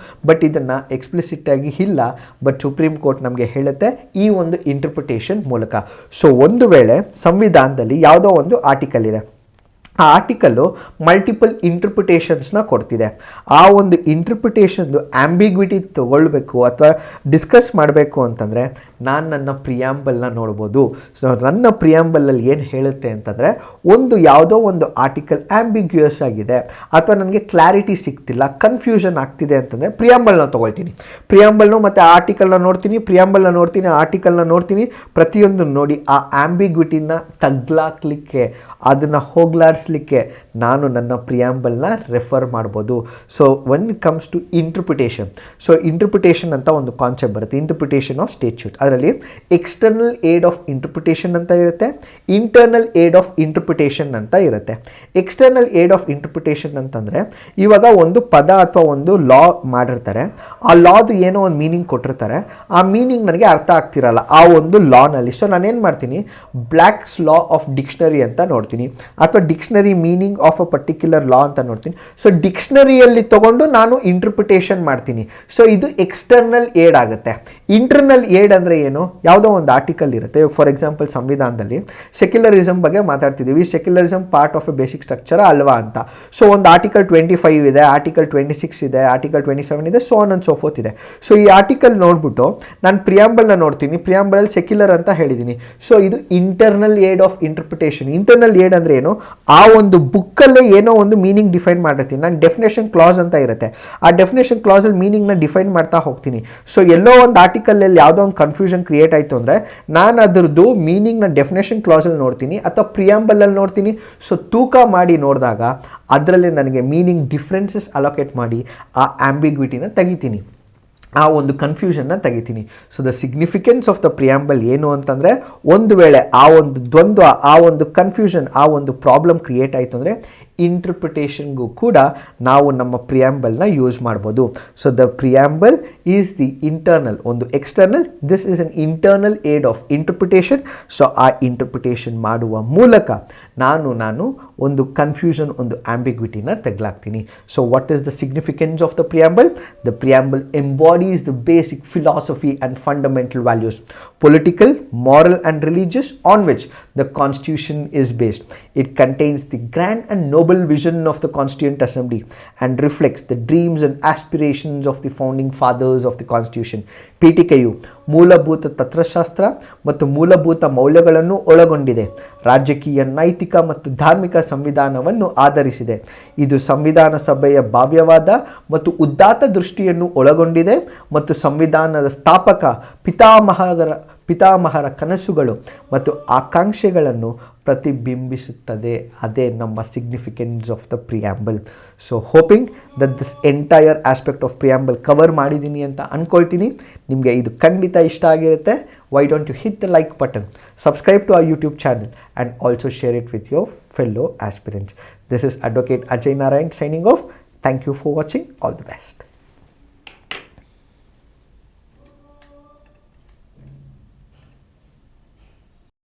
ಬಟ್ ಇದನ್ನು ಎಕ್ಸ್ಪ್ಲಿಸಿಟ್ ಆಗಿ ಇಲ್ಲ. ಬಟ್ ಸುಪ್ರೀಂ ಕೋರ್ಟ್ ನಮಗೆ ಹೇಳುತ್ತೆ ಈ ಒಂದು ಇಂಟರ್ಪ್ರಿಟೇಷನ್ ಮೂಲಕ. ಸೊ ಒಂದು ವೇಳೆ ಸಂವಿಧಾನದಲ್ಲಿ ಯಾವುದೋ ಒಂದು ಆರ್ಟಿಕಲ್ ಇದೆ, ಆ ಆರ್ಟಿಕಲ್ಲು ಮಲ್ಟಿಪಲ್ ಇಂಟರ್ಪ್ರಿಟೇಷನ್ಸ್ನ ಕೊಡ್ತಿದೆ. ಆ ಒಂದು ಇಂಟರ್ಪ್ರಿಟೇಷನ್ದು ಆ್ಯಂಬಿಗ್ವಿಟಿ ತೊಗೊಳ್ಬೇಕು ಅಥವಾ ಡಿಸ್ಕಸ್ ಮಾಡಬೇಕು ಅಂತಂದರೆ ನಾನು ನನ್ನ ಪ್ರಿಯಾಂಬಲ್ನ ನೋಡ್ಬೋದು. ಸೊ ನನ್ನ ಪ್ರಿಯಾಂಬಲಲ್ಲಿ ಏನು ಹೇಳುತ್ತೆ ಅಂತಂದರೆ, ಒಂದು ಯಾವುದೋ ಒಂದು ಆರ್ಟಿಕಲ್ ಆ್ಯಂಬಿಗ್ಯೂಯಸ್ ಆಗಿದೆ ಅಥವಾ ನನಗೆ ಕ್ಲಾರಿಟಿ ಸಿಗ್ತಿಲ್ಲ, ಕನ್ಫ್ಯೂಷನ್ ಆಗ್ತಿದೆ ಅಂತಂದರೆ ಪ್ರಿಯಾಂಬಲ್ನ ತೊಗೊಳ್ತೀನಿ. ಪ್ರಿಯಾಂಬಲ್ನು ಮತ್ತು ಆರ್ಟಿಕಲ್ನ ನೋಡ್ತೀನಿ, ಪ್ರಿಯಾಂಬಲ್ನ ನೋಡ್ತೀನಿ, ಆರ್ಟಿಕಲ್ನ ನೋಡ್ತೀನಿ. ಪ್ರತಿಯೊಂದು ನೋಡಿ ಆ ಆ್ಯಂಬಿಗ್ವಿಟಿನ ತಗ್ಲಾಕ್ಲಿಕ್ಕೆ, ಅದನ್ನು ಹೋಗ್ಲಾಡಿಸ್ಲಿಕ್ಕೆ ನಾನು ನನ್ನ ಪ್ರಿಯಾಂಬಲ್ನ ರೆಫರ್ ಮಾಡ್ಬೋದು. So when it comes to interpretation, so interpretation ಅಂತ ಒಂದು ಕಾನ್ಸೆಪ್ಟ್ ಬರುತ್ತೆ, ಇಂಟರ್ಪ್ರಿಟೇಷನ್ ಆಫ್ ಸ್ಟೇಟ್ಯೂಟ್. ಅದರಲ್ಲಿ ಎಕ್ಸ್ಟರ್ನಲ್ ಏಡ್ ಆಫ್ ಇಂಟರ್ಪ್ರಿಟೇಷನ್ ಅಂತ ಇರುತ್ತೆ, ಇಂಟರ್ನಲ್ ಏಡ್ ಆಫ್ ಇಂಟರ್ಪ್ರಿಟೇಷನ್ ಅಂತ ಇರುತ್ತೆ. ಎಕ್ಸ್ಟರ್ನಲ್ ಏಡ್ ಆಫ್ ಇಂಟರ್ಪ್ರಿಟೇಷನ್ ಅಂತಂದರೆ ಇವಾಗ ಒಂದು ಪದ ಅಥವಾ ಒಂದು ಲಾ ಮಾಡಿರ್ತಾರೆ, ಆ ಲಾದು ಏನೋ ಒಂದು ಮೀನಿಂಗ್ ಕೊಟ್ಟಿರ್ತಾರೆ, ಆ ಮೀನಿಂಗ್ ನನಗೆ ಅರ್ಥ ಆಗ್ತಿರಲ್ಲ ಆ ಒಂದು ಲಾನಲ್ಲಿ. ಸೊ ನಾನೇನು ಮಾಡ್ತೀನಿ, ಬ್ಲ್ಯಾಕ್ಸ್ ಲಾ ಆಫ್ ಡಿಕ್ಷನರಿ ಅಂತ ನೋಡ್ತೀನಿ, ಅಥವಾ dictionary meaning of a particular law ಅಂತ ನೋಡ್ತೀನಿ. ಸೊ ಡಿಕ್ಷನರಿಯಲ್ಲಿ ತೊಗೊಂಡು ನಾನು ಇಂಟರ್ಪ್ರಿಟೇಷನ್ ಮಾಡ್ತೀನಿ. ಸೊ ಇದು ಎಕ್ಸ್ಟರ್ನಲ್ ಏಡ್ ಆಗುತ್ತೆ. ಇಂಟರ್ನಲ್ ಏಡ್ ಅಂದರೆ ಏನು? ಯಾವುದೋ ಒಂದು ಆರ್ಟಿಕಲ್ ಇರುತ್ತೆ. ಫಾರ್ ಎಕ್ಸಾಂಪಲ್ ಸಂವಿಧಾನದಲ್ಲಿ ಸೆಕ್ಯುಲರಿಸಮ್ ಬಗ್ಗೆ ಮಾತಾಡ್ತಿದ್ದೀವಿ, secularism part of a basic structure ಅಲ್ವಾ ಅಂತ. ಸೊ ಒಂದು ಆರ್ಟಿಕಲ್ 25 ಇದೆ, ಆರ್ಟಿಕಲ್ 26 ಇದೆ, ಆರ್ಟಿಕಲ್ 27 ಇದೆ, so on and so fourth ಇದೆ. ಸೊ ಈ ಆರ್ಟಿಕಲ್ ನೋಡ್ಬಿಟ್ಟು ನಾನು ಪ್ರಿಯಾಂಬಲ್ನ ನೋಡ್ತೀನಿ, ಪ್ರಿಯಾಂಬಲಲ್ಲಿ ಸೆಕ್ಯುಲರ್ ಅಂತ ಹೇಳಿದ್ದೀನಿ. ಸೊ ಇದು internal aid of interpretation. Internal aid ಅಂದರೆ ಏನು? ಆ ಒಂದು ಬುಕ್ಕಲ್ಲೇ ಏನೋ ಒಂದು ಮೀನಿಂಗ್ ಡಿಫೈನ್ ಮಾಡಿರ್ತೀನಿ ನಾನು. ಡೆಫಿನೇಷನ್ ಕ್ಲಾಸ್ ಅಂತ ಇರುತ್ತೆ, ಆ ಡೆಫಿನೇಷನ್ ಕ್ಲಾಸಲ್ಲಿ ಮೀನಿಂಗ್ನ ಡಿಫೈನ್ ಮಾಡ್ತಾ ಹೋಗ್ತೀನಿ. ಸೊ ಎಲ್ಲೋ ಒಂದು ಆರ್ಟಿಕಲಲ್ಲಿ ಯಾವುದೋ ಒಂದು ಕನ್ಫ್ಯೂಷನ್ ಕ್ರಿಯೇಟ್ ಆಯಿತು ಅಂದರೆ ನಾನು ಅದರದ್ದು ಮೀನಿಂಗ್ನ ಡೆಫಿನೇಷನ್ ಕ್ಲಾಸಲ್ಲಿ ನೋಡ್ತೀನಿ ಅಥವಾ ಪ್ರಿಯಾಂಬಲಲ್ಲಿ ನೋಡ್ತೀನಿ. ಸೊ ತೂಕ ಮಾಡಿ ನೋಡಿದಾಗ ಅದರಲ್ಲಿ ನನಗೆ ಮೀನಿಂಗ್ ಡಿಫ್ರೆನ್ಸಸ್ ಅಲೋಕೇಟ್ ಮಾಡಿ ಆ ಆ್ಯಂಬಿಗ್ವಿಟಿನ ತೆಗಿತೀನಿ, ಆ ಒಂದು ಕನ್ಫ್ಯೂಷನ್ನ ತೆಗಿತೀನಿ. So the significance of the preamble ಏನು ಅಂತಂದರೆ, ಒಂದು ವೇಳೆ ಆ ಒಂದು ದ್ವಂದ್ವ, ಆ ಒಂದು ಕನ್ಫ್ಯೂಷನ್, ಆ ಒಂದು ಪ್ರಾಬ್ಲಮ್ ಕ್ರಿಯೇಟ್ ಆಯಿತು ಅಂದರೆ ಇಂಟರ್ಪ್ರಿಟೇಷನ್ಗೂ ಕೂಡ ನಾವು ನಮ್ಮ ಪ್ರಿಯಾಂಬಲ್ನ ಯೂಸ್ ಮಾಡ್ಬೋದು. So the preamble is the internal, ಒಂದು external, this is an internal aid of interpretation. So ಆ ಇಂಟರ್ಪ್ರಿಟೇಷನ್ ಮಾಡುವ ಮೂಲಕ ನಾನು ಒಂದು ಕನ್ಫ್ಯೂಷನ್, ಒಂದು ಆಂಬಿಗ್ವಿಟಿನ ತೆಗ್ಲಾಕ್ತೀನಿ. So what is the significance of the preamble? The preamble embodies the basic philosophy and fundamental values, political, moral and religious, on which the constitution is based. It contains the grand and noble vision of the Constituent Assembly and reflects the dreams and aspirations of the founding fathers of the constitution. ಪೀಠಿಕೆಯು ಮೂಲಭೂತ ತತ್ವಶಾಸ್ತ್ರ ಮತ್ತು ಮೂಲಭೂತ ಮೌಲ್ಯಗಳನ್ನು ಒಳಗೊಂಡಿದೆ. ರಾಜಕೀಯ, ನೈತಿಕ ಮತ್ತು ಧಾರ್ಮಿಕ ಸಂವಿಧಾನವನ್ನು ಆಧರಿಸಿದೆ. ಇದು ಸಂವಿಧಾನ ಸಭೆಯ ಭವ್ಯವಾದ ಮತ್ತು ಉದಾತ್ತ ದೃಷ್ಟಿಯನ್ನು ಒಳಗೊಂಡಿದೆ ಮತ್ತು ಸಂವಿಧಾನದ ಸ್ಥಾಪಕ ಪಿತಾಮಹರ ಕನಸುಗಳು ಮತ್ತು ಆಕಾಂಕ್ಷೆಗಳನ್ನು ಪ್ರತಿಬಿಂಬಿಸುತ್ತದೆ. ಅದೇ ನಮ್ಮ significance of the preamble. So hoping that this entire aspect of preamble cover ಮಾಡಿದ್ದೀನಿ ಅಂತ ಅಂದ್ಕೊಳ್ತೀನಿ. ನಿಮಗೆ ಇದು ಖಂಡಿತ ಇಷ್ಟ ಆಗಿರುತ್ತೆ. Why don't you hit the like button, subscribe to our YouTube channel and also share it with your fellow aspirants. This is advocate Ajay Narayan signing off. Thank you for watching. All the best.